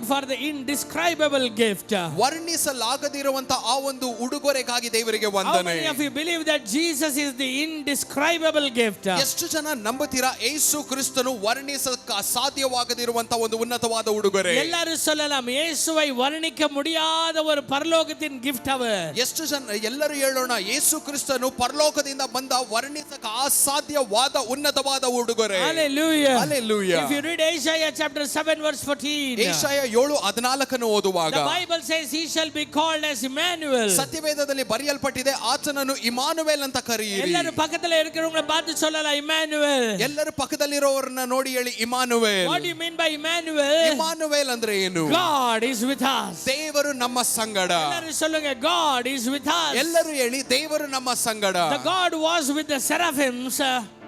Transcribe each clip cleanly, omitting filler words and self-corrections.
Lord for the indescribable gift. ವರ್ಣಿಸಲಾಗದಿರುವಂತ ಆ ಒಂದು ಉಡುಗೊರೆಗಾಗಿ ದೇವರಿಗೆ How ವಂದನೆ. many of you believe that Jesus is the indescribable gift? ಎಷ್ಟು ಜನ ನಂಬುತ್ತೀರಾ ಯೇಸು ಕ್ರಿಸ್ತನು ವರ್ಣಿಸಕ್ಕೆ ಸಾಧ್ಯವಾಗದಿರುವಂತ ಒಂದು ಉನ್ನತವಾದ ಉಡುಗೊರೆ? எல்லாரும் சொல்லலாம் இயேசுவை வர்ணிக்க முடியாத ஒரு பரலோகத்தின் gift அவர். ಎಷ್ಟು ಜನ ಎಲ್ಲರೂ ಹೇಳೋಣ ಯೇಸು ಕ್ರಿಸ್ತನು ಪರಲೋಕದಿಂದ ಬಂದ ವರ್ಣಿಸಕ್ಕೆ ಅಸಾಧ್ಯವಾದ ಉನ್ನತವಾದ ಉಡುಗೊರೆ. Hallelujah. Hallelujah. If you read Isaiah chapter 7 verse 14, ಯೆಶಾಯ 7:14 ಓದುವಾಗ the Bible says he shall be called as Emmanuel. ಸತ್ಯವೇದದಲ್ಲಿ ಬರೆಯಲ್ಪಟ್ಟಿದೆ ಆತನನ್ನು ಇಮ್ಮಾನುವೇಲ್ ಅಂತ ಕರೆಯಿರಿ. ಎಲ್ಲರೂ ಪಕ್ಕದಲ್ಲಿ ಇರುವವರನ್ನ பார்த்து சொல்லலாம் Emmanuel. ಎಲ್ಲರೂ ಪಕ್ಕದಲ್ಲಿರೋವರನ್ನ ನೋಡಿ ಹೇಳಿ Immanuel. What do you mean by Emmanuel? Immanuel ಅಂದ್ರೆ ಏನು? God is with us. ದೇವರು ನಮ್ಮ ಸಂಗಡ. ಎಲ್ಲರೂ சொல்லுங்க God is with us. ಎಲ್ಲರೂ ಹೇಳಿ ದೇವರು ನಮ್ಮ ಸಂಗಡ. The God was with the seraphims.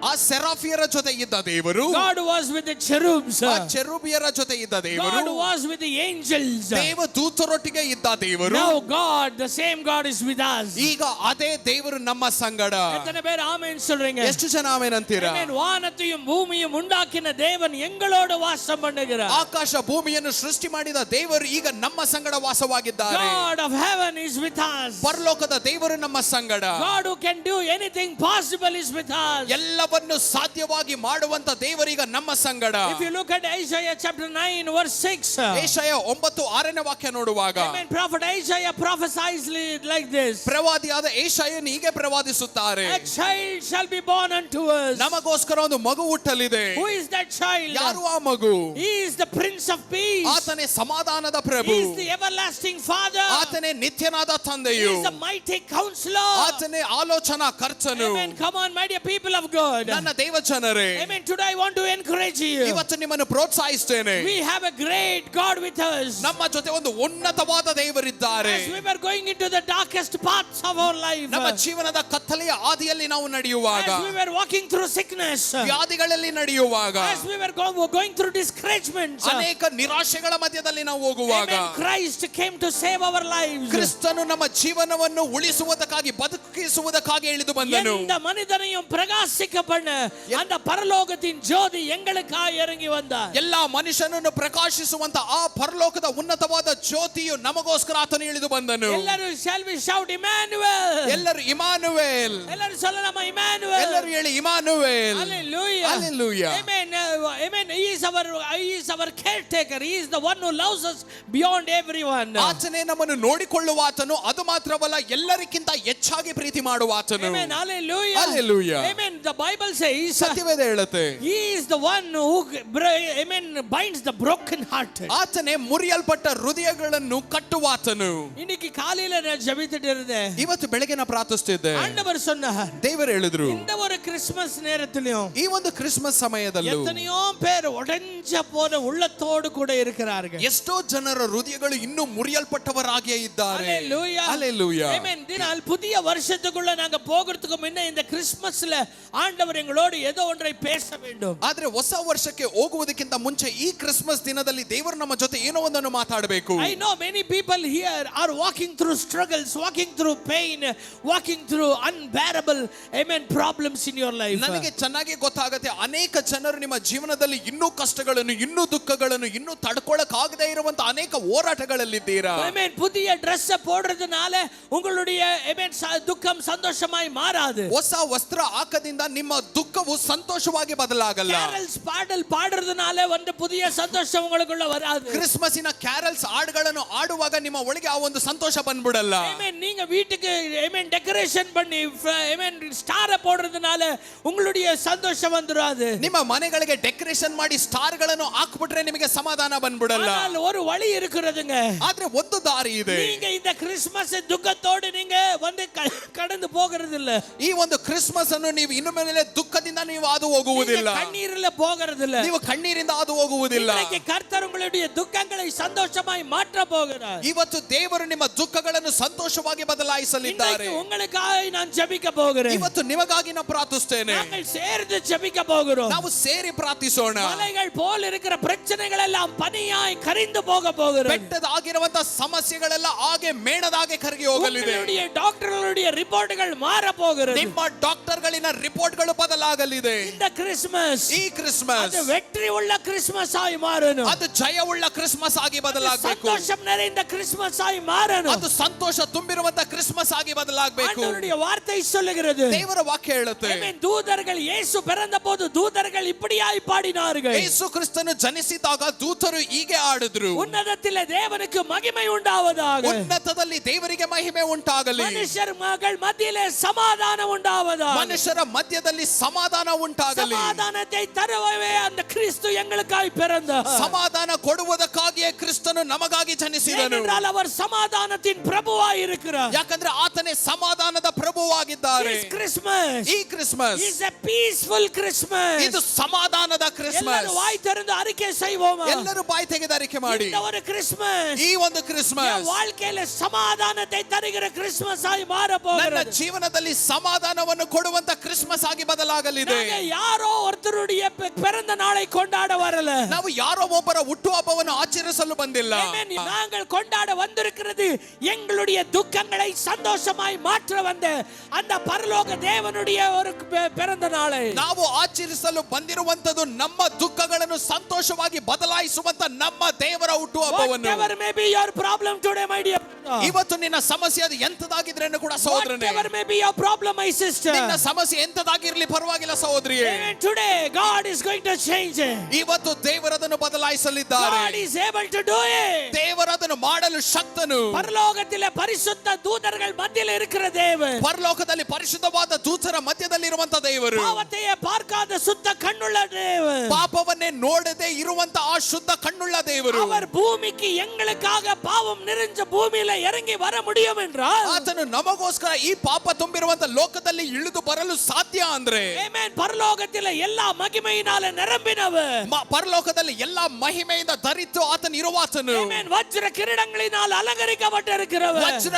ಆ ಸೆರಾಫಿಯರ ಜೊತೆ ಇದ್ದ ದೇವರು. God was with the cherubs. ಆ ಚೆರೂಬಿಯರ ಜೊತೆ ಇದ್ದ ದೇವರು. God was with the angels. ದೇವದೂತರೊಟ್ಟಿಗೆ ಇದ್ದ ದೇವರು. Now God, the same God is with us. ಈಗ ಅದೇ ದೇವರು ನಮ್ಮ ಸಂಗಡ. எத்தனை பேர் ஆமென் சொல்றீங்க? ಎಷ್ಟು ಜನ ಆಮೆನ್ ಅಂತೀರಾ? ஆமென். வானத்தையும் பூமியையும் உண்டாக்கின தேவன் எங்களோடு வாசம் பண்ணுகிறார். ಆಕಾಶ ಭೂಮಿಯನ್ನು ಸೃಷ್ಟಿ ಮಾಡಿದ ದೇವರು ಈಗ ನಮ್ಮ ಸಂಗಡ ವಾಸವಾಗಿದ್ದಾರೆ. God of heaven is with us. ಪರಲೋಕದ ದೇವರು ನಮ್ಮ ಸಂಗಡ. God who can do anything possible is with us. ಎಲ್ಲವನ್ನು ಸಾಧ್ಯವಾಗಿ ಮಾಡುವಂತ ದೇವರೀಗ ನಮ್ಮ ಸಂಗಡ. If you look at Isaiah chapter 9 verse 6, ಯೆಶಾಯ 9:6 ವಾಕ್ಯ ನೋಡುವಾಗ, amen, prophet Isaiah prophesies like this. ಪ್ರವಾದಿಯಾದ ಯೆಶಾಯನು ಹೀಗೆ ಪ್ರವಾದಿಸುತ್ತಾರೆ. A child shall be born unto us. ನಮಗೋಸ್ಕರ ಒಂದು ಮಗು ಹುಟ್ಟಲಿದೆ. Who is that child? ಯಾರು ಆ ಮಗು? He is the Prince of Peace. ಆತನೇ ಸಮಾಧಾನದ ಪ್ರಭು. He is the everlasting Father. ಆತನೇ ನಿತ್ಯನಾದ He ತಂದೆಯು. is the mighty counselor. ಆತನೇ ಆಲೋಚನಾ ಕರ್ತನು. Amen. Come on, my dear people of God. ನನ್ನ ದೇವಜನರೇ, Amen. Today I want to encourage you. ಇವತ್ತು ನಿಮ್ಮನ್ನು ಪ್ರೋತ್ಸಾಹಿಸುತ್ತೇನೆ. We have a great God with us. ನಮ್ಮ ಜೊತೆ ಒಂದು ಉನ್ನತವಾದ ದೇವರಿದ್ದಾರೆ. As we were going into the darkest parts of our life, ನಮ್ಮ ಜೀವನದ ಕತ್ತಲೆಯ ಹಾದಿಯಲ್ಲಿ ನಾವು ನಡೆಯುವಾಗ, as we were walking through sickness, ವ್ಯಾಧಿಗಳಲ್ಲಿ ನಡೆಯುವಾಗ, as we were going through discouragements, ಅನೇಕ ನಿರಾಶೆಗಳ ಮಧ್ಯದಲ್ಲಿ ನಾವು ಹೋಗುವಾಗ, amen, Christ came to save our lives. ಕ್ರಿಸ್ತನು ನಮ್ಮ ಜೀವನವನ್ನು ಉಳಿಸುವುದಕ್ಕಾಗಿ ಬದುಕಿಸುವುದಕ್ಕಾಗಿ ಇಳಿದು ಬಂದನು. எந்த மனிதனையும் பிரகாசிக்க பண்ண அந்த பரலோகத்தின் ஜோதி எங்களுக்காக இறங்கி வந்தார். ಎಲ್ಲಾ ಮನುಷ್ಯನನ್ನು ಪ್ರಕಾಶಿಸುವಂತ ಆ ಪರಲೋಕದ ಉನ್ನತವಾದ ಜ್ಯೋತಿಯು ನಮಗೋಸ್ಕರ ಆತನು ಇಳಿದು ಬಂದನು. ಎಲ್ಲರೂ shall we shout Emmanuel? ಎಲ್ಲರೂ ಇಮ್ಮಾನುವೇಲ್. ಎಲ್ಲರೂ சொல்லலாமா Emmanuel? ಎಲ್ಲರೂ ಹೇಳಿ Immanuel. Hallelujah. Hallelujah. Amen. Amen. He is our caretaker. He is the one who loves us beyond everyone. ಆತನೇ ನಮ್ಮನ್ನು ನೋಡಿಕೊಳ್ಳುವ ಆತನು, ಅದು ಮಾತ್ರವಲ್ಲ ಎಲ್ಲರಿಗಿಂತ ಹೆಚ್ಚಾಗಿ ಪ್ರೀತಿ ಮಾಡುವ ಆತನು. Amen. Hallelujah. Hallelujah. Amen. The Bible says ಸತ್ಯವೇದ ಹೇಳುತ್ತೆ, He is the one who amen binds the broken hearted. ಆತನೇ ಮುರಿಯಲ್ಪಟ್ಟ ಹೃದಯಗಳನ್ನು ಕಟ್ಟುವ ಆತನು. இன்னைக்கு காலையில நான் ஜெபித்துட்டு இருந்தேன். ಇವತ್ತು ಬೆಳಗ್ಗೆ ನಾನು ಪ್ರಾರ್ಥಿಸುತ್ತಿದ್ದೆ. ஆண்டவர் சொன்னார், ದೇವರು ಹೇಳಿದ್ರು, இந்த ஒரு கிறிஸ்மஸ் நேரத்திலும் ಈ ಒಂದು ಕ್ರಿಸ್ಮಸ್ ಸಮಯದಲ್ಲೂ எத்தனையோ பேர் உடைஞ்ச போன உள்ளத்தோடு கூட இருக்கிறார்கள். ಎಷ್ಟೋ ಜನರ ಹೃದಯಗಳು ಇನ್ನೂ ಮುರಿಯಲ್ಪಟ್ಟವರಾಗಿಯೇ ಇದ್ದಾರೆ. Hallelujah. Hallelujah. Amen. இதனால் புதிய வருஷத்துக்குள்ள நாங்க போகிறதுக்கு முன்ன இந்த கிறிஸ்மஸ்ல ஆண்டவர் எங்களோடு ஏதோ ஒன்றை பேச வேண்டும். ಆದ್ರೆ ಹೊಸ ವರ್ಷಕ್ಕೆ ಹೋಗುವುದಕ್ಕಿಂತ ಮುಂಚೆ ಈ ಕ್ರಿಸ್ಮಸ್ ದಿನದಲ್ಲಿ ದೇವರು ನಮ್ಮ ಜೊತೆ ಏನೋ ಒಂದನ್ನು ಮಾತಾಡಬೇಕು. I know many people here are walking through struggles, walking through pain, walking through unbearable, amen, problems in your life. ನನಗೆ ಚೆನ್ನಾಗಿ ಗೊತ್ತಾಗುತ್ತೆ, ಅನೇಕ ಜನರು ನಿಮ್ಮ ಜೀವನದಲ್ಲಿ ಇನ್ನೂ ಕಷ್ಟಗಳನ್ನು, ಇನ್ನೂ ದುಃಖಗಳನ್ನು, ಇನ್ನೂ ತಡ್ಕೊಳ್ಳಕ್ಕಾಗದೇ ಇರುವಂತ ಅನೇಕ ಹೋರಾಟಗಳಲ್ಲಿದ್ದೀರಾ. Amen. புதிய Dress போடுறதுனால உங்களுடைய amen துக்கம் சந்தோஷமாய் மாறாது. ಹೊಸ ವಸ್ತ್ರ ಹಾಕದಿಂದ ನಿಮ್ಮ ದುಃಖವು ಸಂತೋಷವಾಗಿ ಬದಲಾಗಲ್ಲ. ಕ್ಯಾರಲ್ಸ್ ಪಾடுறதுனால ಒಂದು புதிய சந்தோஷம் உங்களுக்குள்ள வராது. ಕ್ರಿಸ್ಮಸ್ಸಿನ ಕ್ಯಾರಲ್ಸ್ ಹಾಡುಗಳನ್ನು ಹಾಡುವಾಗ ನಿಮ್ಮ ಒಳಗೆ ಆ ಒಂದು ಸಂತೋಷ ಬಂದ್ಬಿಡಲ್ಲ. Amen. நீங்க வீட்டுக்கு amen டெக்கரேஷன் பண்ணி amen ஸ்டார் போடுறதுனால உங்களுடைய சந்தோஷம் வந்துராது. ನಿಮ್ಮ ಮನೆಗಳಿಗೆ ಡೆಕೋರೇಷನ್ ಮಾಡಿ ಸ್ಟಾರ್ ಗಳನ್ನು ಹಾಕ್ಬಿಟ್ರೆ ನಿಮಗೆ ಸಮಾಧಾನ ಬಂದ್ಬಿಡಲ್ಲ. ஆனால் ஒரு வழி இருக்குதுங்க. ಆದ್ರೆ ಒಂದು ದಾರಿ ಇದೆ. நீங்க இந்த கிறிஸ்மஸ் துக்கத்தோடு நீங்க வந்து கடந்து போகிறது இல்ல. ಈ ಒಂದು ಕ್ರಿಸ್ಮಸ್ ಅನ್ನು ನೀವು ಇನ್ನು ಮೇಲೆ ದುಃಖದಿಂದ ನೀವು ಹಾದು ಹೋಗುವುದಿಲ್ಲ. ಕಣ್ಣೀರಿಲ್ಲ போகிறது ನೀವು ಕಣ್ಣೀರಿಂದ ಹಾದು ಹೋಗುವುದಿಲ್ಲ. இன்னைக்கு கர்த்தர் உங்களுடைய துக்கங்களை சந்தோஷமாய் மாற்ற போகிறார். ಇವತ್ತು ದೇವರು ನಿಮ್ಮ ದುಃಖಗಳನ್ನು ಸಂತೋಷವಾಗಿ ಬದಲಾಯಿಸಲಿದ್ದಾರೆ. உங்களுக்காக நான் ஜெபிக்க போகிறேன். ಇವತ್ತು ನಿಮಗಾಗಿ ನಾನು ಪ್ರಾರ್ಥಿಸುತ್ತೇನೆ. நாங்கள் சேர்ந்து ஜெபிக்க போகிறோம். ನಾವು ಸೇರಿ ಪ್ರಾರ್ಥಿಸೋಣ. மலைகள் போல இருக்கிற பிரச்சனைகள் எல்லாம் பனியாய் கரிந்து போக போகிறது. ಬೆಟ್ಟದ ಆಗಿರುವಂತ ಸಮಸ್ಯೆಗಳೆಲ್ಲ ಹಾಗೆ ಮೇಣದಾಗೆ ಕರಗಿ ಹೋಗಲಿದೆ. உங்களுடைய டாக்டர்களுடைய ரிப்போர்ட்கள் மாற போகிறது. ನಿಮ್ಮ ಡಾಕ್ಟರ್ಗಳಿನ ರಿಪೋರ್ಟ್ಗಳು ಬದಲಾಗಲಿದೆ. இந்த கிறிஸ்மஸ் ಈ ಕ್ರಿಸ್ಮಸ್ அது வெற்றி உள்ள கிறிஸ்மஸ் ஆய் மாறணும். ಅದು ಜಯವುಳ್ಳ ಕ್ರಿಸ್ಮಸ್ ಆಗಿ ಬದಲಾಗಬೇಕು. சந்தோஷம் நிறைந்த கிறிஸ்மஸ் ஆய் மாறணும். ಅದು ಸಂತೋಷ ತುಂಬಿರುವಂತ ಕ್ರಿಸ್ಮಸ್ ಆಗಿ ಬದಲಾಗಬೇಕು. ஆண்டவருடைய வார்த்தை சொல்லுகிறது. ದೇವರ ವಾಕ್ಯ ಹೇಳುತ್ತೆ, ஆமென். தூதர்கள் இயேசு பிறந்தபோது தூதர்கள் இப்படியாய் பாடினார்கள். ಯೇಸು ಕ್ರಿಸ್ತನು ಜನಿಸಿದಾಗ ದೂತರು ಹೀಗೆ ಆಡಿದ್ರು, உன்னதத்திலே தேவனுக்கு மகிமை உண்டாவதாக, ಉನ್ನತದಲ್ಲಿ ದೇವರಿಗೆ ಮಹಿಮೆ ಉಂಟಾಗಲಿ, மனுஷர் மகள் மத்தியிலே சமாதானம் உண்டாவதாக, ಮನುಷ್ಯರ ಮಧ್ಯದಲ್ಲಿ ಸಮಾಧಾನ ಉಂಟಾಗಲಿ. சமாதானத்தை தருவவே அந்த கிறிஸ்து எங்களுக்காய் பிறந்தார். ಸಮಾಧಾನ ಕೊಡುವುದಕ್ಕಾಗಿಯೇ ಕ್ರಿಸ್ತನು ನಮಗಾಗಿ ಜನಿಸಿದನು. ஏனென்றால் அவர் சமாதானத்தின் பிரபுவாய் இருக்கிறார். ಯಾಕಂದ್ರೆ ಆತನೇ ಸಮಾಧಾನದ ಪ್ರಭುವಾಗಿದ್ದಾರೆ. This Christmas ಈ Christmas is a peaceful Christmas. ಇದು ಸಮಾಧಾನದ ಕ್ರಿಸ್ಮಸ್. ಎಲ್ಲರೂ வாய் திறந்து அறிக்கை செய்வோமா? ಎಲ್ಲರೂ ಬಾಯಿ ತೆಗೆದು ಅರಿಕೆ ಮಾಡಿ, இந்த ஒரு கிறிஸ்மஸ் ಈ ಒಂದು ಕ್ರಿಸ್ಮಸ್ என் வாழ்க்கையில சமாதானத்தை தருகிற கிறிஸ்மஸ் ஆய் மாற ನನ್ನ போகிறது. ಜೀವನದಲ್ಲಿ ಸಮಾಧಾನವನ್ನು ಕೊಡುವಂತ ಕ್ರಿಸ್ಮಸ್ ಆಗಿ ಬದಲಾಗಲಿದೆ. நாங்க யாரோ ஒருத்தருடைய பிறந்த நாளை கொண்டாட வரல. ನಾವು ಯಾರೋ ಒಬ್ಬರ ಹುಟ್ಟುಹಬ್ಬವನ್ನು ಆಚರಿಸಲು ಬಂದಿಲ್ಲ. Amen. நாங்கள் கொண்டாட வந்திருக்கிறது எங்களுடைய துக்கங்களை சந்தோஷமாய் மாற்ற வந்த அந்த பரலோக தேவனுடைய ஒரு பிறந்த நாளை. ನಾವು ಆಚರಿಸಲು ಬಂದಿರುವಂತದ್ದು ನಮ್ಮ ದುಃಖಗಳನ್ನು ಸಂತೋಷವಾಗಿ ಬದಲಾಯಿಸುವಂತ ನಮ್ಮ ದೇವರ ಹುಟ್ಟುಹಬ್ಬವನ್ನು. Whatever may be your problem today, my dear brother. ಇವತ್ತು ನಿನ್ನ ಸಮಸ್ಯೆ ಅದು ಎಂತದಾಗಿದ್ರೇನು ಕೂಡ ಸಹೋದರನೇ, Whatever may be your problem, my sister. ನಿನ್ನ ಸಮಸ್ಯೆ ಎಂತದಾಗಿರ್ಲಿ ಪರವಾಗಿಲ್ಲ ಸಹೋದರಿಯೇ. Amen. Today God is going to change it. ಇವತ್ತು ದೇವರದನ್ನು ಬದಲಾಯಿಸಲಿದ್ದಾರೆ. God is able to do it. ದೇವರದನ್ನು ಮಾಡಲು ಶಕ್ತನು. பரலோகத்திலே பரிசுத்த தூதர்கள் மத்தியில் இருக்கிற தேவன், ಪರಲೋಕದಲ್ಲಿ ಪರಿಶುದ್ಧವಾದ ದೂತರ ಮಧ್ಯದಲ್ಲಿ ಇರುವಂತ ದೇವರು, பாவத்தையே பார்க்காத சுத்த கண்ணுள்ள தேவன், ಪಾಪವನ್ನೇ ನೋಡದೆ ಇರುವಂತ ಆ ಶುದ್ಧ ಕಣ್ಣುಳ್ಳ ದೇವರು, அவர் பூமிக்கு எங்களுக்காக பாவம் நிறைஞ்ச பூமியில இறங்கி வர முடியும் என்றால், ಆತನು ನಮಗೋಸ್ಕರ ಈ ಪಾಪ ತುಂಬಿರುವಂತ ಲೋಕದಲ್ಲಿ ಇಳಿದು ಬರಲು ಸಾಧ್ಯ ಅಂದ್ರೆ, ಆಮೆನ್, ಪರಲೋಕத்திலே எல்லா மகிமையினால நிரம்பினவர், ಪರಲೋಕದಲ್ಲಿ ಎಲ್ಲಾ ಮಹಿಮೆಯಿಂದ ಧರಿತು ಆತನು ಇರುವಾತನು, ಆಮೆನ್, ವಜ್ರ ಕಿರೀಟங்களினால் அலங்கரிக்கப்பட்டிருக்கிறவர், ವಜ್ರ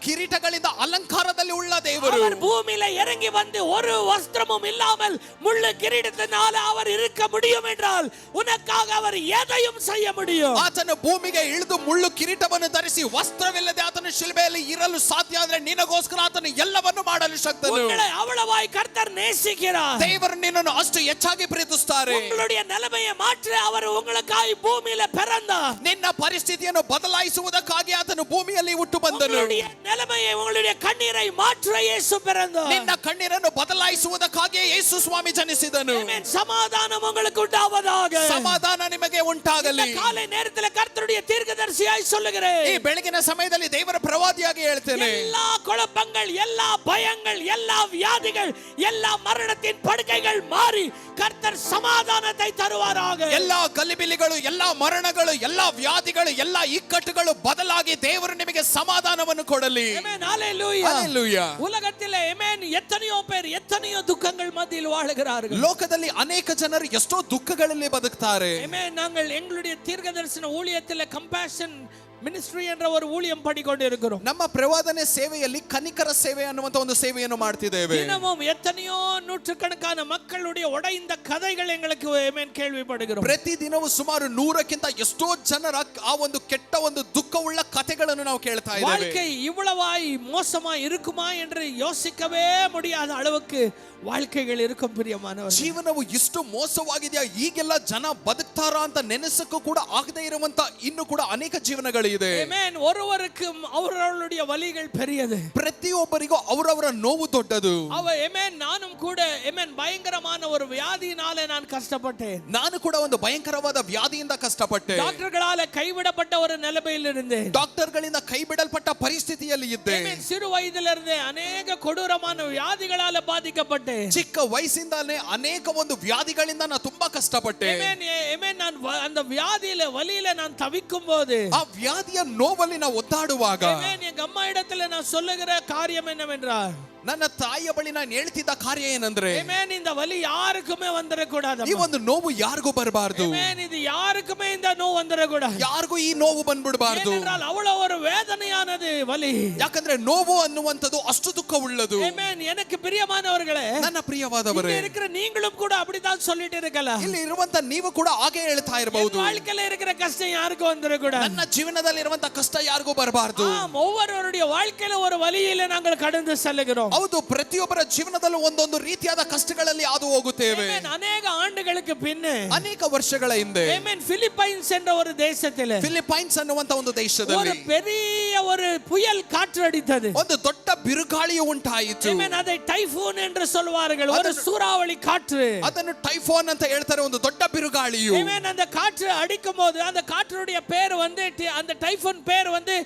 ಕಿರೀಟಗಳಿಂದ ಅಲಂಕಾರದಲ್ಲಿ ಉಳ್ಳ ದೇವರು, அவர் பூமியில இறங்கி வந்து ஒரு வஸ்திரமும் இல்லாமல் முள்ளு கிரீடத்தினால அவர் இருக்க முடியும் என்றால் உனக்காக அவர் எதையும் செய்ய முடியும். ಆತನು ಭೂಮಿಗೆ ಇಳಿದು ಮುಳ್ಳು ಕಿರೀಟವನ್ನು ಧರಿಸಿ ವಸ್ತ್ರವಿಲ್ಲದೆ ಆತನು ಶಿಲುಬೆಯಲ್ಲಿ ಇರಲು ಸಾಧ್ಯ ಆದ್ರೆ ನಿನಗೋಸ್ಕರ ಆತನು ಎಲ್ಲವನ್ನು ಮಾಡಲು ಶಕ್ತನು. உங்களை அவ்வளவாய் கர்த்தர் நேசிக்கிறார். ದೇವರು ನಿನ್ನನ್ನು ಅಷ್ಟು ಹೆಚ್ಚಾಗಿ ಪ್ರೀತಿಸುತ್ತಾರೆ. உங்களுடைய நிலைமையை மாற்ற அவர் உங்களுக்காய் பூமியில பிறந்தார். ನಿನ್ನ ಪರಿಸ್ಥಿತಿಯನ್ನು ಬದಲಾಯಿಸುವುದಕ್ಕಾಗಿ ಆತನು ಭೂಮಿಯಲ್ಲಿ ಹುಟ್ಟು ಬಂದನು. உங்களுடைய நிலைமையை, உங்களுடைய கண்ணீரை மாற்ற இயேசு பிறந்தார். ನಿನ್ನ ಕಣ್ಣೀರನ್ನು ಬದಲಾಯಿಸುವುದಕ್ಕಾಗಿ ಯೇಸು ಸ್ವಾಮಿ ಜನಿಸಿದನು. ஆமென். சமாதானம் உங்களுக்கு உண்டாவதாக. ಸಮಾಧಾನ ನಿಮಗೆ ಉಂಟಾಗಲಿ. இந்த காலை நேரத்தில் கர்த்தருடைய தீர்க்கதரிசியாய் சொல்லுகிறேன். ಈ ಬೆಳಗಿನ ಸಮಯದಲ್ಲಿ ದೇವರ ಪ್ರವಾದಿಯಾಗಿ ಹೇಳ್ತೇನೆ, எல்லா குழப்பங்கள், எல்லா பயங்கள், எல்லா வியாதிகள், எல்லா மரணத்தின் படுக்கைகள் மாறி கர்த்தர் சமாதானத்தை தருவாராக. ಎಲ್ಲಾ ಗಲಿಬಿಲಿಗಳು, ಎಲ್ಲಾ ಮರಣಗಳು, ಎಲ್ಲಾ ವ್ಯಾಧಿಗಳು, ಎಲ್ಲಾ ಇಕ್ಕಟ್ಟುಗಳು ಬದಲಾಗಿ ದೇವರು ನಿಮಗೆ ಸಮಾಧಾನವನ್ನು ಕೊಡಲಿ. ஆமென். ஹalleluya. ಹಲ್ಲೆಲೂಯಾ. உலகத்திலே ஆமென், எத்தனையோ பேர் எத்தனையோ துக்கங்கள் மத்தியில் வாழுகிறார்கள். ಲೋಕದಲ್ಲಿ ಅನೇಕ ಜನರು ಎಷ್ಟೋ ದುಃಖಗಳಲ್ಲಿ ಬದುಕ್ತಾರೆ. ஆமென். நாங்கள் எங்களுடைய தீர்க்கதரிசன ஊழியத்திலே கம்பேஷன் மினிஸ்ட்ரி என்ற ஒரு ஊழியம் பண்ணிக்கொண்டு இருக்கிறோம். ನಮ್ಮ ಪ್ರವಾದನೆ ಸೇವೆಯಲ್ಲಿ ಕನಿಕರ ಸೇವೆ ಅನ್ನುವಂತ ಒಂದು ಸೇವೆಯನ್ನು ಮಾಡ್ತಿದ್ದೇವೆ. தினமும் எத்தனையோ நூற்றுக்கணக்கான மக்களுடைய உடைந்த கதைகள் எங்களுக்கு ஆமென் கேள்விப்படுகிறோம். ಪ್ರತಿ ದಿನವೂ ಸುಮಾರು 100ಕ್ಕಿಂತ ಎಷ್ಟೋ ಜನರ ಆ ಒಂದು ಕೆಟ್ಟ ಒಂದು ದುಃಖವುಳ್ಳ ಕಥೆಗಳನ್ನು ನಾವು ಕೇಳ್ತಾ ಇದ್ದೇವೆ. வாழ்க்கை இவ்வளவாய் மோசமாய் இருக்குமா என்று யோசிக்கவே முடியாத அளவுக்கு வாழ்க்கைகள் இருக்கும் பிரியமானவர். ಜೀವನವು ಇಷ್ಟು ಮೋಸವಾಗಿದೆಯಾ, ಈಗೆಲ್ಲ ಜನ ಬದುಕ್ತಾರಾ ಅಂತ ನೆನೆಸಕ್ಕೂ ಕೂಡ ಆಗದೆ ಇರುವಂತ ಇನ್ನು ಕೂಡ ಅನೇಕ ಜೀವನಗಳು ಇದೆ. ஆமென். ஒருவருக்கும் அவர்களுடைய வலிகள் பெரியது. ಪ್ರತಿಯೊಬ್ಬರಿಗೂ ಅವರವರ ನೋವು ದೊಡ್ಡದು. ஆமென். நானும் கூட ஆமென் பயங்கரமான ஒரு வியாதியினாலே நான் கஷ்டப்பட்டேன். ನಾನು ಕೂಡ ಒಂದು ಭಯಂಕರವಾದ ವ್ಯಾಧಿಯಿಂದ ಕಷ್ಟಪಟ್ಟೆ. டாக்டர்களால கைவிடப்பட்ட ஒரு நிலைமையில் இருந்தேன். ಡಾಕ್ಟರ್ಗಳಿಂದ ಕೈ ಬಿಡಲ್ಪಟ್ಟ ಪರಿಸ್ಥಿತಿಯಲ್ಲಿ ಇದ್ದೆ. ஆமென். சிறு வயதிலிருந்தே அநேக கொடூரமான வியாதிகளால பாதிக்கப்பட்டேன். ಚಿಕ್ಕ ವಯಸ್ಸಿಂದಾನೇ ಅನೇಕ ಒಂದು ವ್ಯಾಧಿಗಳಿಂದ ನಾನು ತುಂಬಾ ಕಷ್ಟಪಟ್ಟೆ. ஆமென். ஆமென். நான் அந்த வியாதியில வலியில நான் தவிக்கும் போது, ಆ ವ್ಯಾಧಿಯ ನೋವಲ್ಲಿ ನಾವು ಒದ್ದಾಡುವಾಗ, ஆமென், எங்க அம்மா இடத்துல இடத்துல நான் சொல்லுகிற காரியம் என்னவென்றால், ನನ್ನ ತಾಯಿಯ ಬಳಿ ನಾನು ಹೇಳ್ತಿದ್ದ ಕಾರ್ಯ ಏನಂದ್ರೆ, ಆಮೆನ್, இந்த வலி யாருக்குமே வந்துடக்கூடாது. ಈ ಒಂದು ನೋವು ಯಾರಿಗೂ ಬರಬಾರದು. ಆಮೆನ್, ಇದು ಯಾருக்குமே இந்த நோவு வந்துடக்கூடாது. ಯಾರಿಗೂ ಈ ನೋವು ಬಂದ್ಬಿಡಬಾರದು. ஏனென்றால் அவ்வளவு ஒரு வேதனையானது வலி. ಯಾಕಂದ್ರೆ ನೋವು ಅನ್ನುವಂಥದ್ದು ಅಷ್ಟು ದುಃಖವುಳ್ಳದು. ಆಮೆನ್. எனக்கு பிரியமானவர்களே, ನನ್ನ ಪ್ರಿಯವಾದವರೇ, ಇಲ್ಲಿ இருக்கிற நீங்களும் கூட அப்படிதான் சொல்லிட்டு இருக்கலாம். ಇಲ್ಲಿ ಇರುವಂತ ನೀವು ಕೂಡ ಹಾಗೆ ಹೇಳ್ತಾ ಇರಬಹುದು. வாழ்க்கையில இருக்கிற கஷ்டம் யாருக்கும் வந்துடக்கூடாது. ನನ್ನ ಜೀವನದಲ್ಲಿ ಇರುವಂತ ಕಷ್ಟ ಯಾರಿಗೂ ಬರಬಾರದು. ஒவ்வொருவருடைய வாழ்க்கையில ஒரு வழியில நாங்கள் கடந்து செல்லுகிறோம். ಹೌದು, ಪ್ರತಿಯೊಬ್ಬರ ಜೀವನದಲ್ಲೂ ಒಂದೊಂದು ರೀತಿಯಾದ ಕಷ್ಟಗಳಲ್ಲಿ ಹಾದು ಹೋಗುತ್ತೇವೆ. ಅನೇಕ ಆಂಡುಗಳಿಗೆ ಪಿನ್ನೆ, ಅನೇಕ ವರ್ಷಗಳ ಹಿಂದೆ பிலிப்பைன்ஸ் என்ற ஒரு தேசத்தில், ಫಿಲಿಪೈನ್ಸ್ ಅನ್ನುವಂತ ಒಂದು ದೇಶದಲ್ಲಿ ஒரு பெரிய ஒரு புயல் காற்று அடித்தது. ಒಂದು ದೊಡ್ಡ ಬಿರುಗಾಳಿಯು ಉಂಟಾಯಿತು. அதை டைஃபூன் என்று சொல்வார்கள், ஒரு சூறாவளி காற்று. ಅದನ್ನು ಟೈಫೋನ್ ಅಂತ ಹೇಳ್ತಾರೆ, ಒಂದು ದೊಡ್ಡ ಬಿರುಗಾಳಿಯು. அந்த காற்று அடிக்கும் போது அந்த காற்றுடைய பேர் வந்து, அந்த டைஃபூன் பேர் வந்து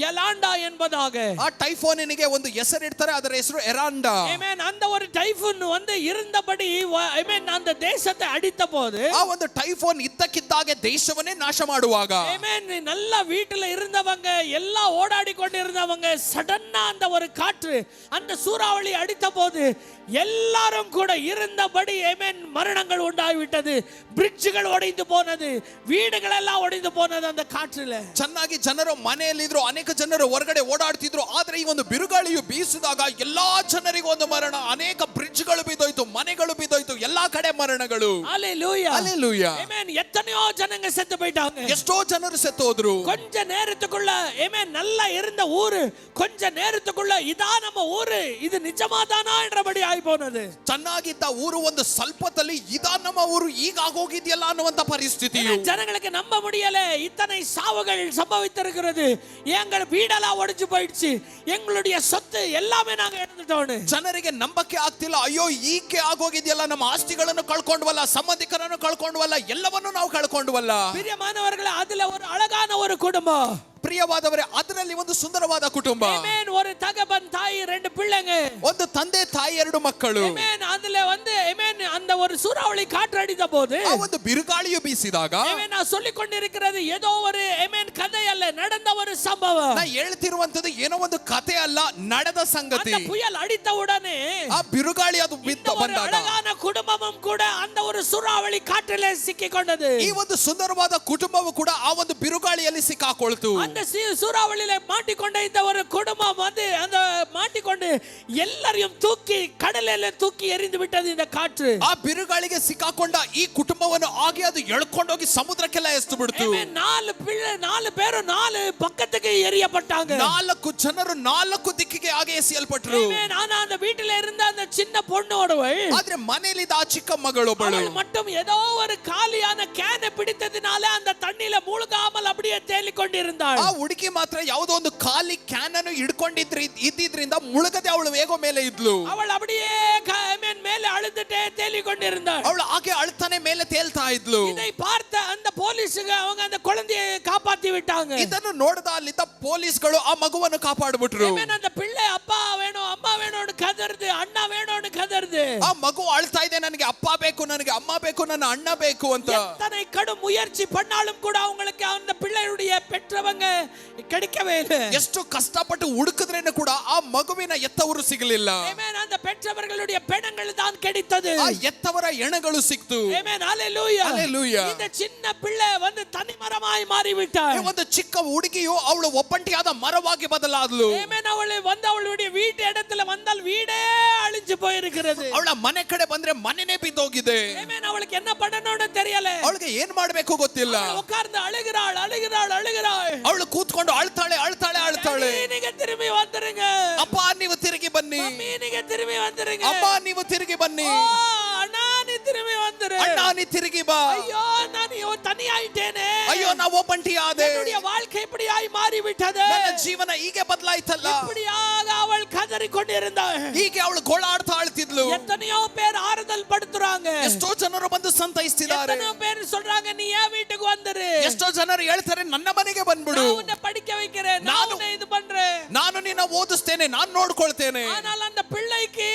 யலாண்டா என்பதாக. ಆ ಟೈಫೋನಿಗೆ ಒಂದು ಹೆಸರಿಡ್ತಾರೆ, ಅದರ ಹೆಸರು ಎರಾಂಡಾ. அந்த ஒரு டைஃபூன் வந்து இருந்தபடி அந்த தேசத்தை அடித்த போது, ಆ ಒಂದು ಟೈಫೋನ್ ಇದ್ದಕ್ಕಿದ್ದಾಗೆ ದೇಶವನ್ನೇ ನಾಶ ಮಾಡುವಾಗ, நல்ல வீட்டுல இருந்தவங்க எல்லாம் ஓடாடி கொண்டிருந்தவங்க சடன்னா அந்த ஒரு காற்று, அந்த சூறாவளி அடித்த போது எல்லாரும் கூட இருந்தபடி மரணங்கள் உண்டாகிவிட்டது. பிரிட்ஜுகள் ಒಡೆದು போனது, வீடுகள் எல்லாம் ಒಡೆದು போனது அந்த ಕಾற்றுல. ಚೆನ್ನಾಗಿ ಜನರು ಮನೆಯಲ್ಲಿದ್ರು, ಅನೇಕ ಜನರು ಹೊರಗಡೆ ಓಡಾಡ್ತಿದ್ರು. ಆದ್ರೆ ಈ ಒಂದು ಬಿರುಗಾಳಿಯು ಬೀಸಿದಾಗ ಎಲ್ಲಾ ಜನರಿಗೂ ಒಂದು ಮರಣ, ಅನೇಕ ಬ್ರಿಡ್ಜ್ಗಳು ಬಿದ್ದೋಯ್ತು, ಮನೆಗಳು ಬಿದ್ದೋಯ್ತು, ಎಲ್ಲಾ ಕಡೆ ಮರಣಗಳು. ஹல்லேலூயா, ஹல்லேலூயா. எத்தனையோ ஜனங்க செத்து போயிட்டாங்க. ಎಷ್ಟೋ ಜನರು ಸತ್ತೋದ್ರು. கொஞ்ச நேரத்துக்குள்ள நல்லா இருந்த ஊரு கொஞ்ச நேரத்துக்குள்ள இதா நம்ம ஊரு, இது நிஜமாதானா என்றபடி ಆಗಿ போனது. ಚೆನ್ನಾಗಿದ್ದ ಊರು ಒಂದು ಸ್ವಲ್ಪದಲ್ಲಿ ಇದಾ ನಮ್ಮ ಊರು ಈಗ ಆಗೋಗಿದೆಯಲ್ಲ ಅನ್ನುವಂತ ಪರಿಸ್ಥಿತಿಯು. ಜನಗಳಿಗೆ நம்ப முடியல, இத்தனை சாவுகள் சம்பவித்திருக்கிறது, எங்கள் வீடெல்லாம் ஒடிஞ்சு போயிடுச்சு, எங்களுடைய சொத்து எல்லாமே நாங்க இழந்துட்டோம். ಜನರಿಗೆ ನಂಬಕ್ಕೆ ಆಗ್ತಿಲ್ಲ, ಅಯ್ಯೋ ಈಕೆ ಆಗೋಗಿದೆಯಲ್ಲ, ನಮ್ಮ ಆಸ್ತಿಗಳನ್ನು ಕಳ್ಕೊಂಡ್ವಲ್ಲ, ಸಂಬಂಧಿಕರನ್ನು ಕಳ್ಕೊಂಡ್ವಲ್ಲ, ಎಲ್ಲವನ್ನೂ ನಾವು ಕಳ್ಕೊಂಡ್ವಲ್ಲ. பிரியமானவர்களே, அதுல ஒரு அழகான ஒரு குடும்பம். ಪ್ರಿಯವಾದವರೇ, ಅದರಲ್ಲಿ ಒಂದು ಸುಂದರವಾದ ಕುಟುಂಬ. ஒரு தகப்பன், தாய், ரெண்டு பிள்ளைங்க, ಒಂದು ತಂದೆ ತಾಯಿ, ಎರಡು ಮಕ್ಕಳು. அதுல வந்து அந்த ஒரு சூறாவளி காற்று அடித்த போது, ಆ ಒಂದು ಬಿರುಗಾಳಿಯು ಬೀಸಿದಾಗ, நான் சொல்லிக் கொண்டிருக்கிறது ஏதோ ஒரு கதை அல்ல, நடந்த ஒரு சம்பவம். ನಾ ಹೇಳ್ತಿರುವಂತದ್ದು ಏನೋ ಒಂದು ಕಥೆ ಅಲ್ಲ, ನಡೆದ ಸಂಗತಿ. அந்த புயல் அடித்த உடனே ಆ ಬಿರುಗಾಳಿ ಅದು ಬಿದ್ದು ಬಂದಾಗ அழகான குடும்பமும் கூட அந்த ஒரு சூறாவளி காற்றிலே சிக்கிக்கொண்டது. ಈ ಒಂದು ಸುಂದರವಾದ ಕುಟುಂಬವು ಕೂಡ ಆ ಒಂದು ಬಿರುಗಾಳಿಯಲ್ಲಿ ಸಿಕ್ಕಾಕೊಳ್ತು. அந்த சூறாவளியில மாட்டிக்கொண்ட இந்த ஒரு குடும்பம் வந்து அந்த மாட்டிக்கொண்டு எல்லாரையும் தூக்கி கடலில தூக்கி எறிந்து விட்டது இந்த காற்று. ಆ ಬಿರುಗಾಳಿಗೆ ಸಿಕ್ಕಾಕೊಂಡ ಈ ಕುಟುಂಬವನ್ನು ಹಾಗೆ ಅದು ಎಳ್ಕೊಂಡೋಗಿ ಸಮುದ್ರಕ್ಕೆಲ್ಲ ಎಸ್ದು ಬಿಡ್ತು. நாலு பேரும் நாலு பக்கத்துக்கு எறியப்பட்டாங்க. 4 ಜನರು 4 ದಿಕ್ಕಿಗೆ ಹಾಗೆ ಎಸೆಯಲ್ಪಟ್ಟರು. ஆனா அந்த வீட்டில இருந்த அந்த சின்ன பொண்ணோடவள், ಆದ್ರೆ ಮನೆಯಲ್ಲಿದ್ದ ಆ ಚಿಕ್ಕ ಮಗಳೊಬ್ಬಳು மட்டும் ஏதோ ஒரு காலியான கேனை பிடித்ததினால அந்த தண்ணில மூழ்காமல் அப்படியே தேலிக் கொண்டிருந்தாள். ಆ ಹುಡುಗಿ ಮಾತ್ರ ಯಾವುದೋ ಒಂದು ಖಾಲಿ ಕ್ಯಾನ್ ಅನ್ನು ಇದ್ದಿದ್ರಿಂದ ಮುಳುಗದೆ ಅವಳು ವೇಗೋ ಮೇಲೆ ಇದ್ಲು. ಅವಳು அப்படியே மேலே அழுதுட்டே தேலிக் கொண்டிருந்தாள். ಅವಳು ಹಾಗೆ ಅಳ್ತಾನೆ ಮೇಲೆ ತೇಲ್ತಾ ಇದ್ಲು. இதை பார்த்த அந்த போலீஸ்ங்க அவங்க அந்த குழந்தையை காப்பாத்தி விட்டாங்க. ಇದನ್ನು ನೋಡಿದ ಅಲ್ಲಿದ್ದ ಪೊಲೀಸ್ಗಳು ಆ ಮಗುವನ್ನು ಕಾಪಾಡಿಬಿಟ್ರು. அந்த பிள்ளை அப்பா வேணும் அம்மா வேணும்னு கதறுது, அண்ணா வேணும்னு கதறுது. ಆ ಮಗು ಅಳ್ತಾ ಇದೆ, ನನಗೆ ಅಪ್ಪ ಬೇಕು, ನನಗೆ ಅಮ್ಮ ಬೇಕು, ನನ್ನ ಅಣ್ಣ ಬೇಕು ಅಂತ. எத்தனை கடும் முயற்சி பண்ணாலும் கூட அவங்களுக்கு அந்த பிள்ளையுடைய பெற்றவங்க கிடைக்கவே இல்லை. ಎಷ್ಟು ಕಷ್ಟಪಟ್ಟು ಹುಡುಕಿದ್ರೇನು ಕೂಡ ಆ ಮಗುವಿನ ಎತ್ತವರು ಸಿಗಲಿಲ್ಲ. அந்த பெற்றவர்களுடைய பெணங்கள் தான் கிடைத்தது. ಆ ಎತ್ತವರ ಎಣಗಳು ಸಿಕ್ತು. ஹல்லேலூயா, ஹல்லேலூயா. இந்த சின்ன பிள்ளை வந்து தனிமரமாய் மாறிவிட்டாள். ಒಂದು ಚಿಕ್ಕ ಹುಡುಗಿಯು ಅವಳು ಒಬ್ಬಂಟಿಯಾದ ಮರವಾಗಿ ಬದಲಾದಳು. அவளை வந்து அவளுடைய வீட்டு இடத்துல வந்தால் வீடே அழிஞ்சு போயிருக்கிறது. ಅವಳ ಮನೆ ಕಡೆ ಬಂದ್ರೆ ಮನೆನೇ ಬಿದ್ದೋಗಿದೆ. அவளுக்கு என்ன பண்ணணும்னு தெரியல. ಅವಳಿಗೆ ಏನ್ ಮಾಡಬೇಕು ಗೊತ್ತಿಲ್ಲ. உட்கார்ந்து அழுகிறாள் அழுகிறாள் அழுகிறாள். ಅವಳು ಕೂತ್ಕೊಂಡು ಅಳ್ತಾಳೆ ಅಳ್ತಾಳೆ ಅಳ್ತಾಳೆ. நீங்க திரும்பி வந்துருங்க, ಅಪ್ಪ ನೀವು ತಿರುಗಿ ಬನ್ನಿ, மம்மி நீங்க திரும்பி வந்துருங்க, ಅಮ್ಮ ನೀವು ತಿರುಗಿ ಬನ್ನಿ, அண்ணா நீ திரும்பி வந்துரு, ಅಣ್ಣ ನೀ ತಿರುಗಿ ಬಾ. ஐயோ நான் தனியாயிட்டேனே, ಅಯ್ಯೋ ನಾವು ಒಬ್ಬಂಟಿಯಾದೆ, என்னுடைய வாழ்க்கை இப்படியாய் மாறிவிட்டது, ನನ್ನ ಜೀವನ ಹೀಗೆ ಬದಲಾಯ್ತಲ್ಲ. இப்படியாக அவள் கதறிக்கொண்டிருந்தாள். ಹೀಗೆ ಅವಳು ಗೋಳಾಡ್ತಾ ಅಳ್ತಿದ್ಲು. எத்தனையோ பேர் ஆறுதல் படுத்துறாங்க, ಎಷ್ಟೋ ಜನರು ಬಂದು ಸಂತೈಸ್ತಿದ್ದಾರೆ. எத்தனையோ பேர் சொல்றாங்க நீ ஏன் வீட்டுக்கு வந்துரு. ಎಷ್ಟೋ ಜನರು ಹೇಳ್ತಾರೆ ನನ್ನ ಮನೆಗೆ ಬಂದ್ಬಿಡು, நான் உன்னை படிக்க வைக்கிறேன், நான் உன்னை இது பண்றேன், ನಾನು ನಿನ್ನ ಓದಿಸ್ತೇನೆ, ನಾನು ನೋಡ್ಕೊಳ್ತೇನೆ. ஆனால் அந்த பிள்ளைக்கு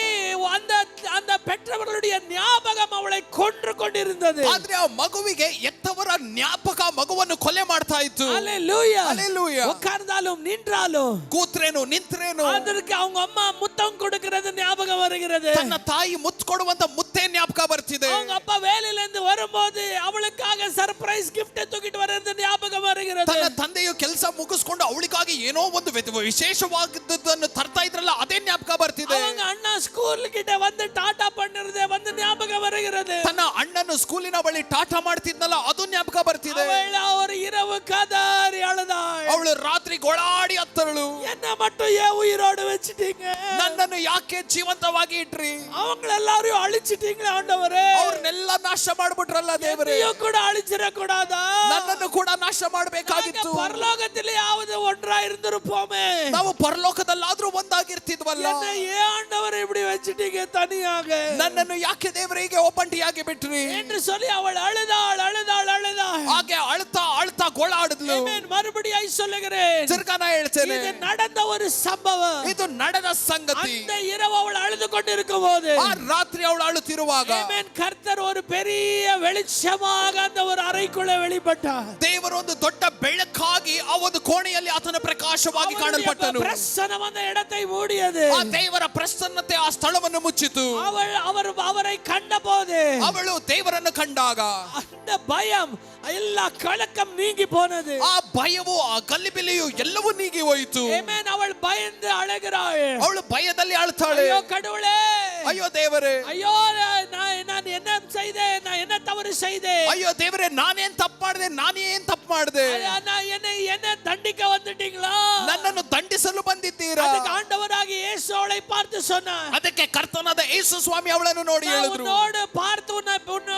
அந்த பெற்றவர் பெற்றோர்களுடைய ஞாபகம் அவளை கொன்று கொண்டிருந்தது. ಆದ್ರೆ ಆ ಮಗುವಿಗೆ ಎತ್ತವರ ಜ್ಞಾಪಕ ಮಗುವನ್ನು ಕೊಲೆ ಮಾಡ್ತಾ ಇತ್ತು. ஹalleluya. Hallelujah. உட்கார்ந்தாலும் நின்றாலும் ಕೂತ್ರೇನು ನಿಂತ್ರೇನು அதற்கு அவங்க அம்மா முத்தம் கொடுக்கிறது ஞாபகம் வருகிறது. ತನ್ನ ತಾಯಿ ಮುತ್ತು ಕೊಡುವಂತ ಮುತ್ತೇ ಜ್ಞಾಪಕ ಬರ್ತಿದೆ. அவங்க அப்பா வேலையில இருந்து வரும்போது அவளுக்காக ಸರ್ಪ್ರೈಸ್ ಗಿಫ್ಟ್ தூக்கிட்டு வர்றது ஞாபகம் வருகிறது. ತನ್ನ ತಂದೆಯು ಕೆಲಸ ಮುಗಿಸ್ಕೊಂಡು ಅವಳಿಗಾಗಿ ಏನೋ ಒಂದು ವಿಶೇಷವಾದದ್ದನ್ನು ತರ್ತಾ ಇದ್ರಲ್ಲ ಅದೇ ಜ್ಞಾಪಕ ಬರ್ತಿದೆ. அவங்க அண்ணா ஸ்கூல் கிட்ட வந்து டாடா பண்ணிருந்தே வந்து ஞாபகம் வருகிறது. ತನ್ನ ಅಣ್ಣನು ಸ್ಕೂಲಿನ ಬಳಿ ಟಾಟಾ ಮಾಡ್ತಿದ್ನಲ್ಲ ಅದು ಜ್ಞಾಪಕ ಬರ್ತಿದೆ. அவள் ஒரு இரவு கதறி அழுதாள். ಅವಳು ರಾತ್ರಿ ಗೋಳಾಡಿ ಅತ್ತಳು, என்ன மட்டும் ஏன் உயிரோடு வச்சிட்டீங்க? ನನ್ನನ್ನು ಯಾಕೆ ಜೀವಂತವಾಗಿ ಇಟ್ರಿ? அவங்க எல்லாரையும் அழிச்சிட்டீங்களே ஆண்டவரே. ಅವ್ರನ್ನೆಲ್ಲ ನಾಶ ಮಾಡ್ಬಿಟ್ರಲ್ಲ ದೇವರೇ. என்னையும் கூட அழிச்சிர கூடாதா? ನನ್ನನ್ನು ಕೂಡ ನಾಶ ಮಾಡಬೇಕಾಗಿತ್ತು. பரலோகத்திலேயாவது ஒன்றா இருந்திருப்போமே. ನಾವು ಪರಲೋಕದಲ್ಲಾದ್ರೂ ಒಂದಾಗಿರ್ತಿದ್ವಲ್ಲ. என்ன ஏன் ஆண்டவரே இப்படி வச்சிட்டீங்க தனியாக? ನನ್ನನ್ನು ಯಾಕೆ ದೇವರೇ ಹೀಗೆ ಒಬ್ಬಂಟಿಯಾಗಿ ಬಿಟ್ರಿ என்று சொல்லி ಅವள் அழுதாள் அழுதாள் ಅಳುದಾಳ್. ಹಾಗೆ ಅಳ್ತಾ ಅಳ್ತಾ ಗೋಳಾಡಿದ್ಲು. ಆಮೆನ್. ಮறுபடியும் சொல்லுகிறேன், ತಿರ್ಗಾ ನಾ ಹೇಳ್ತೇನೆ, இது நடந்த ஒரு சம்பவம். ಇದು ನಡೆದ ಸಂಗತಿ. அந்த இரவு ಅವಳು ಅழுது கொண்டிருக்கும் போது, ಆ ರಾತ್ರಿ ಅವಳು ಅಳುತ್ತಿರುವಾಗ ಆಮೆನ್, ಕರ್ತர் ஒரு பெரிய வெளிச்சமாக அந்த ஒரு அறைக்குள்ளே வெளிப்பட்டார். ದೇವರು ಒಂದು ದೊಡ್ಡ ಬೆಳಕಾಗಿ ಆ ಒಂದು ಕೋಣೆಯಲ್ಲಿ ಆತನ ಪ್ರಕಾಶವಾಗಿ ಕಾಣಲ್ಪಟ್ಟನು. பிரசன்னம் அந்த இடத்தை மூடியது. ಆ ದೇವರ ಪ್ರಸನ್ನತೆ ಆ ಸ್ಥಳವನ್ನು ಮುಚ್ಚಿತು. அவரை கண்டபோது, ಅವಳು ದೇವರನ್ನು ಕಂಡಾಗ அந்த பயம் எல்லா கலக்கம் நீங்கி போனது. ಆ ಭಯವು ಆ ಗಲ್ಲಿಬಿಲಿಯು ಎಲ್ಲವೂ ನೀಗಿ ಹೋಯಿತು. ಆಮೆನ್. ಅವಳು பயந்து அழுகிறாள். ಅವಳು ಭಯದಲ್ಲಿ ಅಳ್ತಾಳೆ. ஐயோ கடவுளே, ಅಯ್ಯೋ ದೇವರೇ, ஐயோ நான் என்ன செய்தேன், நான் என்ன தவறு செய்தேன், ಅಯ್ಯೋ ದೇವರೇ, ನಾನೇನ್ ತಪ್ಪು ಮಾಡಿದೆ, ನಾನೇನ್ ತಪ್ಪು ಮಾಡಿದೆ, என்ன தண்டிக்க வந்துட்டீங்களா, ನನ್ನನ್ನು ದಂಡಿಸಲು ಬಂದಿದ್ದೀರಾ? அதுக்கு ஆண்டவராகிய இயேசு அவளை பார்த்து சொன்னார். ಅದಕ್ಕೆ ಕರ್ತನಾದ ಯೇಸು ಸ್ವಾಮಿ ಅವಳನ್ನು ನೋಡಿ ಹೇಳಿದ್ರು, உன்னோடு பார்த்து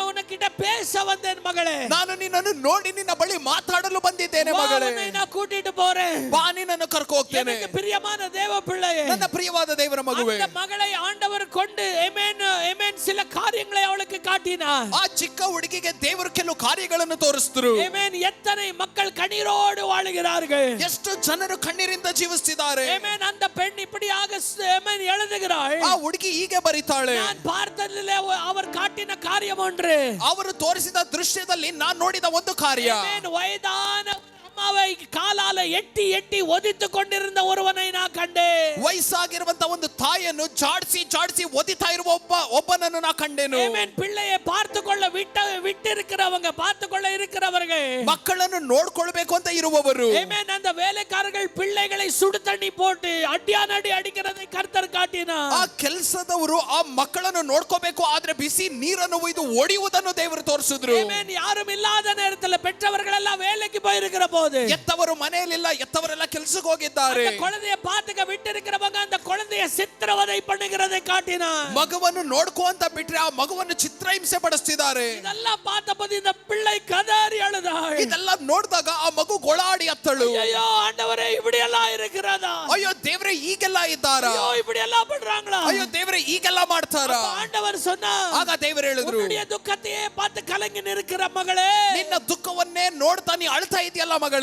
உனக்கிட்ட பேச வந்தேன் மகளே. ನಾನು ನಿನ್ನನ್ನು ನೋಡಿ ನಿನ್ನ ಬಳಿ ಮಾತಾಡಲು ಬಂದಿದ್ದೇನೆ ಮಗಳೇ. நான் கூட்டிட்டு போறேன். ಬಾ, ನಿನ್ನನ್ನು ಕರ್ಕೊ ಹೋಗ್ತೇನೆ. எனக்கு பிரியமான தேவ பிள்ளையே, ನನ್ನ ಪ್ರಿಯವಾದ ದೇವರ ಮಗುವೆ. அந்த மகளை ஆண்டவர் கொண்டு ஆமென் ஆமென் சில காரியங்களை அவளுக்கு காட்டினார். ಆ ಚಿಕ್ಕ ಹುಡುಗಿಗೆ ದೇವರು ಕೆಲವು ಕಾರ್ಯಗಳನ್ನು ತೋರಿಸಿದ್ರು. ஆமென். எத்தனை மக்கள் கண்ணீரோடு வாழுகிறார்கள், ಎಷ್ಟು ಜನರು ಕಣ್ಣೀರಿಂದ ಜೀವಿಸುತ್ತಿದ್ದಾರೆ. ஆமென். அந்த பெண் இப்படியாக ஆமென் எழுதுகிறாள். ಆ ಹುಡುಗಿ ಹೀಗೆ ಬರೀತಾಳೆ, நான் பார்த்ததிலே அவர் காட்டின காரியம் ஒன்று, ಅವರು ತೋರಿಸಿದ ದೃಶ್ಯದಲ್ಲಿ ನಾನು ನೋಡಿದ ಒಂದು ಕಾರ್ಯ. ஆமென். வயதான அம்மாவை காலால எட்டி எட்டி ஒதித்து கொண்டிருந்த ஒருவனை நான் கண்டேன். ವಯಸ್ಸಾಗಿರುವಂತ ಒಂದು ತಾಯಿಯನ್ನು ಜಾಡಿಸಿ ಒದಿತಾ ಇರುವ ಒಬ್ಬನನ್ನು ನಾ ಕಂಡೆನು. ஆமென். பிள்ளையை பார்த்துக்கொள்ள இருக்கிறவர்கள், ಮಕ್ಕಳನ್ನು ನೋಡ್ಕೊಳ್ಬೇಕು ಅಂತ ಇರುವವರು, ஆமென், அந்த வேலைக்காரர்கள் பிள்ளைகளை சுடு தண்ணி போட்டு அடியானடி அடிக்கிறதை கர்த்தர் காட்டினார். ಆ ಕೆಲಸದವರು ಆ ಮಕ್ಕಳನ್ನು ನೋಡ್ಕೋಬೇಕು, ಆದ್ರೆ ಬಿಸಿ ನೀರನ್ನು ಒಯ್ದು ಒಡೆಯುವುದನ್ನು ದೇವರು ತೋರಿಸಿದ್ರು. ஆமென். யாரும் இல்லாத நேரத்தில் பெற்றவர்கள் எல்லாம் வேலைக்கு போயிருக்கிற போது, ಎತ್ತವರು ಮನೆಯಲ್ಲಿಲ್ಲ, ಎತ್ತವರೆಲ್ಲ ಕೆಲಸಕ್ಕೆ ಹೋಗಿದ್ದಾರೆ. அந்த குழந்தையை பார்த்துக்க விட்டிருக்கிறவங்க அந்த குழந்தையை சித்திரவதை பண்ணுகிறதை காட்டினார். ಮಗುವನ್ನು ನೋಡ್ಕೋ ಅಂತ ಬಿಟ್ರೆ ಆ ಮಗುವನ್ನು ಚಿತ್ರಹಿಂಸೆ ಪಡಿಸ್ತಿದ್ದಾರೆ. இதெல்லாம் பார்த்தபோது இந்த பிள்ளை கதறி அழுதாள். ಇದೆಲ್ಲ ನೋಡಿದಾಗ ಆ ಮಗು ಗೋಳಾಡಿ ಅತ್ತಳು, ஐயோ ஆண்டவரே, இப்படி எல்லாம் இருக்கிறதா? ಅಯ್ಯೋ ದೇವರೇ, ಈಗೆಲ್ಲ ಇದ್ದಾರಾ? ஐயೋ இப்படி எல்லாம் பண்றாங்களா? ಅಯ್ಯೋ ದೇವರೇ, ಈಗೆಲ್ಲ ಮಾಡ್ತಾರಾ? ஆண்டவர் சொன்னார், ಆಗ ದೇವರು ಹೇಳಿದ್ರು, உன்னுடைய துக்கத்தையே பார்த்து கலங்கி நிற்கிற மகளே, ನಿನ್ನ ದುಃಖವನ್ನೇ ನೋಡ್ತಾ ನೀ ಅಳ್ತಾ ಇದೆಯಲ್ಲ ಮಗಳೇ,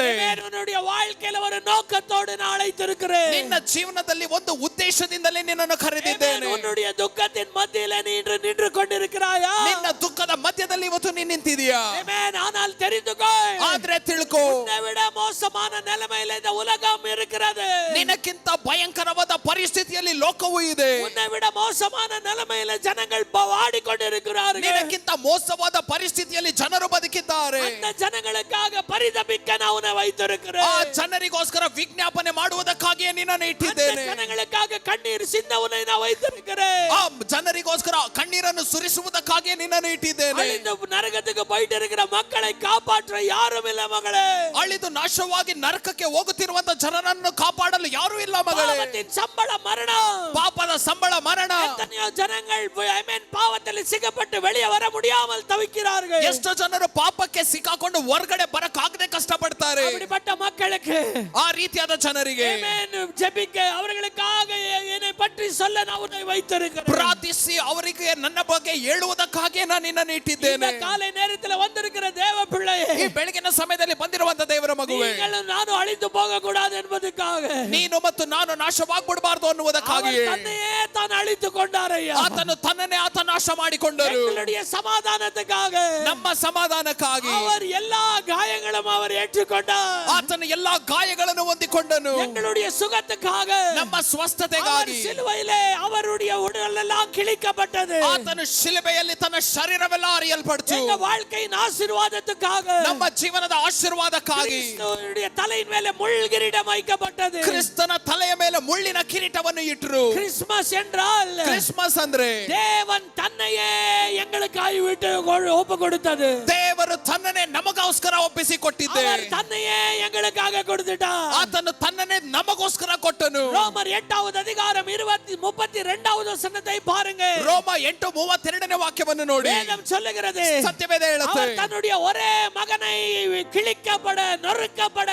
உன்னுடைய வாழ்க்கையில ஒரு நோக்கத்தோடு நான் அழைத்திருக்கிறேன். ನಿನ್ನ ಜೀವನದಲ್ಲಿ ಒಂದು ಉದ್ದೇಶದಿಂದಲೇ ನಿನ್ನನ್ನು ಕರೆದಿದ್ದೇನೆ. உன்னுடைய துக்கத்தின் மத்தியில நீ நின்று கொண்டிருக்கிறாயா? ನಿನ್ನ ದುಃಖದ ಮಧ್ಯದಲ್ಲಿ ಇವತ್ತು ನೀ ನಿಂತಿದೀಯಾ? ஆமென். ஆனால் தெரிந்துகொள், ಆದ್ರೆ ತಿಳ್ಕೋ, உன்னை விட மோசமான நிலைமையில இந்த உலகம் இருக்கிறது. ನಿನಕ್ಕಿಂತ ಭಯಂಕರವಾದ ಪರಿಸ್ಥಿತಿಯಲ್ಲಿ ಲೋಕವೂ ಇದೆ. உன்னை விட மோசமான நிலைமையில ஜனங்கள் வாடிக்கொண்டிருக்கிறார்கள். ನಿನಕ್ಕಿಂತ ಮೋಸವಾದ ಪರಿಸ್ಥಿತಿಯಲ್ಲಿ ಜನರು ಬದುಕಿದ್ದಾರೆ. அந்த ஜனங்களுக்காக பரிதபிக்க நான் உன்னை வைத்திருக்கிறேன். ಆ ಜನರಿಗೋಸ್ಕರ ವಿಜ್ಞಾಪನೆ ಮಾಡುವುದಕ್ಕಾಗಿಯೇ ನಿನ್ನನ್ನು ಇಟ್ಟಿದ್ದೇನೆ. ಜನங்களுக்காக கண்ணீர் சிந்த உன்னை நான் வைத்திருக்கிறேன். ಆ ಜನರಿಗೋಸ್ಕರ ಕಣ್ಣೀರನ್ನು ಸುರಿಸುವುದಕ್ಕಾಗಿಯೇ ನಿನ್ನನ್ನು ಇಟ್ಟಿದ್ದೇನೆ. அழிந்து நரகத்துக்கு போயிட்டு இருக்கிற மக்களை காப்பாற்ற யாரும் இல்ல மகளே. ಅಳಿದು ನಾಶವಾಗಿ ನರಕಕ್ಕೆ ಹೋಗುತ್ತಿರುವಂತ ಜನರನ್ನು ಕಾಪಾಡಲು ಯಾರೂ ಇಲ್ಲ ಮಗಳೇ. பாவத்தின் சம்பளம் மரணம். ಪಾಪದ ಸಂಬಳ ಮರಣ. எத்தனையோ ஜனங்கள் ஆமென் பாவத்தில் சிக்கப்பட்டு வெளியே வர முடியாமல் தவிக்கிறார்கள். ಎಷ್ಟು ಜನರು ಪಾಪಕ್ಕೆ ಸಿಕ್ಕಾಕೊಂಡು ಹೊರಗಡೆ ಬರಕಾಗದೆ ಕಷ್ಟಪಡ್ತಾರೆ. அப்படிப்பட்ட மக்களுக்கு, ಆ ರೀತಿಯಾದ ಜನರಿಗೆ ஆமென், ஜெபிக்க அவர்களுக்காக என்னை பற்றி சொல்ல நான் உன்னை வைத்திருக்கிறேன். ಪ್ರಾರ್ಥಿಸಿ ಎಬ್ಬಿಸಿ ಅವರಿಗೆ ನನ್ನ ಬಗ್ಗೆ ಹೇಳುವುದಕ್ಕಾಗಿ ನಾನು ನಿನ್ನನ್ನು ಇಟ್ಟಿದ್ದೇನೆ. இந்த காலை நேரத்துல வந்திருக்கிற தேவ பிள்ளையே, ಈ ಬೆಳಗಿನ ಸಮಯದಲ್ಲಿ ಬಂದಿರುವಂತ ದೇವರ ಮಗುವೆ, நீங்களும் நானும் அழிந்து போக கூடாது என்பதற்காக, ನೀನು ಮತ್ತು ನಾನು ನಾಶವಾಗಬಾರದು ಅನ್ನುವುದಕ್ಕಾಗಿ அவர் தன்னையே தான் அழித்துக் கொண்டாரையா. ಆತನು ತನ್ನನ್ನೇ ಆತ ನಾಶ ಮಾಡಿಕೊಂಡರು. எங்களுடைய சமாதானத்துக்காக, ನಮ್ಮ ಸಮಾಧಾನಕ್ಕಾಗಿ அவர் எல்லா காயங்களும் அவர் ஏற்றுக்கொண்டார். ಆತನು ಎಲ್ಲಾ ಗಾಯಗಳನ್ನು ಹೊಂದಿಕೊಂಡನು. எங்களுடைய சுகத்துக்காக, ನಮ್ಮ அவர் ಸ್ವಸ್ಥತೆಗಾಗಿ சிலுவையிலே அவருடைய உடல் எல்லாம் கிழிக்கப்பட்டது. ಆತನು ಶಿಲುಬೆಯಲ್ಲಿ ತನ್ನ ಶರೀರವೆಲ್ಲ ಅರಿಯಲ್ಪಡ್ತು. எங்க வாழ்க்கையின் ஆசீர்வாதத்துக்காக, ನಮ್ಮ ಜೀವನದ ಆಶೀರ್ವಾದಕ್ಕಾಗಿ கிறிஸ்துவினுடைய தலையின் மேலே முள் கிரீடம் வைக்கப்பட்டது. ಕ್ರಿಸ್ತನ ತಲೆಯ ಮೇಲೆ ಮುಳ್ಳಿನ ಕಿರೀಟವನ್ನು ಇಟ್ಟರು. கிறிஸ்மஸ் என்றால் ಕ್ರಿಸ್ಮಸ್ ಅಂದ್ರೆ தேவன் தன்னையே எங்களுக்காய் விட்டு ஒப்பு கொடுத்தது. ದೇವರು ತನ್ನನ್ನೇ ನಮಗೋಸ್ಕರ ಒಪ್ಪಿಸಿ ಕೊಟ್ಟಿದ್ದೆ. அவர் தன்னையே எங்களுக்காக கொடுத்துட்டார். ಆತನು ತನ್ನನ್ನೇ ನಮಗೋಸ್ಕರ ಕೊಟ್ಟನು. ரோமர் 8வது அதிகாரம் 32வது வசனத்தை பாருங்க. ರೋಮ 8:32ನೇ ವಾಕ್ಯವನ್ನು ನೋಡಿ. வேதம் சொல்லுகிறது, ಸತ್ಯವೇದ ಹೇಳುತ್ತೆ, அவர் தன்னுடைய ஒரே மகனை கிழிக்கப்பட, நொறுக்கப்பட,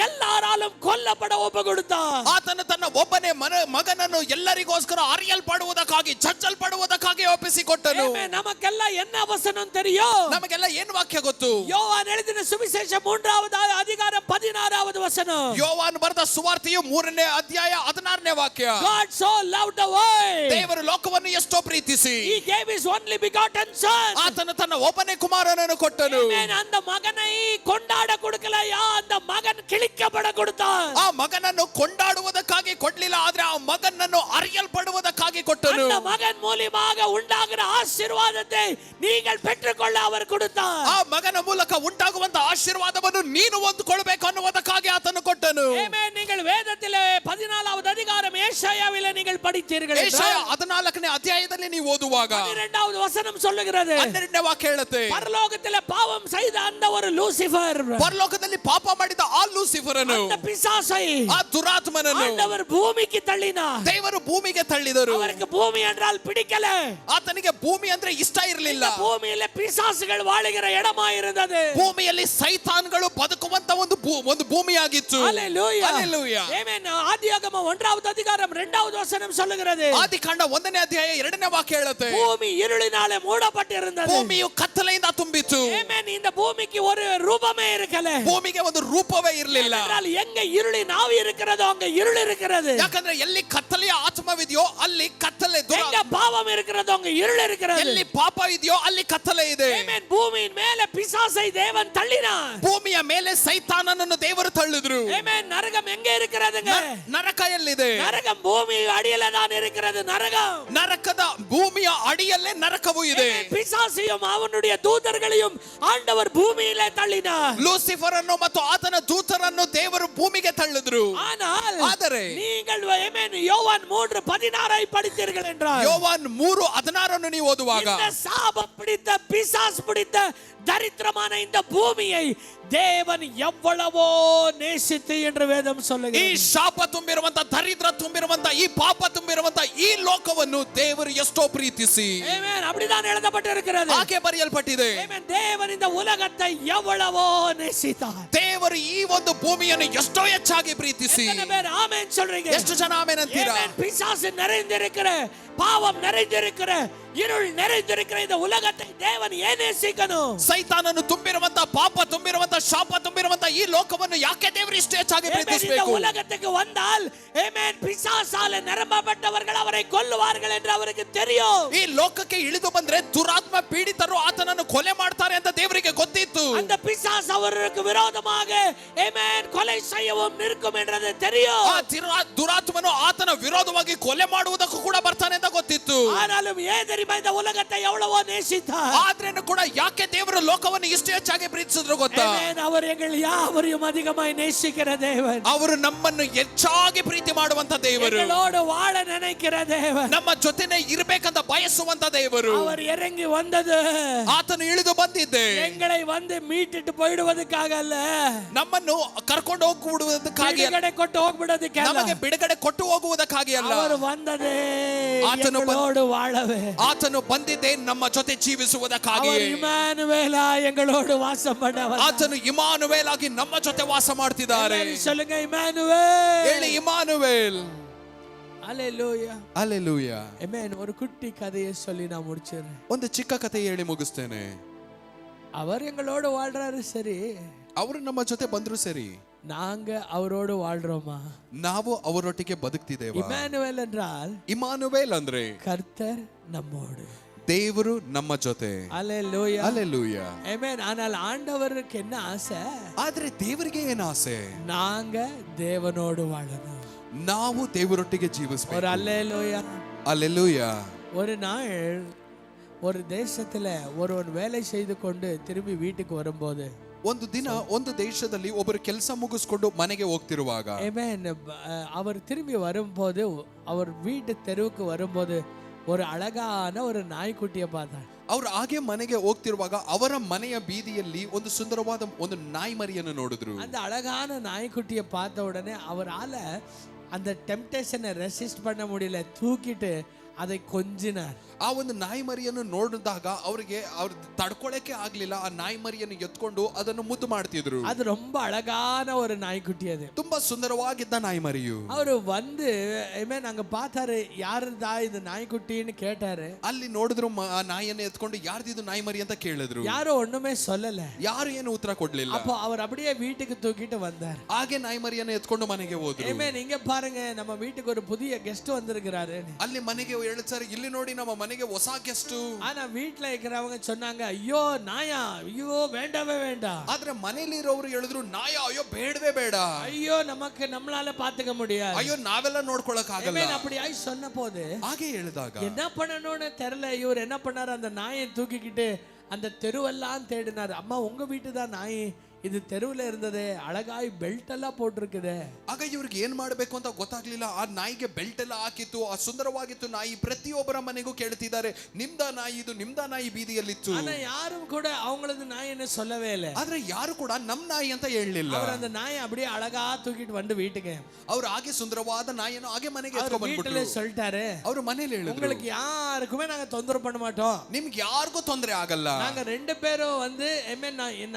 எல்லாராலும் கொல்லப்பட ஒப்பு கொடுத்தார். ಆತನು ತನ್ನ ಒಬ್ಬನೇ ಮಗನನ್ನು ಎಲ್ಲರಿಗೋಸ್ಕರ ಅರಿಯಲ್ಪಡುವುದಕ್ಕಾಗಿ ಚಚ್ಚಲ್ಪಡುವುದಕ್ಕಾಗಿ ಒಪ್ಪಿಸಿಕೊಟ್ಟನು. நமக்கெல்லாம் என்ன வசனம் தெரியும்? ನಮಗೆಲ್ಲ ಏನು ವಾಕ್ಯ ಗೊತ್ತು? யோவான் எழுதின சுவிசேஷம் 3வது அதிகாரம் 16வது வசனம். ಯೋವಾನ್ ಬರೆದ ಸುವಾರ್ತೆಯು 3ನೇ ಅಧ್ಯಾಯ 16ನೇ ವಾಕ್ಯ. God so loved the world, ದೇವರು ಲೋಕವನ್ನು ಎಷ್ಟೋ ಪ್ರೀತಿಸಿ he gave his only begotten son. ಆತನು ತನ್ನ ಒಬ್ಬನೇ ಕುಮಾರನನ್ನು ಕೊಟ್ಟನು. Amen. அந்த மகனை கொண்டாட கொடுக்கலையா, அந்த மகன் கிழிக்கப்பட கொடுத்தான். ಆ ಮಗನನ್ನು ಕೊಂಡಾಡುವುದಕ್ಕಾಗಿ ಕೊಡ್ಲಿಲ್ಲ, ಆದ್ರೆ ಆ ಮಗನನ್ನು ಅರಿಯಲ್ಪಡುವುದಕ್ಕಾಗಿ ಕೊಟ್ಟನು. அந்த மகன் மூலமாக உண்டாகிற ஆசீர்வாதத்தை நீங்கள் பெற்றுக்கொள்ள அவர் கொடுத்தார். ಆ ಮಗನ ಮೂಲಕ ಉಂಟಾಗುವಂತ ಆಶೀರ್ವಾದವನ್ನು ನೀನು ಹೊಂದಿಕೊಳ್ಳಬೇಕು ಅನ್ನುವುದಕ್ಕಾಗಿ ಆತನು ಕೊಟ್ಟನು. Amen. நீங்கள் வேதத்திலே 14வது அதிகாரம் ஏசாயாவிலே நீங்கள் படித்தீர்கள். ಯೆಶಾಯ 14ನೇ ಅಧ್ಯಾಯದಲ್ಲಿ ನೀವು ಓದುವಾಗ 12வது வசனம் சொல்லுகிறது, 12ನೇ ವಾಕ್ಯ ಹೇಳುತ್ತೆ, பரலோகத்திலே பாவம் செய்த அந்த ஒரு லூசிஃபர், ಪರಲೋಕದಲ್ಲಿ ಪಾಪ ಮಾಡಿದ ಆ ಲೂಸಿಫರನು, அந்த பிசாசை ಆ ದುರಾತ್ಮನನ್ನು ஆண்டவர் பூமிக்கு தள்ளினார். ದೇವರು ಭೂಮಿಗೆ ತಳ್ಳಿದರು. அவருக்கு பூமி என்றால் பிடிக்கல. ಆತನಿಗೆ ಭೂಮಿ ಅಂದ್ರೆ ಇಷ್ಟ ಇರಲಿಲ್ಲ. பூமியில பிசாசுகள் வாழுகிற இடமா இருந்தது. ಭೂಮಿಯಲ್ಲಿ ಸೈತಾನ್ಗಳು ಬದುಕುವಂತ ಒಂದು ಭೂಮಿಯಾಗಿತ್ತು. ஹalleluya. ಹಲ್ಲೆಲೂಯಾ. ಆಮೆನ್. ಆದಿಯಾಗಮ 1வது அதிகாரம் 2வது வசனம் சொல்லுகிறது, ಆದಿಕಾಂಡ 1ನೇ ಅಧ್ಯಾಯ 2ನೇ ವಾಕ್ಯ ಹೇಳುತ್ತೆ, பூமி இருளினாலே மூடப்பட்டிருந்தது. ಭೂಮಿಯು ಕತ್ತಲೆಯಿಂದ ತುಂಬಿತ್ತು. ஆமென். இந்த பூமிக்கு ஒரு ரூபமே இருக்கல. ಭೂಮಿಗೆ ಒಂದು ರೂಪವೇ ಇರಲಿಲ್ಲ. என்றால் எங்க இருளின் ஆவி இருக்கிறதோ அங்க இருள் இருக்கிறது. ಯಾಕಂದ್ರೆ ಎಲ್ಲಿ ಕತ್ತಲೆಯ ಆತ್ಮವಿದೆಯೋ ಅಲ್ಲಿ ಕತ್ತಲೆ, எங்க பாவம் இருக்கிறதோ அங்க இருள் இருக்கிறது. ಎಲ್ಲಿ ಪಾಪ ಇದೆಯೋ ಅಲ್ಲಿ ಕತ್ತಲೆ ಇದೆ. ஆமென். பூமியின் மேலே பிசாசை தேவன் தள்ளினார். ಭೂಮಿಯ ಮೇಲೆ ಸೈತಾನನನ್ನು ದೇವರು ತಳ್ಳಿದ್ರು. ஆமென். நரகம் எங்க இருக்கிறதுங்க? ನರಕ ಎಲ್ಲಿದೆ? நரகம் பூமி அடியில தான் இருக்கிறது. நரகம், ನರಕದ ಭೂಮಿಯ ಅಡಿಯಲ್ಲೇ ನರಕವೂ ಇದೆ. பிசாசையும் அவனுடைய தூதர்களையும் ஆண்டவர் பூமியிலே தள்ளினார். ಲೂಸಿಫರ್ ಅನ್ನು ಮತ್ತು ಆತನ ದೂತರನ್ನು ದೇವರು ಭೂಮಿಗೆ ತಳ್ಳಿದ್ರು. ஆனால் நீங்கள் ஆமென் யோவான் 3:16 படித்தீர்கள் என்றால், ಯೋವಾನ್ 3:16 ನೀವು ಓದುವಾಗ, இந்த சாபம் பிடித்த பிசாசு பிடித்த தரித்திரமான இந்த பூமியை தேவன் எவ்வளவோ நேசித்து என்று வேதம் ಈ சொல்லுகிறது. ಶಾಪ ತುಂಬಿರುವಂತ, ದರಿದ್ರ ತುಂಬಿರುವಂತ, ಈ ಪಾಪ ತುಂಬಿರುವಂತ ಈ ಲೋಕವನ್ನು ದೇವರು ಎಷ್ಟೋ ಪ್ರೀತಿಸಿ, ஆமென், அப்படிதான் எழுதப்பட்டிருக்கிறது. ಹಾಗೆ ಬರೆಯಲ್ಪಟ್ಟಿದೆ. ஆமென். தேவன் இந்த உலகத்தை எவ்வளவோ நேசித்தார். ದೇವರು ಈ ಒಂದು ಭೂಮಿಯನ್ನು ಎಷ್ಟೋ ಹೆಚ್ಚಾಗಿ ಪ್ರೀತಿಸಿ. எத்தனை பேர் ஆமென் சொல்றீங்க? ಎಷ್ಟು ಜನ ಆಮೆನ್ ಅಂತೀರಾ? ஆமென். பிசாசு நிறைந்திருக்கிற, பாவம் நிறைந்திருக்கிற, இருள் நிறைந்திருக்கிற இந்த உலகத்தை தேவன் ஏன் நேசிக்கணும்? ಸೈತಾನನು ತುಂಬಿರುವಂತ, ಪಾಪ ತುಂಬಿರುವಂತ, ಶಾಪ ತುಂಬಿರುವಂತ ಈ ಲೋಕವನ್ನು ಯಾಕೆ ದೇವರು ಇಷ್ಟು ಹೆಚ್ಚಾಗಿ இந்த ಪ್ರೀತಿಸಬೇಕು? உலகத்துக்கு வந்தால் ஆமென் பிசாசால நிரம்பப்பட்டவர்கள் அவரை கொல்லுவார்கள் என்று அவருக்கு தெரியும். ಈ ಲೋಕಕ್ಕೆ ಇಳಿದು ಬಂದ್ರೆ ದುರಾತ್ಮ ಪೀಡಿತರು ಆತನನ್ನು ಕೊಲೆ ಮಾಡ್ತಾರೆ ಅಂತ ದೇವರಿಗೆ ಗೊತ್ತಿತ್ತು. அந்த பிசாசு அவருக்கு விரோதமாக ஆமென் கொலை செய்யவும் நிற்கும் என்றது தெரியும். ಆ ದುರಾತ್ಮನು ಆತನ ವಿರೋಧವಾಗಿ ಕೊಲೆ ಮಾಡುವುದಕ್ಕೂ ಕೂಡ ಬರ್ತಾನೆ ಅಂತ ಗೊತ್ತಿತ್ತು. ஆனாலும் ஏன் தெரியுமா இந்த உலகத்தை எவ்வளவோ நேசித்தார்? ಆದ್ರೇನು ಕೂಡ ಯಾಕೆ ದೇವರು ಲೋಕವನ್ನು ಇಷ್ಟು ಹೆಚ್ಚಾಗಿ ಪ್ರೀತಿಸಿದ್ರು ಗೊತ್ತಾ? ஆமென். அவர் எங்கள் யாவரையும் அதிகமாய் நேசிக்கிற தேவன். ಅವರು ನಮ್ಮನ್ನು ಹೆಚ್ಚಾಗಿ ಪ್ರೀತಿ ಮಾಡುವಂತ ದೇವರು, எங்களோடு வாழ நினைக்கிற தேவன், ನಮ್ಮ ಜೊತೆನೆ ಇರಬೇಕಂತ ಬಯಸುವಂತ ದೇವರು. அவர் இறங்கி வந்தது ಆತನು ಇಳಿದು ಬಂದಿದ್ದೆ எங்களை வந்து மீட்டுட்டு போயிடுவதற்காக அல்ல, ನಮ್ಮನ್ನು ಕರ್ಕೊಂಡು ಹೋಗುವುದಕ್ಕಾಗಿ, ಬಿಡುಗಡೆ ಕೊಟ್ಟು ಹೋಗ್ಬಿಡೋದಕ್ಕೆ ಅಲ್ಲ. ನಮಗೆ ಬಿಡುಗಡೆ ಕೊಟ್ಟು ಹೋಗುವುದಕ್ಕಾಗಿ ಅಲ್ಲ. அவர் வந்ததே ಆತನು எங்களோடு வாழவே. ಆತನು ಬಂದಿದ್ದೆ ನಮ್ಮ ಜೊತೆ ಜೀವಿಸುವುದಕ್ಕಾಗಿ. அவர் இம்மானுவேலா எங்களோடு வாசம் பண்ணவர். ಆತನು ಇಮಾನುವೇಲ್ ಆಗಿ ನಮ್ಮ ಜೊತೆ ವಾಸ ಮಾಡ್ತಿದ್ದಾರೆ. சொல்லுங்க இம்மானுவேல். ಹೇಳಿ ಇಮಾನುವೇಲ್. Hallelujah. ಅಲ್ಲೆಲೂಯ. Amen. ஒரு குட்டி கதையை சொல்லி நான் முடிச்சிடுறேன். ಒಂದು ಚಿಕ್ಕ ಕಥೆ ಹೇಳಿ ಮುಗಿಸ್ತೇನೆ. அவர் எங்களோட வாழ்றாரு சரி, ಅವರು ನಮ್ಮ ಜೊತೆ ಬಂದ್ರು ಸರಿ, நாங்க அவரோடு வாழ்றோமா? ನಾವು ಅವರೊಟ್ಟಿಗೆ ಬದುಕ್ತಿದ್ದೇವೆ. ಇಮ್ಯಾನುವೇಲ್ என்றால் ಇಮಾನುವೇಲ್ ಅಂದ್ರೆ கர்த்தர் நம்மோடு, ದೇವರು ನಮ್ಮ ಜೊತೆ. Hallelujah. ಅಲ್ಲೆಲೂಯ. Amen. ஆனால் ஆண்டவருக்கு என்ன ஆசை? ಆದ್ರೆ ದೇವರಿಗೆ ಏನ್ ಆಸೆ? நாங்க தேவனோடு வாழணும். ನಾವು ದೇವರೊಟ್ಟಿಗೆ ஒரு ಜೀವಿಸಬೇಕು. அல்லேலூயா. ಅಲ್ಲೆಲೂಯ. ஒரு நாள் ஒரு தேசத்துல ஒருவன் வேலை செய்து கொண்டு திரும்பி வீட்டுக்கு வரும்போது, ಒಂದು ದಿನ ಒಂದು ದೇಶದಲ್ಲಿ ಒಬ್ಬರು ಕೆಲಸ ಮುಗಿಸ್ಕೊಂಡು ಮನೆಗೆ ಹೋಗ್ತಿರುವಾಗ, Amen, அவர் திரும்பி வரும்போது அவர் வீட்டு தெருவுக்கு வரும்போது ஒரு அழகான ஒரு நாய்க்குட்டியை பார்த்தார். ಅವ್ರು ಹಾಗೆ ಮನೆಗೆ ಹೋಗ್ತಿರುವಾಗ ಅವರ ಮನೆಯ ಬೀದಿಯಲ್ಲಿ ಒಂದು ಸುಂದರವಾದ ಒಂದು ನಾಯಿ ಮರಿಯನ್ನು ನೋಡಿದ್ರು. அந்த அழகான நாய்க்குட்டியை பார்த்த உடனே அவரால அந்த டெம்டேஷனை ரெசிஸ்ட் பண்ண முடியல, தூக்கிட்டு அதை கொஞ்சினார். ಆ ಒಂದು ನಾಯಿ ಮರಿಯನ್ನು ನೋಡಿದಾಗ ಅವರಿಗೆ ಅವ್ರು ತಡ್ಕೊಳಕ್ಕೆ ಆಗ್ಲಿಲ್ಲ. ಆ ನಾಯಿ ಮರಿಯನ್ನು ಎತ್ಕೊಂಡು ಅದನ್ನು ಮುದ್ದು ಮಾಡ್ತಿದ್ರು. அது ரொம்ப அழகான ஒரு நாய்க்குட்டி. அது ತುಂಬಾ ಸುಂದರವಾಗಿದ್ದ ನಾಯಿ ಮರಿಯು. அவரு வந்து Amen, அங்க பார்த்தாரு, யாருதா இது நாய்க்குட்டின்னு கேட்டாரு. ಅಲ್ಲಿ ನೋಡಿದ್ರು ಆ ನಾಯಿಯನ್ನು ಎತ್ಕೊಂಡು ಯಾರ್ದಿದು ನಾಯಿ ಮರಿ ಅಂತ ಕೇಳಿದ್ರು. யாரும் ஒண்ணுமே சொல்லல. ಯಾರು ಏನು ಉತ್ತರ ಕೊಡ್ಲಿಲ್ಲ. அப்போ அவர் அப்படியே வீட்டுக்கு தூக்கிட்டு வந்தார். ಹಾಗೆ ನಾಯಿ ಮರಿಯನ್ನು ಎತ್ಕೊಂಡು ಮನೆಗೆ ಹೋದ್ರು. Amen. இங்க பாருங்க, நம்ம வீட்டுக்கு ஒரு புதிய கெஸ்ட் வந்திருக்கிறாரு. ಅಲ್ಲಿ ಮನೆಗೆ ಹೇಳ್ತಾರೆ, ಇಲ್ಲಿ ನೋಡಿ ನಮ್ಮ ಮನೆಗೆ ಹೊಸ ಗೆಸ್ಟ್. ஆனா வீட்ல இருக்கிறவங்க சொன்னாங்க, ஐயோ நாயா, ஐயோ வேண்டவே வேண்டாம். ಆದ್ರೆ ಮನೆಯಲ್ಲಿ ಇರೋರು ಹೇಳಿದ್ರು, ನಾಯ ಅಯ್ಯೋ ಬೇಡವೇ ಬೇಡ, ஐயோ நமக்கு நம்மளால பாத்துக்க முடியாது. ಅಯ್ಯೋ ನಾವೆಲ್ಲ ನೋಡ್ಕೊಳಕ್ ಆಗಲ್ಲ. Amen. அப்படி ஆயி சொன்ன போது ಹಾಗೆ ಹೇಳಿದಾಗ என்ன பண்ணணும்னு தெரியல. இவர் என்ன பண்ணாரு, அந்த நாயை தூக்கிக்கிட்டு அந்த தெருவெல்லாம் தேடினார். அம்மா உங்க வீட்டு தான் நாய் இது தெருவில் இருந்ததே, அழகாய் பெல்ட் எல்லாம் போட்டிருக்குதே. ಆಗ ಇವ್ರಿಗೆ ಏನ್ ಮಾಡ್ಬೇಕು ಅಂತ ಗೊತ್ತಾಗ್ಲಿಲ್ಲ. ಆ ನಾಯಿಗೆ ಬೆಲ್ಟ್ ಎಲ್ಲ ಹಾಕಿತ್ತು, ಆ ಸುಂದರವಾಗಿತ್ತು ನಾಯಿ. ಪ್ರತಿಯೊಬ್ಬರ ಮನೆಗೂ ಕೇಳ್ತಿದ್ದಾರೆ, ನಿಮ್ದ ನಾಯಿ ಇದು, ನಿಮ್ದ ನಾಯಿ ಬೀದಿಯಲ್ಲಿತ್ತು. ஆனா யாரும் கூட அவங்களது நாயின்னு சொல்லவே இல்லை. ಆದ್ರೆ ಯಾರು ಕೂಡ ನಮ್ ನಾಯಿ ಅಂತ ಹೇಳಲಿಲ್ಲ. அவர் அந்த நாயை அப்படியே அழகா தூக்கிட்டு வந்து வீட்டுக்கு, ಅವ್ರು ಹಾಗೆ ಸುಂದರವಾದ ನಾಯಿಯನ್ನು ಹಾಗೆ ಮನೆಗೆ ಎತ್ಕೊಂಡು வீட்டுல ಬಂದ್ಬಿಟ್ರು. சொல்லிட்டாரு, ಅವ್ರು ಮನೇಲಿ ಹೇಳಿದ್ರು, உங்களுக்கு யாருக்குமே நாங்க தொந்தரவு பண்ண மாட்டோம். ನಿಮ್ಗೆ ಯಾರಿಗೂ ತೊಂದರೆ ಆಗಲ್ಲ. நாங்க ரெண்டு பேரும் வந்து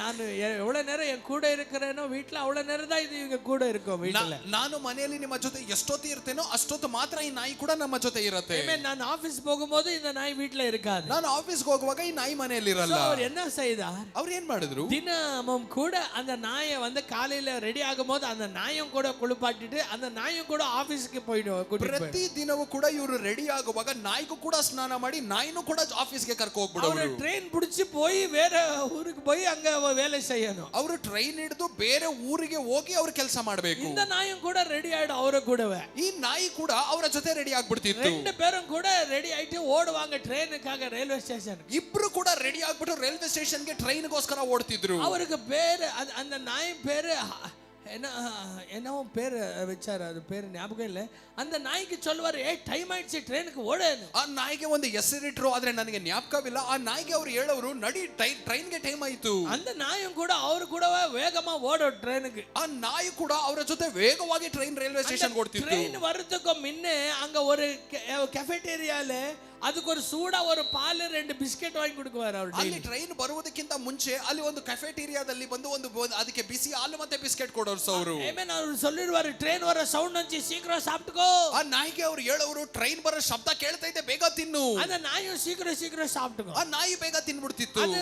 நான் எவ்வளவு நேரம் என் கூட இருக்கிறேனோ வீட்டுல அவ்வளவு நேரம் தான் இது இவங்க கூட இருக்கும். வீட்டுல ನಾನು ಮನೆಯಲ್ಲಿ ನಿಮ್ಮ ಜೊತೆ ಎಷ್ಟೊತ್ತು ಇರ್ತೇನೋ ಅಷ್ಟೊತ್ತು ಮಾತ್ರ ಈ ನಾಯಿ ಕೂಡ ನಮ್ಮ ಜೊತೆ ಇರುತ್ತೆ. நான் ஆபீஸ் போகும்போது இந்த நாய் வீட்டுல இருக்காது. ನಾನು ಆಫೀಸ್ಗೆ ಹೋಗುವಾಗ ಈ ನಾಯಿ ಮನೆಯಲ್ಲಿ ಇರಲ್ಲ. அவர் என்ன செய்தார், ಅವ್ರು ಏನ್ ಮಾಡಿದ್ರು, தினமும் கூட அந்த நாயை வந்து காலையில ரெடி ஆகும்போது அந்த நாயும் கூட குளிப்பாட்டிட்டு அந்த நாயும் கூட ஆபீஸ்க்கு போயிடும். ಪ್ರತಿ ದಿನವೂ ಕೂಡ ಇವರು ರೆಡಿ ಆಗುವಾಗ ನಾಯಿಗೂ ಕೂಡ ಸ್ನಾನ ಮಾಡಿ ನಾಯಿನೂ ಕೂಡ ಆಫೀಸ್ಗೆ ಕರ್ಕೊ ಹೋಗ್ಬಿಡೋರು. ட்ரெயின் பிடிச்சி போய் வேற ஊருக்கு போய் அங்க வேலை செய்யணும். ಅವರು ಟ್ರೈನ್ ಹಿಡಿದು ಬೇರೆ ಊರಿಗೆ ಹೋಗಿ ಅವ್ರು ಕೆಲಸ ಮಾಡಬೇಕು. இந்த நாயும் கூட ரெடி ஆயிடும் அவர கூடவே. ಈ ನಾಯಿ ಕೂಡ ಅವರ ಜೊತೆ ರೆಡಿ ಆಗ್ಬಿಡ್ತಿತ್ತು. ரெண்டு பேரும் கூட ரெடி ஆயிட்டு ஓடுவாங்க ட்ரெயினுக்காக ரயில்வே ஸ்டேஷன். ಇಬ್ರು ಕೂಡ ರೆಡಿ ಆಗ್ಬಿಟ್ಟು ರೈಲ್ವೆ ಸ್ಟೇಷನ್ಗೆ ಟ್ರೈನ್ಗೋಸ್ಕರ ಓಡ್ತಿದ್ರು. அவருக்கு பேரு அந்த நாய் பேரு என்னவோ பேரு வச்சாரு, அது பேரு ஞாபகம் இல்லை. அந்த நாய்க்கு சொல்லுவாரு, ஏய் டைம் ஆயிடுச்சு ட்ரெயினுக்கு ஓடு. ಆ ನಾಯಿಗೆ ಒಂದು ಹೆಸರಿಟ್ರು, ಆದ್ರೆ ನನಗೆ ಜ್ಞಾಪಕವಿಲ್ಲ. ಆ ನಾಯಿಗೆ ಅವ್ರು ಹೇಳೋರು, ನಡಿ ಟ್ರೈನ್ಗೆ ಟೈಮ್ ಆಯ್ತು. அந்த நாயும் கூட அவரு கூடவே வேகமா ஓடும் ட்ரெயினுக்கு. ಆ ನಾಯಿ ಕೂಡ ಅವರ ಜೊತೆ ವೇಗವಾಗಿ ರೈಲ್ವೆ ಸ್ಟೇಷನ್ ಓಡ್ತಿತ್ತು. ட்ரெயின் வரதுக்கு முன்ன அங்க ஒரு ಕೆಫೆಟೇರಿಯಾல ಅದಕ್ಕೆ ஒரு சூடா ஒரு பால் 2 பிஸ்கெட் வாங்கி கொடுக்குவாரு ಅವರು. ಅಲ್ಲಿ ಟ್ರೈನ್ ಬರುವುದಕ್ಕಿಂತ ಮುಂಚೆ ಅಲ್ಲಿ ಒಂದು ಕೆಫೆಟೇರಿಯಾದಲ್ಲಿ ಬಂದು ಒಂದು ಅದಕ್ಕೆ ಬಿಸಿ ಹಾಲು ಮತ್ತೆ ಬಿಸ್ಕೆಟ್ ಕೊಡೋರು ಅವರು. ಆಮೇಲೆ ಅವರು சொல்லிடுவாரு, ಟ್ರೈನ್ ವರ ಸೌಂಡ್ ಹಂಚಿ ಶೀಘ್ರ ಸಾಪ್ಟ್ಕೋ. ಆ ನಾಯಿಗೆ ಅವರು ಹೇಳೋರು, ಟ್ರೈನ್ ಬರೋ ಶಬ್ದ ಕೇಳ್ತಾ ಇದೆ, ಬೇಗ ತಿನ್ನು. அந்த நாயும் ಶೀಘ್ರ சாப்பிட்டுக்கோ. ಆ ನಾಯಿ ಬೇಗ ತಿನ್ಬಿಡ್ತಿತ್ತು. அது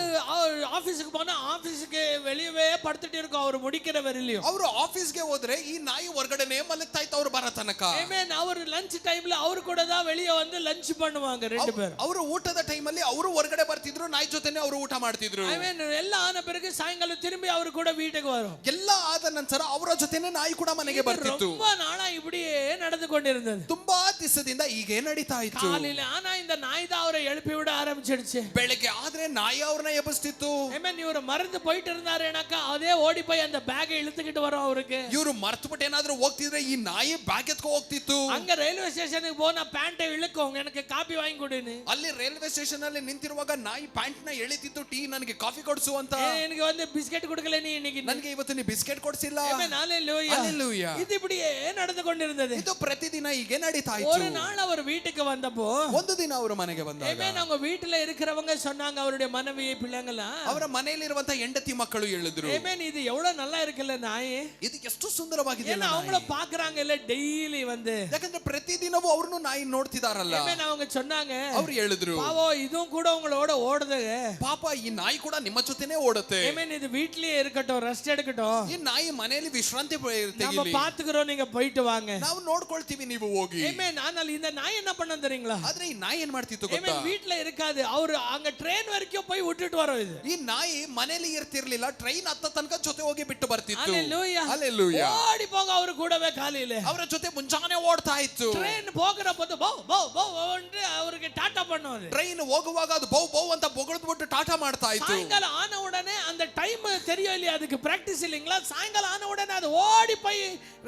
ஆபீஸ்க்கு போனா ஆபீஸ்க்கு வெளியவே படுத்துட்டு இருக்கும் ಅವರು ಮುಡಿಕಿற ವರೆಲಿಯೋ. ಅವರು ಆಫೀಸ್ಗೆ ಹೋದ್ರೆ ಈ ನಾಯಿ ಹೊರಗಡೆನೇ ಮಲಗ್ತಾ ಇತ್ತು ಅವರು ಬರೋ ತನಕ. ಆಮೇಲೆ ಅವರು ಲಂಚ್ ಟೈಮ್ல ಅವರು ಕೂಡ வெளிய வந்து லஞ்ச் பண்ணுவாங்க ரெண்டு பேரும். ಅವರು ಊಟದ ಟೈಮ್ ಅಲ್ಲಿ ಅವರು ಹೊರಗಡೆ ಬರ್ತಿದ್ರು, ನಾಯಿ ಜೊತೆನೆ ಅವರು ಊಟ ಮಾಡ್ತಿದ್ರು. ಆಮೇಲೆ ಎಲ್ಲ ಆದ பிறகு ಸಾಯಂಕಾಲ திரும்பಿ ಅವರು ಕೂಡ வீட்டுக்கு வரும். ಎಲ್ಲ ಆದ ನಂತರ ಅವರ ಜೊತೆನೆ ನಾಯಿ ಕೂಡ ಮನೆಗೆ ಬರ್ತಿತ್ತು. ரொம்ப நாளா இப்படியே நடந்து கொண்டிருந்தது. ತುಂಬಾ ದಿವಸದಿಂದ ಹೀಗೆ ನಡೀತಾ ಇತ್ತು. காலையில ஆனா இந்த நாய் தான் அவரை எழுப்பி விட ஆரம்பிச்சிடுச்சு. ಬೆಳಗ್ಗೆ ಆದ್ರೆ ನಾಯಿ ಅವ್ರನ್ನ ಎಬ್ಬಿಸ್ತಿತ್ತು. ಆಮೇಲೆ ಇವರು ಮರೆತು போயிட்டு இருந்தாருனாக்கா அதே ஓடி போய் அந்த ಬ್ಯಾಗ್ இழுத்துக்கிட்டு வரும் அவருக்கு. ಇವರು ಮರ್ತುಬಿಟ್ಟು ಏನಾದ್ರೂ ಹೋಗ್ತಿದ್ರೆ ಈ ನಾಯಿ ಬ್ಯಾಗ್ ಎತ್ಕೊ ಹೋಗ್ತಿತ್ತು. அங்க ரயில்வே ஸ்டேஷனுக்கு போனா ಪ್ಯಾಂಟை இழுக்கும், எனக்கு ಕಾಫಿ வாங்கி ಕೊಡಿನಿ. ಅಲ್ಲಿ ರೈಲ್ವೆ ಸ್ಟೇಷನ್ ಅಲ್ಲಿ ನಿಂತಿರುವಾಗ ನಾಯಿ ಪ್ಯಾಂಟ್ ನ ಎಳಿತಿತ್ತು, ಟೀ ನನಗೆ ಕಾಫಿ ಕೊಡಿಸು ಅಂತ. எனக்கு வந்து பிஸ்கெட் கொடுக்கல நீ இன்னைக்கு. ನನಗೆ ಇವತ್ತು ನೀ ಬಿಸ್ಕೆಟ್ ಕೊಡಿಸಿಲ್ಲ. ஹalleluya. Hallelujah. இது இப்படியே நடந்து கொண்டிருந்தது. ಇದು ಪ್ರತಿದಿನ ಹೀಗೆ ನಡೀತಾ ஒரு நாள் அவர் வீட்டுக்கு வந்தப்போ ಒಂದು ದಿನ ಅವರ ಮನೆಗೆ ಬಂದಾಗ ಆಮೆನ್ அவங்க வீட்ல இருக்கிறவங்க சொன்னாங்க அவருடைய மனைவி பிள்ளைங்கலாம் ಅವರ ಮನೆಯಲ್ಲಿರುವಂತ ಹೆಂಡತಿ ಮಕ್ಕಳು ಹೇಳಿದ್ರು ಆಮೆನ್ ಇದು எவ்வளவு நல்லா இருக்குல்ல நாய் ಇದು ಎಷ್ಟು ಸುಂದರವಾಗಿದೆ ஏன்னா அவங்கள பாக்குறாங்க இல்ல டெய்லி வந்து ಯಾಕಂದ್ರೆ ಪ್ರತಿದಿನವೂ ಅವ್ರನ್ನು ನಾಯಿ ನೋಡ್ತಿದಾರಲ್ಲ ಆಮೆನ್ அவங்க சொன்னாங்க ಅವ್ರು ಹೇಳಿದ್ರು பாவோ இதுவும் கூட உங்களோட ஓடுது ಪಾಪ ಈ ನಾಯಿ ಕೂಡ ನಿಮ್ಮ ಜೊತೆನೇ ಓಡುತ್ತೆ ಆಮೆನ್ இது வீட்லயே இருக்கட்டும் ரெஸ்ட் எடுக்கட்டும் ಈ ನಾಯಿ ಮನೆಯಲ್ಲಿ ವಿಶ್ರಾಂತಿ நம்ம பாத்துக்கிறோம் நீங்க போயிட்டு வாங்க ನಾವು ನೋಡ್ಕೊಳ್ತೀವಿ ನೀವು ಹೋಗಿ ಆಮೆನ್ ஆனால் இந்த நாய் என்ன பண்ண தெரியுங்களா ಆದ್ರೆ ಈ ನಾಯಿ ಏನ್ ಮಾಡ್ತಿತ್ತು ಗೊತ್ತಾ ಆಮೆನ್ வீட்ல இருக்காது அவர் அங்க ட்ரெயின் வரைக்கும் போய் விட்டுட்டு வரோம் இது ಈ ನಾಯಿ ಮನೆಯಲ್ಲಿ ಇರ್ತಿರ್ಲಿಲ್ಲ ಟ್ರೈನ್ ಹತ್ತ ತನಕ ಜೊತೆ ಹೋಗಿ ಬಿಟ್ಟು ಬರ್ತಿತ್ತು ஹalleluya ಹalleluya ஓடி போங்க அவர் கூடவே காலையில ಅವರ ಜೊತೆ ಮುಂಜಾನೆ ಓಡ್ತಾ ಇತ್ತು ட்ரெயின் போகிற போது போ போ போ என்று அவருக்கு டாடா பண்ணுவாரு ಟ್ರೈನ್ ಹೋಗುವಾಗ ಅದು ಬೌ ಬೌ ಅಂತ ಬೊಗಳ್ದ್ಬಿಟ್ಟು ಟಾಟಾ ಮಾಡ್ತಾ ಇತ್ತು சாயங்காலம் ஆன உடனே அந்த டைம் தெரியும் இல்லையா அதுக்கு பிராக்டிஸ் இல்லைங்களா சாயங்காலம் ஆன உடனே அது ஓடி போய்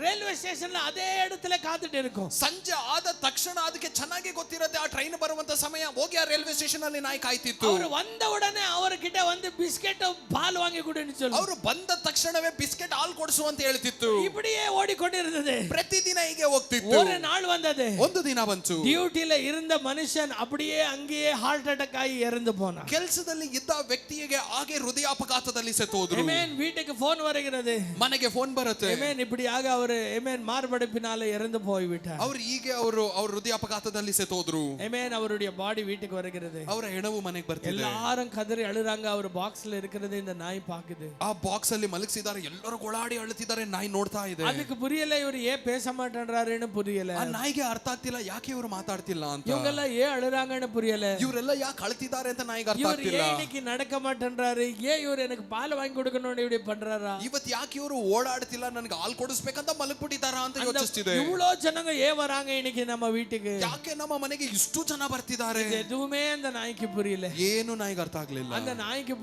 ரயில்வே ஸ்டேஷன்ல அதே இடத்துல காத்துட்டு இருக்கும் ಸಂಜೆ ಆದ ತಕ್ಷಣ ಅದಕ್ಕೆ ಚೆನ್ನಾಗಿ ಗೊತ್ತಿರುತ್ತೆ ಆ ಟ್ರೈನ್ ಬರುವಂತ ಸಮಯ ಹೋಗಿ ಆ ರೈಲ್ವೆ ಸ್ಟೇಷನ್ ಅಲ್ಲಿ ನಾಯಿ ಕಾಯ್ತಿತ್ತು அவர் வந்த உடனே அவர்கிட்ட வந்து பிஸ்கெட் பால் வாங்கி கொடுன்னு சொல்லி ಅವರು ಬಂದ ತಕ್ಷಣವೇ ಬಿಸ್ಕೆಟ್ ಹಾಲು ಕೊಡಿಸು ಅಂತ ಹೇಳ್ತಿತ್ತು இப்படியே ஓடிக்கொண்டிருந்தது ಪ್ರತಿದಿನ ಹೀಗೆ ಹೋಗ್ತಿತ್ತು ஒரு நாள் வந்தது ಒಂದು ದಿನ ಬಂತು டியூட்டில இருந்த மனுஷன் அப்படியே அங்கேயே ஹார்ட் அட்டாக் ஆகி இறந்து போனான் ಕೆಲಸದಲ್ಲಿ ಇದ್ದ ವ್ಯಕ್ತಿಗೆ ಹಾಗೆ ಹೃದಯಾಪಘಾತದಲ್ಲಿ ಸತ್ತೋದ್ರು ஆமென் வீட்டுக்கு போன் வருகிறது ಮನೆಗೆ ಫೋನ್ ಬರುತ್ತೆ ஆமென் இப்படியாக அவர் ஆமென் மார்படைப்பினால இறந்து போய் விட்டார் ಅವ್ರು ಹೀಗೆ ಅವರು ಹೃದಯಾಪಘಾತದಲ್ಲಿ ಸತ್ತೋದ್ರು ஆமென் அவருடைய பாடி வீட்டுக்கு வருகிறது ಅವರ ಹೆಣವು ಮನೆಗೆ ಬರ್ತಿದೆ எல்லாரும் கதறி அழுறாங்க அவர் பாக்ஸ்ல இருக்கிறது இந்த நாய் பாக்குது ಆ ಬಾಕ್ಸ್ ಅಲ್ಲಿ ಮಲಗಿಸಿದ್ದಾರೆ ಎಲ್ಲರೂ ಗೋಳಾಡಿ ಅಳುತ್ತಿದ್ದಾರೆ ನಾಯಿ ನೋಡ್ತಾ ಇದೆ அதுக்கு புரியல இவர் ஏன் பேச மாட்டேன்றாருன்னு புரியல ಆ ನಾಯಿಗೆ ಅರ್ಥ ಆಗ್ತಿಲ್ಲ ಯಾಕೆ ಇವರು ಮಾತಾಡ್ತಿಲ್ಲ ಅಂತ இவங்க எல்லாம் ஏன் அழுறாங்கன்னு புரியல ಇವರೆಲ್ಲ ಯಾಕೆ ಅಳ್ತಿದ್ದಾರೆ ಅಂತ ನಾಯಿಗೆ ಅರ್ಥ இவர் ಆಗ್ತಿಲ್ಲ ஏன் இன்னைக்கு நடக்க மாட்டேன்றாரு ஏன் இவர் எனக்கு பால் வாங்கி கொடுக்கணும்னு இப்படி பண்றாரா ಇವತ್ತು ಯಾಕೆ ಇವರು ಓಡಾಡ್ತಿಲ್ಲ ನನಗೆ ಹಾಲು ಕೊಡಿಸ್ಬೇಕಂತ ಮಲಗ್ಬಿಟ್ಟಿದ್ದಾರಾ ಅಂತ ಯೋಚಿಸ್ತಿದೆ இவ்வளோ ஜனங்க ஏன் வராங்க இன்னைக்கு நம்ம வீட்டுக்கு ಯಾಕೆ ನಮ್ಮ ಮನೆಗೆ ಇಷ್ಟು ಜನ ಬರ್ತಿದ್ದಾರೆ எதுவுமே அந்த நாய்க்கு புரியல ಏನು ನಾಯಿಗೆ ಅರ್ಥ ಆಗ್ಲಿಲ್ಲ அந்த நாய்க்கு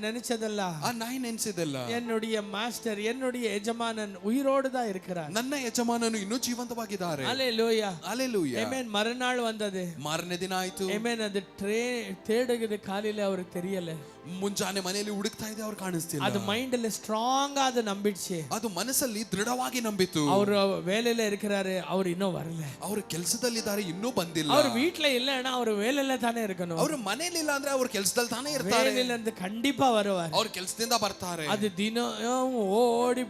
நினைச்சதல்ல ಆ ನಾಯಿ ನೆನ್ಸಿದಲ್ಲ என்னுடைய மாஸ்டர் என்னுடைய எஜமானன் உயிரோடு தான் இருக்கிறார் ನನ್ನ ಯಜಮಾನನು ಇನ್ನೂ ಜೀವಂತವಾಗಿದ್ದಾರೆ அல்லேலூயா ಅಲೆಲೂಯ ஆமென் மறுநாள் வந்தது ಮಾರನೇ ದಿನ ಆಯ್ತು ஆமென் அது தேடுகிறது காலையில அவருக்கு தெரியல ಮುಂಜಾನೆ ಮನೆಯಲ್ಲಿ ಹುಡುಕ್ತಾ ಇದೆ ಅವ್ರು ಕಾಣಿಸ್ತಿಲ್ಲ அது மைண்ட்ல ஸ்ட்ராங்கா அது நம்பிடுச்சு ಅದು ಮನಸ್ಸಲ್ಲಿ ದೃಢವಾಗಿ ನಂಬಿತು அவர் வேலையில இருக்கிறாரு அவர் இன்னும் வரல ಅವರು ಕೆಲಸದಲ್ಲಿದ್ದಾರೆ ಇನ್ನೂ ಬಂದಿಲ್ಲ அவர் வீட்ல இல்லன்னா அவர் வேலையில தானே இருக்கணும் ಅವರು ಮನೆಯಲ್ಲಿ ಇಲ್ಲ ಅಂದ್ರೆ ಅವ್ರ ಕೆಲಸದಲ್ಲಿ ತಾನೇ ಇರ್ತಾರೆ வேலையில இருந்து கண்டிப்பா வருவார் ಅವ್ರ ಕೆಲಸದಿಂದ ಬರ್ತಾರೆ அது தினம் ஓடி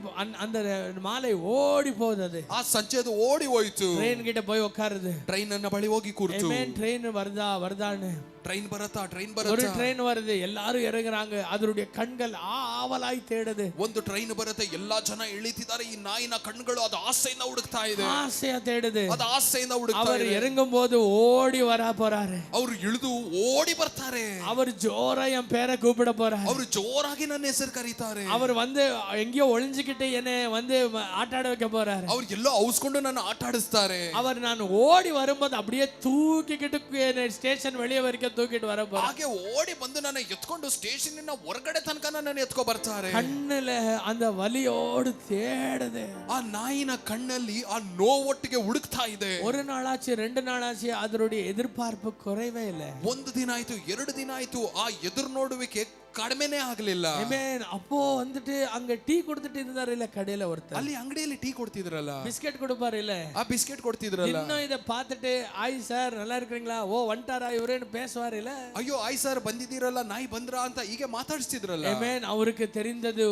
அந்த மாலை ஓடி போகுது அது ಆ ಸಂಜೆ ಅದು ಓಡಿ ಹೋಯ್ತು ட்ரெயின் கிட்ட போய் உட்காருது ಟ್ರೈನ್ ಅನ್ನ ಬಳಿ ಹೋಗಿ ಕೂರ್ತು ட்ரெயின் வருதான்னு ಟ್ರೈನ್ ಬರತ್ತಾ ಟ್ರೈನ್ ஒரு ಬರತ್ತಾ ட்ரெயின் வருது எல்லாரும் இறங்குறாங்க அதனுடைய கண்கள் ஆவலாய் தேடுது ಒಂದು ಟ್ರೈನ್ ಬರುತ್ತೆ ಎಲ್ಲಾ ಜನ ಇಳಿತಿದ್ದಾರೆ ಈ ನಾಯಿನ ಕಣ್ಣುಗಳು ಅದು ಆಸೆಯಿಂದ ಹುಡುಕ್ತಾ ಇದೆ ஆசையா தேடுது ಅದು ಆಸೆಯಿಂದ ಹುಡುಕ್ತಾ அவர் ಇದೆ இறங்கும் போது ஓடி வர போறாரு ಅವ್ರು ಇಳಿದು ಓಡಿ ಬರ್ತಾರೆ அவர் ஜோரா என் பேரை கூப்பிட போறாரு ಅವರು ಜೋರಾಗಿ ನನ್ನ ಹೆಸರು ಕರೀತಾರೆ அவர் வந்து எங்கேயோ ஒளிஞ்சுக்கிட்டு என்னை வந்து ஆட்டாட வைக்க போறாரு ಅವ್ರು ಎಲ್ಲೋ ಔಸ್ಕೊಂಡು ನನ್ನ ಆಟ ಆಡಿಸ್ತಾರೆ அவர் நான் ஓடி வரும்போது அப்படியே தூக்கிக்கிட்டு ஸ்டேஷன் வெளியே வரைக்கும் தூக்கிட்டு வர போறாரு ಹಾಗೆ ಓಡಿ ಬಂದು ನನ್ನ ಎತ್ಕೊಂಡು ಸ್ಟೇಷನ್ ಹೊರಗಡೆ ತನಕ ನನ್ನ ಎತ್ಕೊ ಬರ್ತಾರೆ கண்ணுல அந்த வலியோடு தேடுது ಆ ನಾಯಿನ ಕಣ್ಣಲ್ಲಿ ಆ ನೋವೊಟ್ಟಿಗೆ ಹುಡುಕ್ತಾ ಇದೆ ஒரு நாளாச்சு 2 நாளாச்சு அதனுடைய எதிர்பார்ப்பு குறைவே இல்லை ಒಂದು ದಿನ ಆಯ್ತು 2 ದಿನ ಆಯ್ತು ಆ ಎದುರು ನೋಡುವಿಕೆ ಕಡಿಮೆನೇ ಆಗ್ಲಿಲ್ಲ ஆமென் அப்போ வந்துட்டு அங்க டீ கொடுத்துட்டு இருந்தாரு இல்ல கடையில ஒருத்தர் ಅಲ್ಲಿ ಅಂಗಡಿಯಲ್ಲಿ ಟೀ ಕೊಡ್ತಿದ್ರಲ್ಲ பிஸ்கெட் கொடுப்பாரு இல்ல ಆ ಬಿಸ್ಕೆಟ್ ಕೊಡ್ತಿದ್ರಲ್ಲ இன்னும் இத பார்த்துட்டு ஆய் சார் நல்லா இருக்கீங்களா ஓ வந்துட்டாரா இவரேன்னு பேசுவாரு இல்ல ಅಯ್ಯೋ ಆಯ್ ಸರ್ ಬಂದಿದ್ದೀರಲ್ಲ ನಾಯಿ ಬಂದ್ರ ಅಂತ ಹೀಗೆ ಮಾತಾಡಿಸ್ತಿದ್ರಲ್ಲ ஆமென் அவருக்கு தெரிந்தது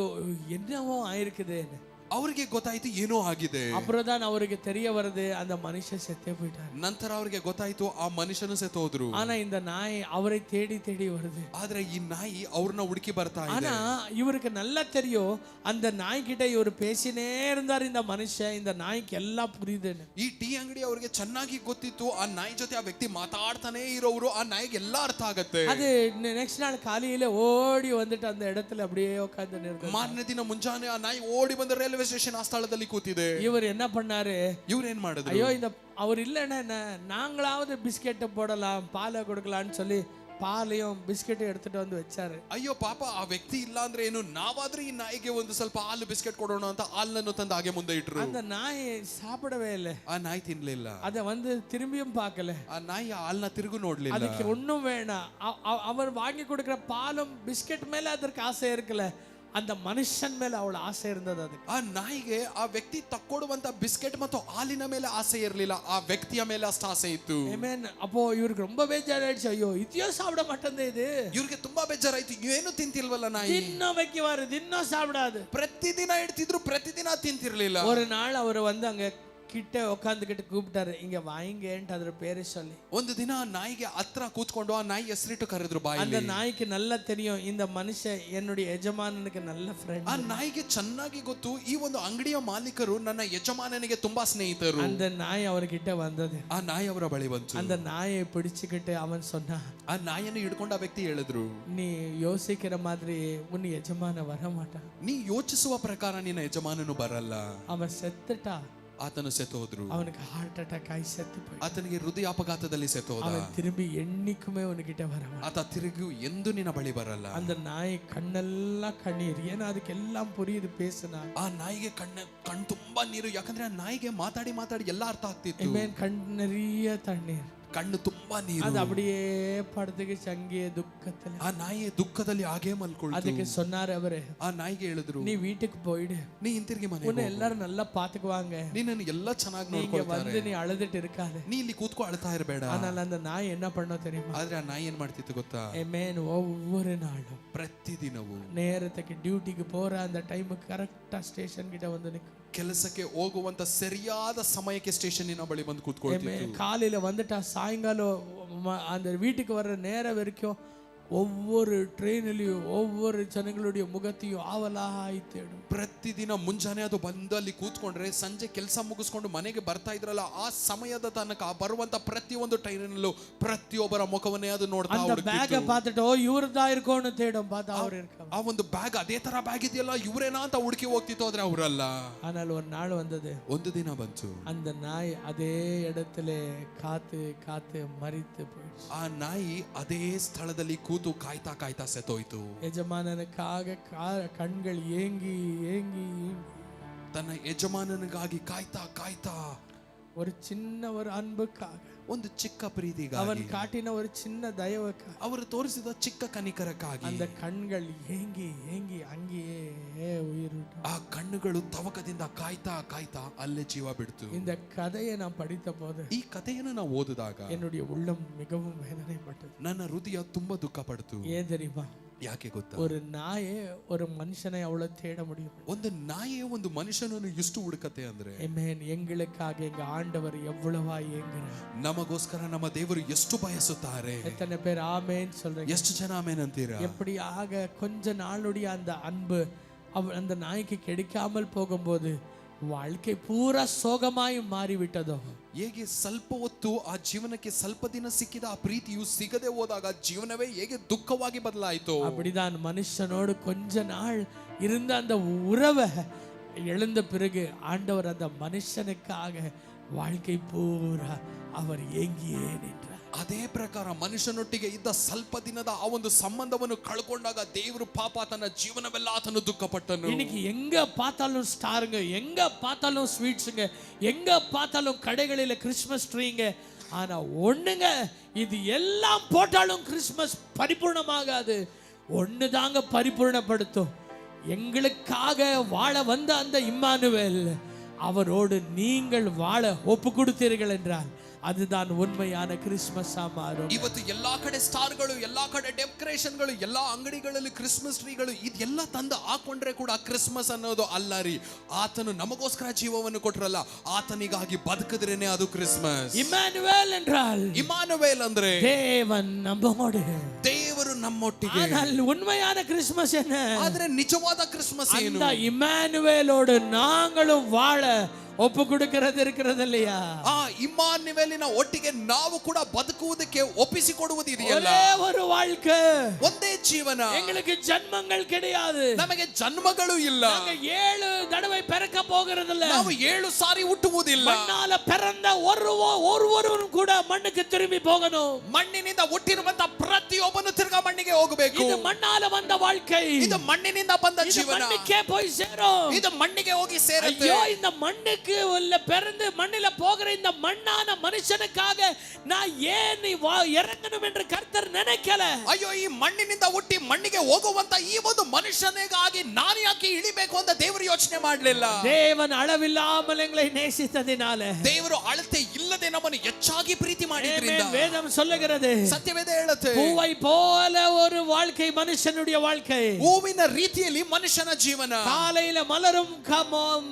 என்னவோ ஆயிருக்குது ಅವ್ರಿಗೆ ಗೊತ್ತಾಯ್ತು ಏನೋ ಆಗಿದೆ அப்புறம் தான் அவருக்கு தெரிய வருது அந்த மனுஷன் செத்தே போயிட்டார் ನಂತರ ಅವ್ರಿಗೆ ಗೊತ್ತಾಯ್ತು ಆ ಮನುಷ್ಯನು ಸತ್ತೋದ್ರು ஆனா இந்த நாய் அவரை தேடி தேடி வருது ಆದ್ರೆ ಈ ನಾಯಿ ಅವ್ರನ್ನ ಹುಡುಕಿ ಬರ್ತಾ ಇದೆ ஆனா இவருக்கு நல்லா தெரியும் அந்த நாய் கிட்ட இவர் பேசினே இருந்தார் இந்த மனுஷன் இந்த நாய்க்கு எல்லாம் புரியுதுன்னு ಈ ಟೀ ಅಂಗಡಿ ಅವ್ರಿಗೆ ಚೆನ್ನಾಗಿ ಗೊತ್ತಿತ್ತು ಆ ನಾಯಿ ಜೊತೆ ಆ ವ್ಯಕ್ತಿ ಮಾತಾಡ್ತಾನೆ ಇರೋರು ಆ ನಾಯಿಗೆ ಎಲ್ಲ ಅರ್ಥ ಆಗತ್ತೆ அது நெக்ஸ்ட் நாள் காலையில ஓடி வந்துட்டு அந்த இடத்துல அப்படியே உட்கார்ந்து நிறுத்து ಮಾರನೇ ದಿನ ಮುಂಜಾನೆ ಆ ನಾಯಿ ಓಡಿ ಬಂದ ರೈಲ್ವೆ ಸ್ಟೇಷನ್ ಆ ಸ್ಥಳದಲ್ಲಿ ಕೂತಿದೆ இவர் என்ன பண்ணாரு ಇವ್ರು ಏನ್ ಮಾಡಿದ್ರು ஐயோ இந்த அவர் இல்லைன்னா நாங்களாவது பிஸ்கெட்டை போடலாம் பாலை கொடுக்கலாம்னு சொல்லி பாலையும் பிஸ்கெட்டும் எடுத்துட்டு வந்து வச்சாரு ಅಯ್ಯೋ ಪಾಪ ಆ ವ್ಯಕ್ತಿ ಇಲ್ಲ ಅಂದ್ರೆ ಏನು ನಾವಾದ್ರೂ ಈ ನಾಯಿಗೆ ಒಂದು ಸ್ವಲ್ಪ ಹಾಲು ಬಿಸ್ಕೆಟ್ ಕೊಡೋಣ ಅಂತ ಹಾಲನ್ನು ತಂದು ಹಾಗೆ ಮುಂದೆ ಇಟ್ರು அந்த நாய் சாப்பிடவே இல்லை ಆ ನಾಯಿ ತಿನ್ಲಿಲ್ಲ அத வந்து திரும்பியும் பார்க்கல ಆ ನಾಯಿ ಹಾಲ್ನ ತಿರುಗು ನೋಡ್ಲಿಲ್ಲ அதுக்கு ஒண்ணும் வேணாம் அவர் வாங்கி கொடுக்கிற பாலும் பிஸ்கெட் மேல அதற்கு ஆசை இருக்குல்ல அந்த மனுஷன் மேல அவள் ஆசை இருந்தது. அதுக்கு ಆ ನಾಯಿಗೆ ಆ ವ್ಯಕ್ತಿ ತಕ್ಕೊಡುವಂತ ಬಿಸ್ಕೆಟ್ ಮತ್ತು ಹಾಲಿನ ಮೇಲೆ ಆಸೆ ಇರಲಿಲ್ಲ, ಆ ವ್ಯಕ್ತಿಯ ಮೇಲೆ ಅಷ್ಟು ಆಸೆ ಇತ್ತು. ಆಮೆನ್. அப்போ இவருக்கு ரொம்ப ಬೇಜಾರಾயிடுச்சு. ஐயோ இதையோ சாப்பிட மாட்டேங்குது இது. ಇವ್ರಿಗೆ ತುಂಬಾ ಬೇಜಾರಾಯ್ತು, ಏನು ತಿಂತಿಲ್ವಲ್ಲ ನಾಯಿ. தின்ன வைக்குவாரு, தின்ன சாப்பிடாது. ಪ್ರತಿದಿನ ಇಡ್ತಿದ್ರು, ಪ್ರತಿದಿನ ತಿಂತಿರ್ಲಿಲ್ಲ. ஒரு நாள் அவர் வந்து அங்க கிட்ட உட்காந்துக்கிட்டு கூப்பிட்டாரு, இங்க வாங்கன்ட்டு ಅದರ பேரை சொல்லி. ಒಂದು ದಿನ ನಾಯಿಗೆ ಹತ್ರ ಕೂತ್ಕೊಂಡು ಆ ನಾಯಿ ಹೆಸರಿಟ್ಟು ಕರೆದ್ರು ಬಾಯಲ್ಲಿ. அந்த நாய்க்கு நல்லா தெரியும் இந்த மனுஷன் என்னுடைய ಯಜಮಾನನಿಗೆ நல்ல ಫ್ರೆಂಡ್. ಆ ನಾಯಿಗೆ ಚೆನ್ನಾಗಿ ಗೊತ್ತು, ಈ ಒಂದು ಅಂಗಡಿಯ ಮಾಲೀಕರು ನನ್ನ ಯಜಮಾನನಿಗೆ ತುಂಬಾ ಸ್ನೇಹಿತರು. அந்த நாய் அவர்கிட்ட வந்தது. ಆ ನಾಯಿ ಅವರ ಬಳಿ ಬಂತು. அந்த நாயை பிடிச்சுக்கிட்டு அவன் சொன்னா, ಆ ನಾಯಿಯನ್ನು ಹಿಡ್ಕೊಂಡ ವ್ಯಕ್ತಿ ಹೇಳಿದ್ರು, நீ யோசிக்கிற மாதிரி உன் ಯಜಮಾನ வர மாட்டான். ನೀ ಯೋಚಿಸುವ ಪ್ರಕಾರ ನಿನ್ನ ಯಜಮಾನನು ಬರಲ್ಲ. அவன் செத்துட்டா. ಆತನು ಸೆತ್ತು ಹೋದ್ರು. அவனுக்கு ஹார்ட் அட்டாக் ஆகி செத்து போய். ಆತನಿಗೆ ಹೃದಯಾಪಘಾತದಲ್ಲಿ ಸೆತ್ತು ಹೋದ. அவன் திரும்பி என்னைக்குமே உன்கிட்ட வர மாட்டான். ಆತ ತಿರುಗಿ ಎಂದು ನಿನ್ನ ಬಳಿ ಬರಲ್ಲ. அந்த நாய் கண்ணெல்லாம் கண்ணீர். ஏன்னா அதுக்கு எல்லாம் புரியுது பேசுனா. ಆ ನಾಯಿಗೆ ಕಣ್ಣು ತುಂಬಾ ನೀರು, ಯಾಕಂದ್ರೆ ಆ ನಾಯಿಗೆ ಮಾತಾಡಿ ಮಾತಾಡಿ ಎಲ್ಲ ಅರ್ಥ ಆಗ್ತಿತ್ತು. கண் நிறைய தண்ணீர், ಕಣ್ಣು ತುಂಬಾ ನೀರು. அது அப்படியே படுத்துக்கிச்சு அங்கேயே துக்கத்துல. ಆ ನಾಯಿ ದುಃಖದಲ್ಲಿ ಹಾಗೆ ಮಲ್ಕೊಳ್ತು. அதுக்கு சொன்னாரு அவரு, ಆ ನಾಯಿಗೆ ಹೇಳಿದ್ರು, நீ வீட்டுக்கு போயிடு, ನೀ ಹಿಂತಿರುಗಿ ಮನೆಗೆ உன்னை எல்லாரும் நல்லா பாத்துக்குவாங்க, ನಿನ್ನನ್ನು ಎಲ್ಲ ಚೆನ್ನಾಗಿ நீங்க ನೋಡ್ಕೊಳ್ತಾರೆ, வந்து நீ அழுதுட்டு இருக்காத. ನೀ ಇಲ್ಲಿ ಕೂತ್ಕೊ ಅಳ್ತಾ ಇರಬೇಡ. ஆனால் அந்த நாய் என்ன பண்ண தெரியுமா? ಆದ್ರೆ ಆ ನಾಯಿ ಏನ್ ಮಾಡ್ತಿತ್ತು ಗೊತ್ತಾ? ஆமென். ஒவ்வொரு நாளும் ಪ್ರತಿದಿನವೂ நேரத்துக்கு டியூட்டிக்கு போற அந்த டைமுக்கு கரெக்டா ஸ்டேஷன் கிட்ட வந்து நிக்கும். ಕೆಲಸಕ್ಕೆ ಹೋಗುವಂತ ಸರಿಯಾದ ಸಮಯಕ್ಕೆ ಸ್ಟೇಷನ್ನಿನ ಬಳಿ ಬಂದು ಕೂತ್ಕೊಳ್ತಿತ್ತು. காலையில வந்துட்டா சாயங்காலம் அந்த வீட்டுக்கு வர்ற நேரம் வரைக்கும் ஒவ்வொரு ட்ரெயின்லயும் ஒவ்வொரு ಜನங்களுடைய முகத்தையும் ஆவலாய் தேடும். ಪ್ರತಿದಿನ ಮುಂಜಾನೆ ಅದು ಬಂದು ಅಲ್ಲಿ ಕೂತ್ಕೊಂಡ್ರೆ ಸಂಜೆ ಕೆಲಸ ಮುಗಿಸ್ಕೊಂಡು ಮನೆಗೆ ಬರ್ತಾ ಇದ್ರಲ್ಲ, ಆ ಸಮಯದ ತನಕ ಬರುವಂತ ಪ್ರತಿಯೊಂದು ಟ್ರೈನಲ್ಲೂ ಪ್ರತಿಯೊಬ್ಬರ ಮುಖವನ್ನೇ ಅದು ನೋಡ್ತಾ அந்த பேக்க பார்த்துட்டு ஓ இவர்தான் இருக்கும்னு தேடும். பார்த்தா அவர் இருக்காரு. ಆ ಒಂದು ಬ್ಯಾಗ್ ಅದೇ ತರ ಬ್ಯಾಗ್ ಇದೆಯಲ್ಲ, ಇವರೇನಾ ಅಂತ ಹುಡುಕಿ ಹೋಗ್ತಿತ್ತು, ಆದ್ರೆ ಅವರಲ್ಲ. ஆனால் ஒரு நாள் வந்தது, ಒಂದು ದಿನ ಬಂತು, அந்த நாய் அதே இடத்துல காத்து காத்து மரித்து போயிடுச்சு. ಆ ನಾಯಿ ಅದೇ ಸ್ಥಳದಲ್ಲಿ ಕೂತು ಕಾಯ್ತಾ ಕಾಯ್ತಾ ಸೆತೋಯ್ತು. ಯಜಮಾನನಕ್ಕಾಗ ಕಣ್ಗಳು ಏಂಗಿ ಏಂಗಿ ತನ್ನ ಯಜಮಾನನಿಗಾಗಿ ಕಾಯ್ತಾ ಕಾಯ್ತಾ, ஒரு சின்ன ஒரு அன்புக்காக, ಒಂದು ಚಿಕ್ಕ ಪ್ರೀತಿಗಾಗಿ, அவன் காட்டின ஒரு சின்ன தயவுக்காக, ಅವರು ತೋರಿಸಿದ ಚಿಕ್ಕ ಕನಿಕರಕ್ಕಾಗಿ அந்த கண்கள் ஏங்கி ஏங்கி அங்கேயே உயிரிட்டு, ಆ ಕಣ್ಣುಗಳು ತವಕದಿಂದ ಕಾಯ್ತಾ ಕಾಯ್ತಾ ಅಲ್ಲೇ ಜೀವ ಬಿಡ್ತು. இந்த கதையை நான் படித்த போது ಈ ಕಥೆಯನ್ನು ನಾವು ಓದಿದಾಗ என்னுடைய உள்ளம் மிகவும் வேதனைப்பட்டது. ನನ್ನ ಹೃದಯ ತುಂಬಾ ದುಃಖ ಪಡ್ತು. ஏன் தெரியுமா? ಯಾಕೆ ಗೊತ್ತಾ? ஒரு நாயே ஒரு மனுஷனை அவ்வளவு தேட முடியும். ಒಂದು ನಾಯಿಯೇ ಒಂದು ಮನುಷ್ಯನನ್ನು ಎಷ್ಟು ಹುಡುಕತ್ತೆ ಅಂದ್ರೆ, ஆமென். எங்களுக்காக எங்க ஆண்டவர் எவ்வளவா ஏங்குறார். ನಮಗೋಸ್ಕರ ನಮ್ಮ ದೇವರು ಎಷ್ಟು ಬಯಸುತ್ತಾರೆ. எத்தனை பேர் ஆமென் சொல்றீங்க? ಎಷ್ಟು ಜನ ಆಮೇನ್ ಅಂತೀರಾ? எப்படி ஆக கொஞ்ச நாளுடைய அந்த அன்பு அந்த நாய்க்கு கிடைக்காமல் போகும்போது வாழ்க்கை பூரா சோகமாய் மாறிவிட்டதோ, ಹೇಗೆ ಸ್ವಲ್ಪ ಹೊತ್ತು ಆ ಜೀವನಕ್ಕೆ ಸ್ವಲ್ಪ ದಿನ ಸಿಕ್ಕಿದ ಆ ಪ್ರೀತಿಯು ಸಿಗದೆ ಹೋದಾಗ ಜೀವನವೇ ಹೇಗೆ ದುಃಖವಾಗಿ ಬದಲಾಯಿತು, அப்படிதான் மனுஷனோடு கொஞ்ச நாள் இருந்த அந்த உறவை எழுந்த பிறகு ஆண்டவர் அந்த மனுஷனுக்காக வாழ்க்கை பூரா அவர் ஏங்கியே நின்றார். ಅದೇ ಪ್ರಕಾರ ಮನುಷ್ಯನೊಟ್ಟಿಗೆ ಇದ್ದ ಸ್ವಲ್ಪ ದಿನದ ಆ ಒಂದು ಸಂಬಂಧವನ್ನು ಕಳ್ಕೊಂಡಾಗ ದೇವರು ಪಾಪ ತನ್ನ ಜೀವನವೆಲ್ಲ ಆತನು ದುಃಖಪಟ್ಟನು. இன்னைக்கு எங்க பார்த்தாலும் ஸ்டாருங்க, எங்க பார்த்தாலும் ஸ்வீட்ஸுங்க, எங்க பார்த்தாலும் கடைகளில கிறிஸ்மஸ் ட்ரீங்க. ஆனா ஒண்ணுங்க, இது எல்லாம் போட்டாலும் கிறிஸ்மஸ் பரிபூர்ணமாகாது. ஒண்ணு தாங்க பரிபூர்ணப்படுத்தும். எங்களுக்காக வாழ வந்த அந்த இம்மானுவேல், அவரோடு நீங்கள் வாழ ஒப்பு கொடுத்தீர்கள் என்றால் அதுதான் உண்மையான கிறிஸ்மஸா மாறும். ಇವತ್ತು ಎಲ್ಲಾ ಕಡೆ ಸ್ಟಾರ್ಗಳು, ಎಲ್ಲಾ ಕಡೆ ಡೆಕೋರೇಷನ್ಗಳು, ಎಲ್ಲಾ ಅಂಗಡಿಗಳಲ್ಲಿ ಕ್ರಿಸ್ಮಸ್ ಟ್ರೀಗಳು, ಇದೆಲ್ಲ ತಂದು ಹಾಕೊಂಡ್ರೆ ಕೂಡ ಕ್ರಿಸ್ಮಸ್ ಅನ್ನೋದು ಅಲ್ಲ ರೀ. ಆತನು ನಮಗೋಸ್ಕರ ಜೀವವನ್ನು ಕೊಟ್ರಲ್ಲ, ಆತನಿಗಾಗಿ ಬದುಕಿದ್ರೇನೆ ಅದು ಕ್ರಿಸ್ಮಸ್. ಇಮ್ಯಾನುವೇಲ್ என்றால், ಇಮ್ಯಾನುವೇಲ್ ಅಂದ್ರೆ தேவன் நம்மோடு, ದೇವರು ನಮ್ಮೊಟ್ಟಿಗೆ. ஆனால் உண்மையான கிறிஸ்மஸ் என்ன? ಆದ್ರೆ ನಿಜವಾದ ಕ್ರಿಸ್ಮಸ್ ಏನು? அந்த இம்மானுவேலோடு நாங்களும் வாழ ஒப்பு கொடுக்கிறது இருக்கிறது இல்லையா? ಆ ಇಮ್ಮಾನುವೇಲಿನ ಒಟ್ಟಿಗೆ ನಾವು ಕೂಡ ಬದುಕುವುದಕ್ಕೆ ಒಪ್ಪಿಸಿಕೊಡುವುದು ಇದೆಯಲ್ಲ. ஒரே ஒரு வாழ்க்கை, ಒಂದೇ ಜೀವನ. எங்களுக்கு ஜன்மங்கள் கிடையாது, ನಮಗೆ ಜನ್ಮಗಳು ಇಲ್ಲ. நாங்க 7 தடவை பிறக்க போகிறது இல்ல, ನಾವು 7 ಸಾರಿ ಹುಟ್ಟುವುದಿಲ್ಲ. மண்ணால பிறந்த ஒருவரும் கூட மண்ணுக்கு திரும்பி போகணும். ಮಣ್ಣಿನಿಂದ ಹುಟ್ಟಿರುವಂತ ಪ್ರತಿಯೊಬ್ಬನು ತಿರ್ಗಾ ಮಣ್ಣಿಗೆ ಹೋಗಬೇಕು. இது மண்ணால வந்த வாழ்க்கை, ಇದು ಮಣ್ಣಿನಿಂದ ಬಂದ இது ಜೀವನ. மண்ணுக்கே போய் சேரும். ಇದು ಮಣ್ಣಿಗೆ ಹೋಗಿ ಸೇರುತ್ತೆ. ஐயோ, இந்த மண்ணுக்கு மண்ணுக்கு உள்ள பிறந்து மண்ணில போகிற இந்த மண்ணான மனுஷனுக்காக நான் ஏன் இறங்கணும் என்று கர்த்தர் நினைக்கல. ಅಯ್ಯೋ, ಈ ಮಣ್ಣಿನಿಂದ ಹುಟ್ಟಿ ಮಣ್ಣಿಗೆ ಹೋಗುವಂತ ಈ ಒಂದು ಮನುಷ್ಯನಿಗಾಗಿ ನಾನು ಯಾಕೆ ಇಳಿಬೇಕು ಅಂತ ದೇವರು ಯೋಚನೆ ಮಾಡಲಿಲ್ಲ. தேவன் அளவில்லாமல் எங்களை நேசித்ததினால, ದೇವರು ಅಳತೆ ಇಲ್ಲದೆ ನಮ್ಮನ್ನು ಹೆಚ್ಚಾಗಿ ಪ್ರೀತಿ ಮಾಡಿದ್ರಿಂದ, வேதம் சொல்லுகிறது, ಸತ್ಯವೇದ ಹೇಳುತ್ತೆ, பூவை போல ஒரு வாழ்க்கை மனுஷனுடைய வாழ்க்கை. ಹೂವಿನ ರೀತಿಯಲ್ಲಿ ಮನುಷ್ಯನ ಜೀವನ. காலையில மலரும்,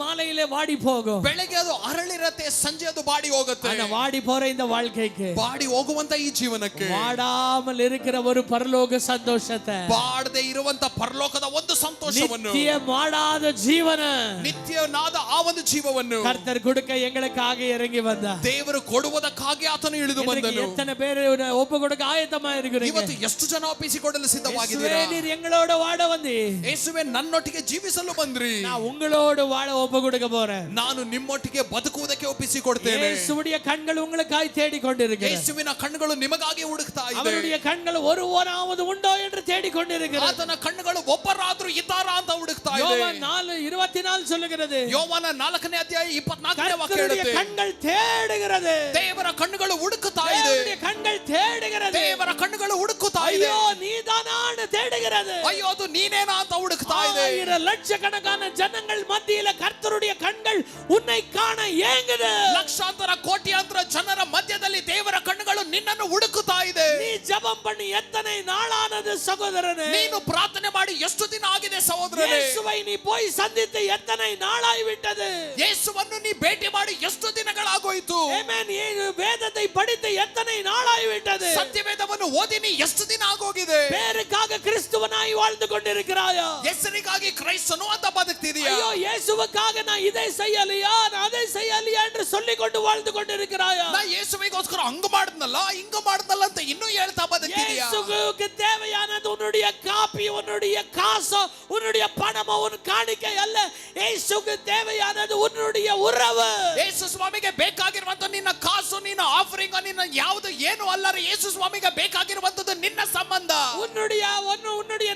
மாலையில வாடி போகும். ಬೆಳಗ್ಗೆ ಅದು ಅರಳಿರತ್ತೆ, ಸಂಜೆ ಅದು ಬಾಡಿ ಹೋಗುತ್ತೆ. ஆனா வாடி போற இந்த வாழ்க்கைக்கு, ಬಾಡಿ ಹೋಗುವಂತ ಈ ಜೀವನಕ್ಕೆ வாடாமல் இருக்கிற ஒரு பரலோக சந்தோஷத்தை, ಬಾಡದೆ ಇರುವಂತ ಪರಲೋಕದ ಒಂದು ಸಂತೋಷವನ್ನು, நித்திய மாடாத ஜீவன, ನಿತ್ಯನಾದ ಆ ಒಂದು ಜೀವವನ್ನು கர்த்தர் கொடுக்க எங்களுக்காக இறங்கி வந்தார். ದೇವರು ಕೊಡುವುದಕ್ಕಾಗಿ ಆತನು ಇಳಿದು ಬಂದನು. எத்தனை பேர் ஒப்பு கொடுக்க ஆயத்தமா இருக்கிறீங்க? ಇವತ್ತು ಎಷ್ಟು ಜನ ಒಪ್ಪಿಸಿಕೊಡಲು ಸಿದ್ಧವಾಗಿದ್ದೀರಾ? நீர் எங்களோட வாட வந்து, ಯೇಸುವೆ ನನ್ನೊಟ್ಟಿಗೆ ಜೀವಿಸಲು ಬಂದ್ರಿ, நான் உங்களோட வாழ ஒப்பு கொடுக்க போறேன். ನಾನು ನಿಮ್ಮೊಟ್ಟಿಗೆ ಬದುಕುವುದಕ್ಕೆ ಒಪ್ಪಿಸಿಕೊಡ್ತೇನೆ. இயேசுவுடைய கண்கள் உங்களுக்காய் தேடிக் கொண்டிருக்கிறது. ಯೇಸುವಿನ ಕಣ್ಣುಗಳು ನಿಮಗಾಗಿ ಹುಡುಕ್ತಾ ಇದೆ. அவருடைய கண்கள் ஒருவராவது உண்டோ என்று தேடிக் கொண்டிருக்கிறது. ಆತನ ಕಣ್ಣುಗಳು ಒಬ್ಬರಾದ್ರೂ ಇದ್ದಾರಾ ಅಂತ ಹುಡುಕ್ತಾ ಇದೆ. யோவான் 4:24 சொல்லுகிறது, ಯೋವಾನ 4ನೇ ಅಧ್ಯಾಯ 24ನೇ ವಾಕ್ಯ கர்த்தருடைய ಹೇಳುತ್ತೆ, கண்கள் தேடுகிறது. ದೇವರ ಕಣ್ಣುಗಳು ಹುಡುಕುತ್ತಾ ಇದೆ. தேவனுடைய கண்கள் தேடுகிறது. ದೇವರ ಕಣ್ಣುಗಳು ಹುಡುಕುತ್ತಾ ಇದೆ. ஐயோ நீதானான்னு தேடுகிறது. ಅಯ್ಯೋ, ಅದು ನೀನೇನಾ ಅಂತ ಹುಡುಕ್ತಾ ಇದೆ. 1000 லட்சக்கணக்கான ஜனங்கள் மத்தியில கர்த்தருடைய கண்கள் உன்னை காண ஏங்குது. ಲಕ್ಷಾಂತರ ಕೋಟ್ಯಾಂತರ ಜನರ ಮಧ್ಯದಲ್ಲಿ ದೇವರ ಕಣ್ಣುಗಳು ನಿನ್ನನ್ನು ಹುಡುಕುತ್ತಾ ಇದೆ. நீ ஜெபம் பண்ணி எத்தனை நாளானது சகோதரனே? ನೀನು ಪ್ರಾರ್ಥನೆ ಮಾಡಿ ಎಷ್ಟು ದಿನ ಆಗಿದೆ ಸಹೋದರನೇ? இயேசுவை நீ போய் சந்தித்து எத்தனை நாளாய் விட்டது? ಯೇಸುವನ್ನು ನೀ ಭೇಟಿ ಮಾಡಿ ಎಷ್ಟು ದಿನಗಳಾಗೋಯಿತು? ஆமென். வேதத்தை படித்து எத்தனை நாளாய் விட்டது? ಸತ್ಯವೇದವನ್ನು ಓದಿ ನೀ ಎಷ್ಟು ದಿನ ಆಗೋಗಿದೆ? பேருக்காக கிறிஸ்துவனாய் வாழ்ந்து கொண்டிருக்கிறாயா? ಹೆಸರಿಗಾಗಿ ಕ್ರೈಸ್ತನು ಅಂತ ಬದುಕ್ತಿದೀಯಾ? ஐயோ, இயேசுவுக்காக நான் இதை செய்யலையா, நான் அதை செய்யலையா என்று சொல்லிக் கொண்டு வாழ்ந்து கொண்டிருக்கிறாயா? ನಾ ಯೇಸುವಿಗೋಸ್ಕರ ಹಂಗ ಮಾಡಿದ್ನಲ್ಲ ಹಿಂಗ ಮಾಡಿದ್ನಲ್ಲ ಅಂತ ಇನ್ನೂ ಹೇಳ್ತಾ ಬದುಕ್ತಿದೀಯಾ? இயேசுவுக்கு தேவையானது உன்னுடைய காப்பி, உன்னுடைய காசோ, உன்னுடைய பணமோ, உன் காணிக்கை அல்ல. இயேசுவுக்கு தேவையானது உன்னுடைய உறவு. ಯೇಸು ಸ್ವಾಮಿಗೆ ಬೇಕಾಗಿರುವಂತ ನಿನ್ನ ಕಾಸು, ನಿನ್ನ ಆಫರಿಂಗ್, ನಿನ್ನ ಯಾವುದು ಏನು ಅಲ್ಲರೆ ಯೇಸು ಸ್ವಾಮಿಗೆ ಬೇಕಾಗಿರುವಂತದ್ದು ನಿನ್ನ ಸಂಬಂಧ. உன்னுடைய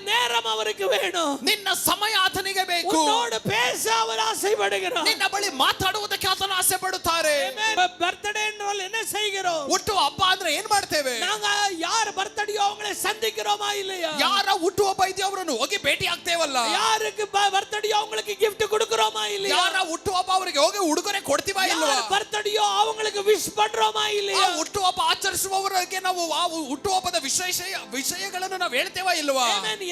நேரம் அவருக்கு வேணும். ನಿನ್ನ ಸಮಯ ಆತನಿಗೆ ಬೇಕು. உன்னோடு பேச அவர் ஆசைப்படுகிறார். ನಿನ್ನ ಬಳಿ ಮಾತಾಡುವುದಕ್ಕೆ ಆತನು ಆಸೆ ಪಡುತ್ತಾರೆ. பர்த்டே என்றால் என்ன செய்கிறோம்? ಹುಟ್ಟು ಹಬ್ಬ ಅಂದ್ರೆ ಏನ್ ಮಾಡ್ತೇವೆ? நாங்க யார் பர்த்டேயோ அவங்களை சந்திக்கிறோமா இல்லையா? ಯಾರ ಹುಟ್ಟು ಹಬ್ಬ ಇದೆಯೋ ಅವರನ್ನು ಹೋಗಿ ಭೇಟಿ ಆಗ್ತೇವಲ್ಲ? யாருக்கு பர்த்டேயோ அவங்களுக்கு gift கொடுக்கிறோமா இல்லையா? ಯಾರ ಹುಟ್ಟು ಹಬ್ಬ ಅವರಿಗೆ ಹೋಗಿ ಉಡುಗೊರೆ ಕೊಡ್ತೀವಾ ಇಲ್ವಾ? பர்த்டேயோ அவங்களுக்கு விஷ் பண்றோமா இல்லையா? ಹುಟ್ಟು ಹಬ್ಬ ಆಚರಿಸುವವರಿಗೆ ನಾವು ಆ ಹುಟ್ಟು ಹಬ್ಬದ ವಿಷಯಗಳನ್ನು ನಾವು ಹೇಳ್ತೇವಾ ಇಲ್ವಾ?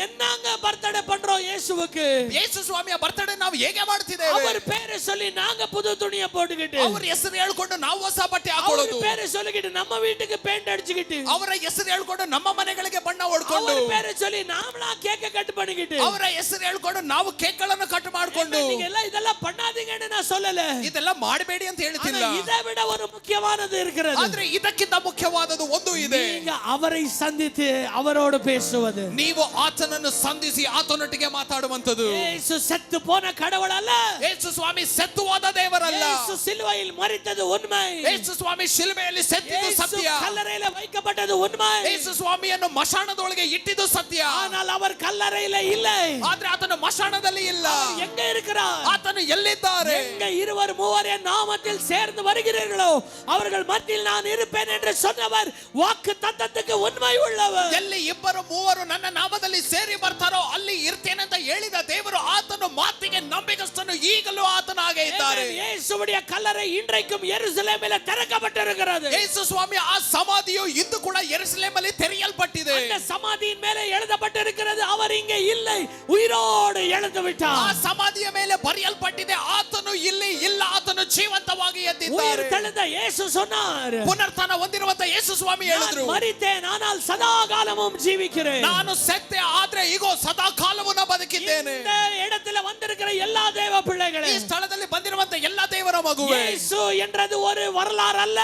என்னங்க பர்த்டே பண்றோம் இயேசுவுக்கு? ಯೇಸು ಸ್ವಾಮಿಯ ಬರ್ತಡೇ ನಾವು ಹೇಗೆ ಮಾಡ್ತಿದ್ದೇವೆ? அவர் பேரை சொல்லி நாங்க புது துணியை போட்டுக்கிட்டு, ಅವರ ಹೆಸರು ಹೇಳ್ಕೊಂಡು ನಾವು ಹೊಸ ಬಟ್ಟೆ அவர் ಹಾಕೊಳ್ಳೋದು, பேரை சொல்லிக்கிட்டு நம்ம வீட்டுக்கு பெயிண்ட் அடிச்சுக்கிட்டு, ಅವರ ಹೆಸರು ಹೇಳ್ಕೊಂಡು ನಮ್ಮ ಮನೆಗಳಿಗೆ ಬಣ್ಣ ಹೊಡ್ಕೊಂಡು, அவர் பேரை சொல்லி நாமளா கேக்க கட் பண்ணிக்கிட்டு, ಅವರ ಹೆಸರು ಹೇಳ್ಕೊಂಡು ನಾವು ಕೇಕ್ಗಳನ್ನು ಕಟ್ ಮಾಡ್ಕೊಂಡು, நீங்க எல்லாம் இதெல்லாம் பண்ணாதீங்கன்னு நான் சொல்லல. ಇದೆಲ್ಲ ಮಾಡಬೇಡಿ ಅಂತ ಹೇಳ್ತಿಲ್ಲ. இதை விட ஒரு முக்கியமானது இருக்கிறது. ಆದ್ರೆ ಇದಕ್ಕಿಂತ ಮುಖ್ಯವಾದದ್ದು ಒಂದು ಇದೆ. நீங்க அவரை சந்தித்து அவரோடு பேசுவது. ನೀವು ಆತನನ್ನು ಸಂಧಿಸಿ ಆತನೊಟ್ಟಿಗೆ ಮಾತಾಡುವಂತದ್ದು. இயேசு செத்து போன கடவுள் அல்ல. ಯೇಸು ಸ್ವಾಮಿ ಸತ್ತು ಹೋದ ದೇವರಲ್ಲ. இயேசு சிலுவையில் மரித்தது உண்மை. ಯೇಸು ಸ್ವಾಮಿ ಶಿಲುಬೆಯಲ್ಲಿ ಸತ್ತಿದ್ದು ಸತ್ಯ. கல்லறையில வைக்கப்பட்டது உண்மை. ಯೇಸು ಸ್ವಾಮಿಯನ್ನು ಮಶಾಣದೊಳಗೆ ಇಟ್ಟಿದ್ದು ಸತ್ಯ. ஆனால் அவர் கல்லறையில இல்லை. ಆದ್ರೆ ಆತನು ಮಶಾಣದಲ್ಲಿ ಇಲ್ಲ. எங்க இருக்கிறார்? ಆತನು ಎಲ್ಲಿದ್ದಾರೆ? எங்க இருவர் மூவர் என் நாமத்தில் சேர்ந்து வருகிறீர்களோ அவர்கள் மத்தியில் நான் இருப்பேன் என்று சொன்னவர் வாக்கு தத்தத்துக்கு உண்மை உள்ளவர். ಎಲ್ಲಿ ಇಬ್ಬರು ಮೂವರು ನನ್ನ ನಾಮದಲ್ಲಿ ಸೇರಿ ಬರ್ತಾರೋ ಅಲ್ಲಿ ಇರ್ತೇನೆ ಅಂತ ಹೇಳಿದ ದೇವರು ಆತನು ಮಾತಿಗೆ ನಂಬಿಕಸ್ಥನು. ಈಗಲೂ ಆತನ ಹಾಗೆ ಇದ್ದಾರೆ. இயேசுவுடைய கல்லறை இன்றைக்கும் எருசலேமில் திறக்கப்பட்டிருக்கிறது. ಯೇಸು ಸ್ವಾಮಿ ಆ ಸಮಾಧಿಯು ಇಂದು ಕೂಡ ಯೆರೂಸಲೇಮಲ್ಲಿ ತೆರೆಯಲ್ಪಟ್ಟಿದೆ. அந்த சமாதியின் மேலே எழுதப்பட்டிருக்கிறது அவர் இங்கே இல்லை, உயிரோடு எழுந்து விட்டார். ಆ ಸಮಾಧಿಯ ಮೇಲೆ ಬರೆಯಲ್ಪಟ್ಟಿದೆ ಆತನು ಇಲ್ಲಿ ಇಲ್ಲ, ಆತನು ಜೀವಂತವಾಗಿ ಎದ್ದಿದ್ದಾರೆ. உயிர் தெழுந்த இயேசு சொன்னார், ಪುನರುತ್ಥಾನ ಹೊಂದಿರುವಂತ ಯೇಸು ಸ್ವಾಮಿ ಹೇಳಿದ್ರು, மரித்தேன் ஆனால் சதா காலமும் ஜீவிக்கிறேன். ನಾನು ಸತ್ತೆ ಆದ್ರೆ ಈಗೋ ಸದಾ ಕಾಲವೂ ನಾ ಬದುಕಿದ್ದೇನೆ. இந்த இடத்துல வந்திருக்கிற எல்லா தேவ பிள்ளைகளே, ಈ ಸ್ಥಳದಲ್ಲಿ ಬಂದಿರುವಂತ ಎಲ್ಲಾ ದೇವರ ಮಗುವೆ, இயேசு என்றது ஒரு வரலாறு அல்ல.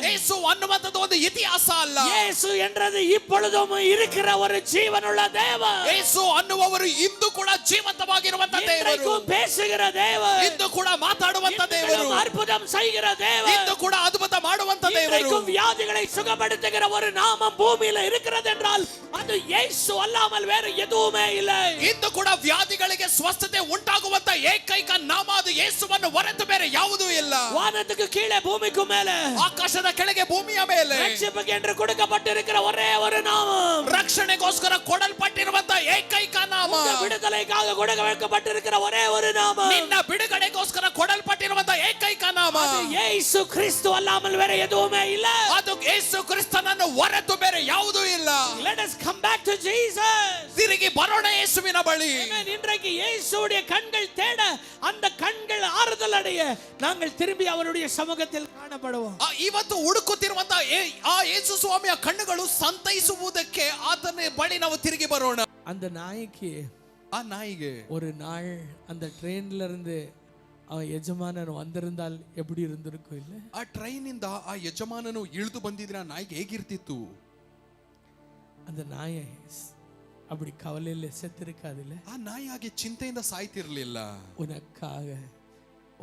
ಯೇಸು ಅನ್ನುವಂಥದ್ದು ಒಂದು ಇತಿಹಾಸ ಅಲ್ಲ. இயேசு என்றது இப்பொழுதும் இருக்கிற ஒரு ஜீவனுள்ள தேவன். ಯೇಸು ಅನ್ನುವವರು ಇಂದು ಕೂಡ ಜೀವಂತವಾಗಿರುವಂತ ದೇವರು, இன்றைக்கும் பேசுகிற தேவன், ಇಂದು ಕೂಡ ಮಾತಾಡುವಂತ ದೇವರು, அற்புதம் செய்கிற தேவன், ಇಂದು ಕೂಡ ಅದ್ಭುತ ಮಾಡುವಂತ ದೇವರು, இன்றைக்கும் வியாதிகளை சுகப்படுத்துகிற ஒரு நாமம் பூமியில இருக்கிறது என்றால் அது இயேசு அல்லாமல் வேற எதுவுமே இல்லை. ಇಂದು ಕೂಡ ವ್ಯಾಧಿಗಳಿಗೆ ಸ್ವಸ್ಥತೆ ಉಂಟಾಗುವಂತ ಏಕೈಕ ನಾಮ ಅದು ಯೇಸುವನ್ನು ಹೊರತು ಬೇರೆ ಯಾವುದೂ ಇಲ್ಲ. வானத்துக்கு கீழே பூமிக்கு மேலே ಆಕಾಶದ ಕೆಳಗೆ ಭೂಮಿಯ ಮೇಲೆ ரட்சிப்புக்கு என்று கொடுக்கப்பட்டிருக்கிற ஒரே ஒரு நாமம், ರಕ್ಷಣೆಗೋಸ್ಕರ ಕೊಡಲ್ಪಟ್ಟಿರುವಂತ ಏಕೈಕ ನಾಮ, விடுதலைக்காக கொடுக்கப்பட்டிருக்கிற ஒரே ஒரு நாமம், ನಿನ್ನ ಬಿಡುಗಡೆಗೋಸ್ಕರ ಕೊಡಲ್ಪಟ್ಟಿರುವಂತ ಏಕೈಕ ನಾಮ அது இயேசு கிறிஸ்து அல்லாமல் வேற எதுவுமே இல்ல. ಅದು ಯೇಸು ಕ್ರಿಸ್ತನನ್ನು ಹೊರತು ಬೇರೆ ಯಾವುದೂ ಇಲ್ಲ. Let us come back to Jesus. ತಿರುಗಿ ಬರೋಣ ಯೇಸುವಿನ ಬಳಿ. Amen. இன்றைக்கு இயேசுவுடைய கண்கள் தேட, அந்த கண்கள் ஆறுதல் அடைய நாங்கள் திரும்பி அவருடைய சமூகத்தில் காணப்படுவோம். ಇವತ್ತು ಹುಡುಕುತ್ತಿರುವಂತ ಆ ಯೇಸು ಸ್ವಾಮಿಯ ಕಣ್ಣುಗಳು ಸಂತೈಸುವುದಕ್ಕೆ ಆತನ ಬಳಿ ನಾವು ತಿರುಗಿ ಬರೋಣ. அந்த நாய்க்கு ಆ ನಾಯಿಗೆ ஒரு நாள் அந்த ட்ரெயின்ல இருந்து அவன் எஜமானன் வந்திருந்தால் எப்படி இருந்திருக்கும் இல்ல? ಆ ಟ್ರೈನ್ ಇಂದ ಆ ಯಜಮಾನನು ಇಳಿದು ಬಂದಿದ್ರೆ ಆ ನಾಯಿಗೆ ಹೇಗಿರ್ತಿತ್ತು? அந்த நாயை அப்படி கவலையில செத்திருக்காது இல்ல? ಆ ನಾಯಿ ಹಾಗೆ ಚಿಂತೆಯಿಂದ ಸಾಯ್ತಿರ್ಲಿಲ್ಲ. உனக்காக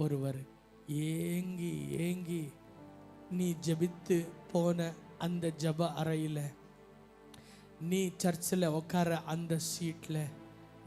ஒருவர் ஏங்கி ஏங்கி நீ ஜெபித்து போன அந்த ஜப அறையில, நீ சர்ச்சில் உட்கார அந்த சீட்ல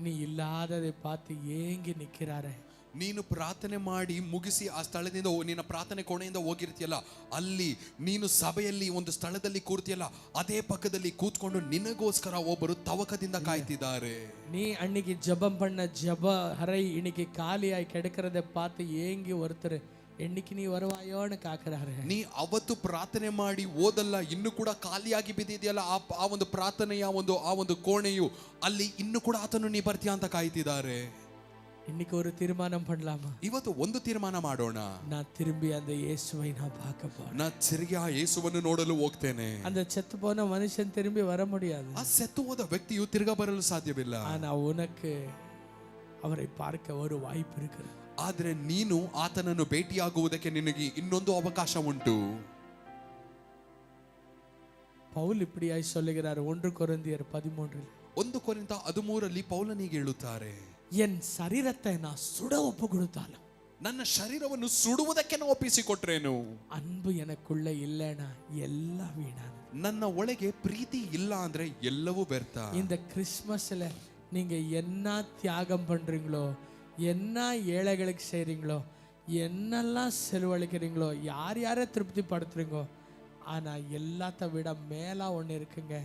நீ இல்லாததை பார்த்து ஏங்கி நிற்கிறாரே. ನೀನು ಪ್ರಾರ್ಥನೆ ಮಾಡಿ ಮುಗಿಸಿ ಆ ಸ್ಥಳದಿಂದ ನಿನ್ನ ಪ್ರಾರ್ಥನೆ ಕೋಣೆಯಿಂದ ಹೋಗಿರ್ತೀಯಲ್ಲ, ಅಲ್ಲಿ ನೀನು ಸಭೆಯಲ್ಲಿ ಒಂದು ಸ್ಥಳದಲ್ಲಿ ಕೂರ್ತಿಯಲ್ಲ, ಅದೇ ಪಕ್ಕದಲ್ಲಿ ಕೂತ್ಕೊಂಡು ನಿನಗೋಸ್ಕರ ಒಬ್ಬರು ತವಕದಿಂದ ಕಾಯ್ತಿದ್ದಾರೆ. நீ அன்னைக்கு ஜெபம் பண்ண ஜப அறை இன்னைக்கு காலியாய் கிடக்கிறத பார்த்து ஏங்கி ஒருத்தர் என்னைக்கு நீ வருவாயோன்னு காக்குறாரு. ನೀ ಅವತ್ತು ಪ್ರಾರ್ಥನೆ ಮಾಡಿ ಓದಲ್ಲ, ಇನ್ನು ಕೂಡ ಖಾಲಿಯಾಗಿ ಬಿದ್ದಿದೆಯಲ್ಲ ಆ ಒಂದು ಪ್ರಾರ್ಥನೆಯ ಆ ಒಂದು ಕೋಣೆಯು, ಅಲ್ಲಿ ಇನ್ನು ಕೂಡ ಆತನು ನೀ ಬರ್ತೀಯ ಅಂತ ಕಾಯ್ತಿದ್ದಾರೆ. இன்னைக்கு ஒரு தீர்மானம் பண்ணலாமா? ಇವತ್ತು ಒಂದು ತೀರ್ಮಾನ ಮಾಡೋಣ. நான் திரும்பி அந்த இயேசுவை நான் பார்க்க போறேன். ನಾ ತಿರುಗಿ ಆ ಯೇಸುವನ್ನು ನೋಡಲು ಹೋಗ್ತೇನೆ. அந்த செத்து போன மனுஷன் திரும்பி வர முடியாது. ಆ ಸತ್ತು ಹೋದ ವ್ಯಕ್ತಿಯು ತಿರುಗ ಬರಲು ಸಾಧ್ಯವಿಲ್ಲ. ஆனா உனக்கு அவரை பார்க்க ஒரு வாய்ப்பு இருக்கிறது. ಆದ್ರೆ ನೀನು ಆತನನ್ನು ಭೇಟಿಯಾಗುವುದಕ್ಕೆ ನಿನಗೆ ಇನ್ನೊಂದು ಅವಕಾಶ ಉಂಟು. பவுல் இப்படியாய் சொல்லுகிறார் 1 கொரிந்தியர் 13. 1 ಕೊರಿಂಥ 13 ಪೌಲನಿಗೆ ಹೇಳುತ್ತಾರೆ, என் சரீரத்தை நான் சுட ஒப்பு கொடுத்தாலும், ನನ್ನ ಶರೀರವನ್ನು ಸುಡುವುದಕ್ಕೆ ನಾನು ಒಪ್ಪಿಸಿಕೊಟ್ರೇನು, அன்பு எனக்குள்ள இல்லைனா எல்லாம் வீணானது. ನನ್ನ ಒಳಗೆ ಪ್ರೀತಿ ಇಲ್ಲ ಅಂದ್ರೆ ಎಲ್ಲವೂ ವ್ಯರ್ಥ. இந்த கிறிஸ்மஸ்ல நீங்க என்ன தியாகம் பண்றீங்களோ, என்ன ஏழைகளுக்கு செய்றீங்களோ, என்னெல்லாம் செலவழிக்கிறீங்களோ, யார் யாரை திருப்தி படுத்துறீங்களோ, ஆனா எல்லாத்த விட மேலா ஒன்று இருக்குங்க.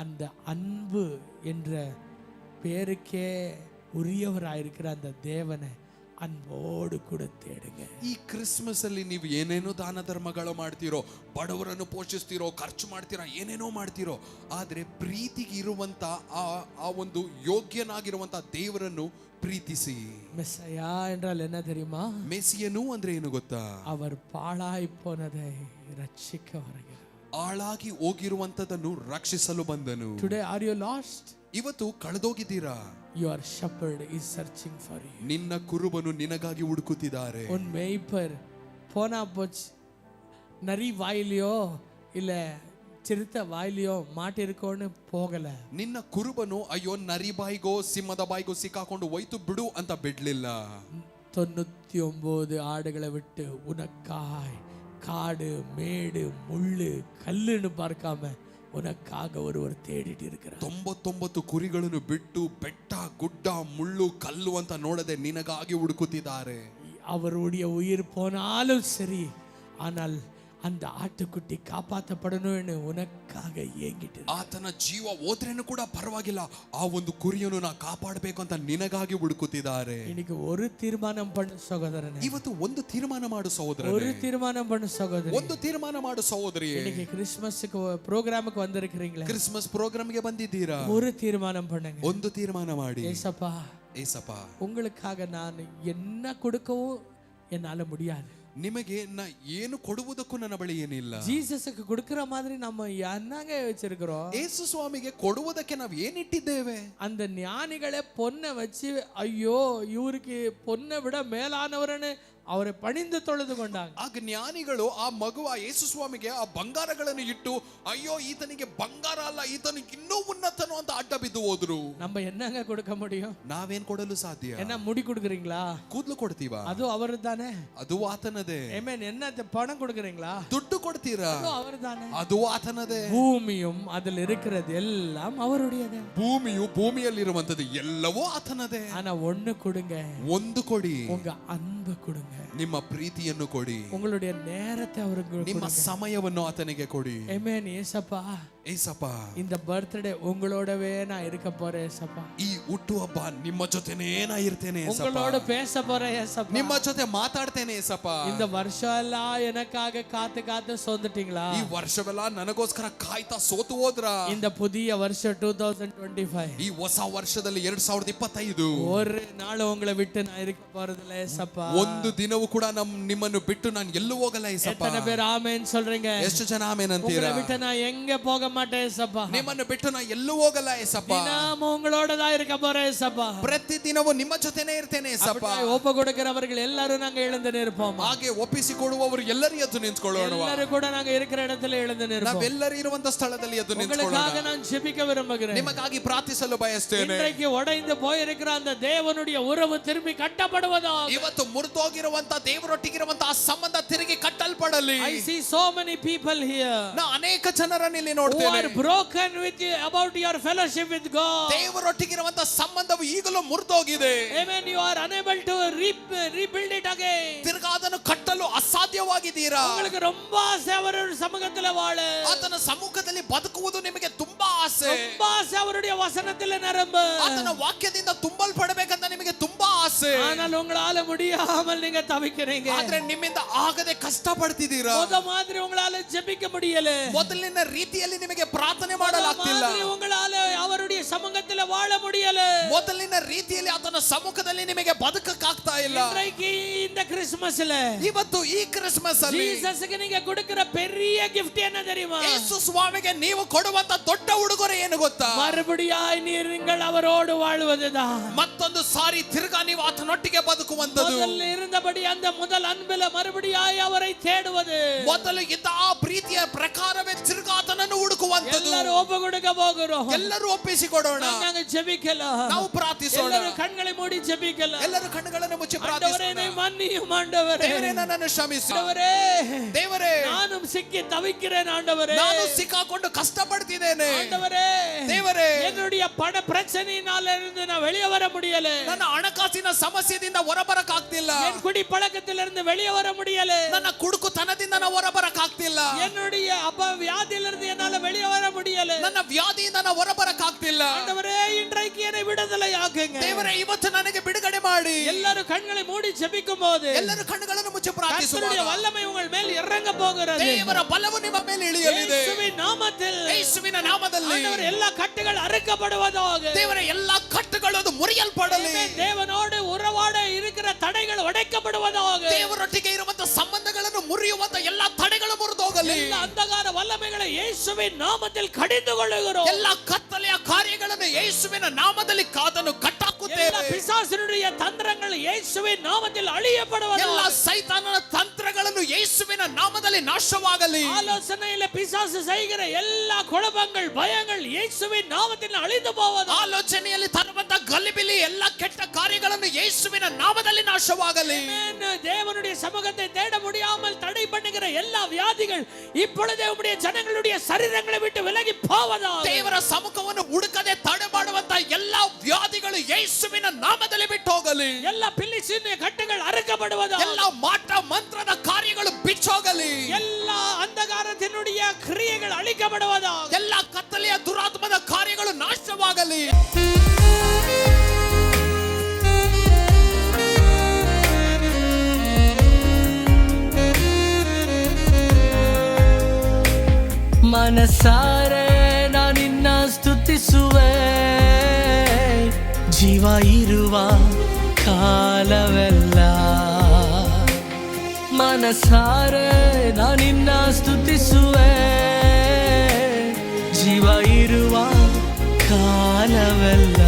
அந்த அன்பு என்ற பேருக்கே உரியவராயிருக்கிற அந்த தேவனை ಅನ್ಬೋಡು ಕೂಡ ತೇಡುங்க. ಈ ಕ್ರಿಸ್ಮಸ್ ಅಲ್ಲಿ ನೀವು ಏನೇನೋ ದಾನ ಧರ್ಮಗಳು ಮಾಡ್ತೀರೋ, ಬಡವರನ್ನು ಪೋಷಿಸ್ತೀರೋ, ಖರ್ಚು ಮಾಡ್ತೀರಾ, ಏನೇನೋ ಮಾಡ್ತೀರೋ, ಆದ್ರೆ ಪ್ರೀತಿಗೆ ಇರುವಂತ ಆ ಒಂದು ಯೋಗ್ಯನಾಗಿರುವಂತ ದೇವರನ್ನು ಪ್ರೀತಿಸಿ. மெஸ்ஸையா என்றால் என்ன தெரியுமா? ಮೆಸಿಯನು ಅಂದ್ರೆ ಏನು ಗೊತ್ತಾ? அவர் பாழாய் போனதை ரட்சிக்க வருகிறார். ಆಳಾಗಿ ಹೋಗಿರುವಂತದನ್ನು ರಕ್ಷಿಸಲು ಬಂದನು. Today are you lost? ಇವತ್ತು ಕಳೆದೋಗಿದ್ದೀರಾ? Your shepherd is searching for you. ನಿನ್ನ ಕುರುಬನು ನಿನಗಾಗಿ ಹುಡುಕುತ್ತಿದ್ದಾರೆ. உன் மேய்ப்பர் போனா போச்சு, நரி வாயிலையோ இல்ல ಚಿರತೆ ವಾಯಿಲಿಯೋ ಮಾಟಿರ್ಕೊಂಡು ಹೋಗಲ್ಲ. ನಿನ್ನ ಕುರುಬನು ಅಯ್ಯೋ ನರಿ ಬಾಯಿಗೋ ಸಿಂಹದ ಬಾಯಿಗೋ ಸಿಕ್ಕಾಕೊಂಡು ಹೋಯ್ತು ಬಿಡು ಅಂತ ಬಿಡ್ಲಿಲ್ಲ. 99 ஆடுகளை விட்டு உனக்காய் காடு மேடு முள்ளு கல்லுன்னு பார்க்காம உனக்காக ஒருவர் தேடிட்டு இருக்கிறார். 99 ಕುರಿಗಳನ್ನು ಬಿಟ್ಟು ಬೆಟ್ಟ ಗುಡ್ಡ ಮುಳ್ಳು ಕಲ್ಲು ಅಂತ ನೋಡದೆ ನಿನಗಾಗಿ ಹುಡುಕುತ್ತಿದ್ದಾರೆ. அவருடைய உயிர் போனாலும் சரி, ஆனால் அந்த ஆட்டுக்குட்டி காப்பாற்றப்படணும்னு உனக்காக ஏங்கிட்டு. ಆತನ ಜೀವ ಹೋದ್ರೇನು ಕೂಡ ಪರವಾಗಿಲ್ಲ, ಆ ಒಂದು ಕುರಿಯನ್ನು ನಾ ಕಾಪಾಡಬೇಕು ಅಂತ ನಿನಗಾಗಿ ಹುಡುಕುತ್ತಿದ್ದಾರೆ. இன்னைக்கு ஒரு தீர்மானம் பண்ணு சகோதரனே. ಇವತ್ತು ಒಂದು ತೀರ್ಮಾನ ಮಾಡು ಸಹೋದರನೇ. ஒரு தீர்மானம் பண்ணு சகோதரி. ಒಂದು ತೀರ್ಮಾನ ಮಾಡು ಸಹೋದರಿಯೇ. இன்னைக்கு கிறிஸ்மஸ்க்கு ப்ரோகிராமுக்கு வந்திருக்கிறீங்களா? ಕ್ರಿಸ್ಮಸ್ ಪ್ರೋಗ್ರಾಮ್ಗೆ ಬಂದಿದ್ದೀರಾ? ஒரு தீர்மானம் பண்ணுங்க. ಒಂದು ತೀರ್ಮಾನ ಮಾಡಿ, ஏசப்பா ಏಸಪ್ಪ உங்களுக்காக நான் என்ன கொடுக்கவும் என்னால முடியாது. ನಿಮಗೆ ನಾ ಏನು ಕೊಡುವುದಕ್ಕೂ ನನ್ನ ಬಳಿ ಏನಿಲ್ಲ. ஜீசஸுக்கு கொடுக்கிற மாதிரி நம்ம என்னங்க வச்சிருக்கிறோம்? ಯೇಸು ಸ್ವಾಮಿಗೆ ಕೊಡುವುದಕ್ಕೆ ನಾವು ಏನಿಟ್ಟಿದ್ದೇವೆ? அந்த ஞானிகளே பொன்னை வச்சு ஐயோ இவருக்கு பொன்னை விட மேலானவர்னு அவரை பணிந்து தொழுது கொண்டாங்க. ಆ ಜ್ಞಾನಿಗಳು ಆ ಮಗುವ ಯೇಸು ಸ್ವಾಮಿಗೆ ಆ ಬಂಗಾರಗಳನ್ನು ಇಟ್ಟು ಅಯ್ಯೋ ಈತನಿಗೆ ಬಂಗಾರ ಅಲ್ಲ ಈತನಿಗೆ ಇನ್ನೂ ಉನ್ನತನು ಅಂತ ಅಡ್ಡ ಬಿದ್ದು ಹೋದ್ರು. நம்ம என்னங்க கொடுக்க முடியும்? ನಾವೇನ್ ಕೊಡಲು ಸಾಧ್ಯ? என்ன முடி கொடுக்குறீங்களா? ಕೂದಲು ಕೊಡ್ತೀವಾ? ಅದು ಅವರದಾನೆ. ಅದು ಆತನದೇ. ಆಮೆನ್. என்ன பணம் கொடுக்குறீங்களா? ದುಡ್ಡು ಕೊಡ್ತೀರಾ? ಅದು ಅವರದಾನೆ. ಅದು ಆತನದೇ. பூமியும் அதில் இருக்கிறது எல்லாம் அவருடையது. ಭೂಮಿಯು ಭೂಮಿಯಲ್ಲಿರುವಂತದ್ದು ಎಲ್ಲವೂ ಆತನದೇ. ஆனா ஒண்ணு கொடுங்க. ಒಂದು ಕೊಡಿ. உங்க அன்பு கொடுங்க. ನಿಮ್ಮ ಪ್ರೀತಿಯನ್ನು ಕೊಡಿ. உங்களுடைய நேரத்தை அவருக்கு ನಿಮ್ಮ ಸಮಯವನ್ನು ಆತನಿಗೆ ಕೊಡಿ. ಆಮೆನ್. ಏಸಪ್ಪ, ಏಸಪ್ಪ, இந்த பர்த்டே உங்களோடவே நான் இருக்க போறேன் ஏசப்பா. ಈ ಹುಟ್ಟುಹಬ್ಬ ನಿಮ್ಮ ಜೊತೆನೇ ನಾ ಇರ್ತೇನೆ ಏಸಪ್ಪ. உங்களோட பேச போறேன் ஏசப்பா. ನಿಮ್ಮ ಜೊತೆ ಮಾತಾಡ್ತೇನೆ ಏಸಪ್ಪ. இந்த வருஷம் எல்லாம் எனக்காக காத்து காத்து சொந்துட்டீங்களா? ಈ ವರ್ಷವೆಲ್ಲ ನನಗೋಸ್ಕರ ಕಾಯ್ತಾ ಸೋತು ಹೋದ್ರ? இந்த புதிய வருஷம் 2025 ಈ ಹೊಸ ವರ್ಷದಲ್ಲಿ 2025 ஒரு நாள் உங்களை விட்டு நான் இருக்க போறதில்ல ஏசப்பா. ಒಂದು ದಿನವೂ ಕೂಡ ನಿಮ್ಮನ್ನು ಬಿಟ್ಟು ನಾನು ಎಲ್ಲೂ ಹೋಗಲ್ಲ ಏಸಪ್ಪ. எத்தனை பேர் ஆமென் சொல்றீங்க? ಎಷ್ಟು ಜನ ಆಮೆನ್ ಅಂತೀರಾ? உங்களை விட்டு நான் எங்க போக மாட்டேன் ஏசப்பா. ನಿಮ್ಮನ್ನು ಬಿಟ್ಟು ನಾನು ಎಲ್ಲೂ ಹೋಗಲ್ಲ ಏಸಪ್ಪ. தினமும் உங்களோட தான் இருக்க போறேன் ஏசப்பா. ಪ್ರತಿ ದಿನವೂ ನಿಮ್ಮ ಜೊತೆನೇ ಇರ್ತೇನೆ ಏಸಪ್ಪ. ಒಪ್ಪ கொடுக்கிறவர்கள் எல்லாரும் நாங்க எழுந்து நிற்போம். ಹಾಗೆ ಒಪ್ಪಿಸಿಕೊಡುವವರು ಎಲ್ಲರೂ ಎದ್ದು ನಿಂತ್ಕೊಳ್ಳೋಣ. ಎಲ್ಲರೂ ಕೂಡ ನಾங்க இருக்கிற இடத்துல எழுந்து நிற்போம். ನಾವೆಲ್ಲರೂ ಇರುವಂತ ಸ್ಥಳದಲ್ಲಿ ಎದ್ದು ನಿಂತ್ಕೊಳ್ಳೋಣ. உங்களுக்காக நான் ஜெபிக்க விரும்புகிறேன். ನಿಮಗಾಗಿ ಪ್ರಾರ್ಥಿಸಲು ಬಯಸ್ತೇನೆ. இன்றைக்கு உடைந்து போயிருக்கிற அந்த தேவனுடைய உறவு திரும்பி கட்டப்படுவதாக. ಇವತ್ತು ಮುರಿದೋಗಿರುವಂತ ದೇವರೊಟ್ಟಿಗಿರುವಂತ ಆ ಸಂಬಂಧ ತಿರುಗಿ ಕಟ್ಟಲ್ಪಡಲಿ. I see so many people here. ನಾ ಅನೇಕ ಜನರನ್ನು ಇಲ್ಲಿ Who ನೋಡ್ತೇನೆ. are broken with you about your fellowship with God. ದೇವರೊಟ್ಟಿಗಿರುವಂತ ಸಂಬಂಧವು ಈಗಲೂ ಮುರಿದೋಗಿದೆ. Amen. You are unable to rebuild it again. ತಿರುಗಾ ಅದನ್ನು ಕಟ್ಟಲು ಅಸಾಧ್ಯವಾಗಿದ್ದೀರಾ? உங்களுக்கு ரொம்ப ஆசை அவருடைய சமூகத்துல வாழ. ಆತನ ಸಮ್ಮುಖದಲ್ಲಿ ಬದುಕುವುದು ನಿಮಗೆ ತುಂಬಾ ಆಸೆ. ரொம்ப ஆசை அவருடைய வசனத்துல நிரம்ப. ಆತನ ವಾಕ್ಯದಿಂದ ತುಂಬಲ್ಪಡಬೇಕಂತ ನಿಮಗೆ ತುಂಬಾ ಆಸೆ. ஆனால் உங்களால முடியாமல் நீங்க தவிக்கிறீங்க. ಆದ್ರೆ ನಿಮ್ಮಿಂದ ಆಗದೆ ಕಷ್ಟ ಪಡ್ತಿದ್ದೀರಾ? ಮೊದಲ மாதிரி உங்களால ஜெபிக்க முடியல. ಮೊದಲಿನ ರೀತಿಯಲ್ಲಿ ನಿಮಗೆ ಪ್ರಾರ್ಥನೆ ಮಾಡಲಾಗ್ತಿಲ್ಲ. உங்களால அவருடைய சமூகத்துல வாழ முடியல. ಮೊದಲಿನ ರೀತಿಯಲ್ಲಿ ಆತನ ಸಮ್ಮುಖದಲ್ಲಿ ನಿಮಗೆ ಬದುಕಕ್ಕಾಗ್ತಾ ಇಲ್ಲ. இன்றைக்கு இந்த கிறிஸ்மஸ்ல ಇವತ್ತು ಈ ಕ್ರಿಸ್ಮಸ್ ಅಲ್ಲಿ ஜீசஸ்க்கு நீங்க கொடுக்கிற பெரிய gift என்ன தெரியுமா? ಯೇಸು ಸ್ವಾಮಿಗೆ ನೀವು ಕೊಡುವಂತ ದೊಡ್ಡ ಉಡುಗೊರೆ ಏನು ಗೊತ್ತಾ? மறுபடியாய் நீங்கள் அவரோடு வாழ்வதுதான். ಮತ್ತೊಂದು ಸಾರಿ ತಿರುಗಾ ನೀವು ಆತನೊಟ್ಟಿಗೆ ಬದುಕುವಂತದ್ದು. ಮೊದಲು இருந்தபடி அந்த முதல் அன்பில மறுபடியாய் அவரை தேடுவது. ಮೊದಲು ಇದ್ದ ಆ ಪ್ರೀತಿಯ ಪ್ರಕಾರವೇ ತಿರುಗಾ ಆತನನ್ನು ಹುಡುಕುವಂತದ್ದು. ಎಲ್ಲರೂ ಒಪ್ಪ கொடுக்க போகிறோம். ಎಲ್ಲರೂ ಒಪ್ಪಿಸಿಕೊಡೋಣ. நாங்க ஜெபிக்கலாம். ನಾವು ಪ್ರಾರ್ಥಿಸೋಣ. ಎಲ್ಲರೂ ಕಣ್களை ಮೂಡಿ ಜಪಿக்கலாம். ಎಲ್ಲರೂ ಕಣ್ಣುಗಳನ್ನು ಮುಚ್ಚಿ ஆண்டவரே ಪ್ರಾರ್ಥಿಸೋಣ. நீ மன்னியும் ஆண்டவரே. ದೇವರೇ ನನ್ನನ್ನು ಕ್ಷಮಿಸು. ஆண்டவரே ದೇವರೇ நானும் சிக்கி தவிக்கிறேன் ஆண்டவரே. ನಾನು ಸಿಕ್ಕಾಕೊಂಡು ಕಷ್ಟಪಡ್ತಿದ್ದೇನೆ. ஆண்டவரே ದೇವರೇ என்னுடைய பண பிரச்சனையினால இருந்து நான் வெளியே வர முடியல. ನನ್ನ ಹಣಕಾಸಿನ ಸಮಸ್ಯೆಯಿಂದ ಹೊರಬರಕ್ಕಾಗ್ತಿಲ್ಲ. என் குடி பழக்கத்திலிருந்து வெளியே வர முடியல. ನನ್ನ ಕುಡುಕುತನದಿಂದ ನಾನು ಹೊರಬರಕ್ಕಾಗ್ತಿಲ್ಲ. என்னுடைய வியாதியிலிருந்து என்னால வெளியே வர முடியல. ನನ್ನ ವ್ಯಾಧಿಯಿಂದ ನಾನು ಹೊರಬರಕ್ಕಾಗ್ತಿಲ್ಲ. ஆண்டவரே இன்றைக்கு என்னை விடுதலை ஆக்குங்க. ದೇವರೇ ಇವತ್ತು ನನಗೆ ಬಿಡುಗಡೆ ಮಾಡಿ. எல்லாரும் கண்களை மூடி ஜெபிக்கும்போது ಎಲ್ಲರೂ ಕಣ್ಣುಗಳನ್ನು ಮುಚ್ಚಿ ಪ್ರಾರ್ಥಿಸುವಾಗ கர்த்தருடைய வல்லமை உங்கள் மேல் இறங்க போகிறது. ದೇವರ ಬಲವು ನಿಮ್ಮ ಮೇಲೆ ಇಳಿಯಲಿದೆ. ಯೇಸುವಿನ ನಾಮத்தில் ಯೇಸುವಿನ ನಾಮದಲ್ಲಿ ஆண்டவரே எல்லா கட்டுகள் அறுக்கப்படுவதாக. ದೇವರೇ ಎಲ್ಲಾ ಕಟ್ಟುಗಳು ಅದು ಮುರಿಯಲ್ಪಡಲಿ. தேவனோடு உறவாட இருக்கிற தடைகள் உடைக்கப்படுவதாக. ದೇವರೊಟ್ಟಿಗೆ ಇರುವಂತ ಸಂಬಂಧಗಳನ್ನು ಮುರಿಯುವಂತ ಎಲ್ಲಾ ತಡೆಗಳು ಮುರಿದೋಗಲಿ. எல்லா அந்தகார வல்லமைகளை இயேசுவின் நாமத்தில் கடிந்து கொள்ளுகிறோம். ಎಲ್ಲಾ ಕತ್ತಲೆಯ ಕಾರ್ಯಗಳನ್ನು ಯೇಸುವಿನ ನಾಮದಲ್ಲಿ ಕಾದನ್ನು ಕಟ್ಟಾಕುತ್ತೇವೆ. எல்லா பிசாசினுடைய தந்திரங்கள் இயேசுவின் நாமத்தில் அழியப்படுவதாக. ಎಲ್ಲಾ ಸೈತಾನನ ತಂತ್ರಗಳನ್ನು ಯೇಸುವಿನ ನಾಮದಲ್ಲಿ ನಾಶವಾಗಲಿ. ஆலோசனையில பிசாசு செய்கிற எல்லா குழப்பங்கள் பயங்கள் இயேசுவின் நாமத்தில் அழிந்து போவதாக. ಆಲೋಚನೆಯಲ್ಲಿ ತರುವಂತ ಗಲಿಬಿಲಿ ಎಲ್ಲಾ ಕೆಟ್ಟ ಕಾರ್ಯಗಳನ್ನು ಯೇಸುವಿನ ನಾಮದಲ್ಲಿ ನಾಶವಾಗಲಿ. தேவனுடைய சமூகத்தை தேட முடியாமல் தடை பண்ணுகிற எல்லா வியாதிகள் இப்பொழுதே உம்முடைய ஜனங்களுடைய சரீரங்களை விட்டு விலகி போவதாக. ದೇವರ ಸಮ್ಮುಖವನ್ನು ಹುಡುಕದೆ ತಡೆ ಮಾಡುವಂತ ಎಲ್ಲಾ ವ್ಯಾಧಿಗಳು ಯೇಸುವಿನ ನಾಮದಲ್ಲಿ ಬಿಟ್ಟು ಹೋಗಲಿ. எல்லா பில்லிசூனிய கட்டுகள் அறுக்கப்படுவதாக. ಎಲ್ಲಾ ಮಾಟ ಮಂತ್ರದ ಕಾರ್ಯಗಳು ಬಿಚ್ಚೋಗಲಿ. எல்லா அந்தகாரத்தினுடைய கிரியைகள் அழிக்கப்படுவதாக. ಎಲ್ಲಾ ಕತ್ತಲೆಯ ದುರಾತ್ಮದ ಕಾರ್ಯಗಳು ನಾಶವಾಗಲಿ. ಮನಸಾರೆ ನಾನು ನಿನ್ನ ಸ್ತುತಿಸುವೆ. ಜೀವ ಇರುವ ಕಾಲವೆಲ್ಲ ಮನಸಾರೆ ನಾನು ನಿನ್ನ ಸ್ತುತಿಸುವೆ. ಜೀವ ಇರುವ ಕಾಲವೆಲ್ಲ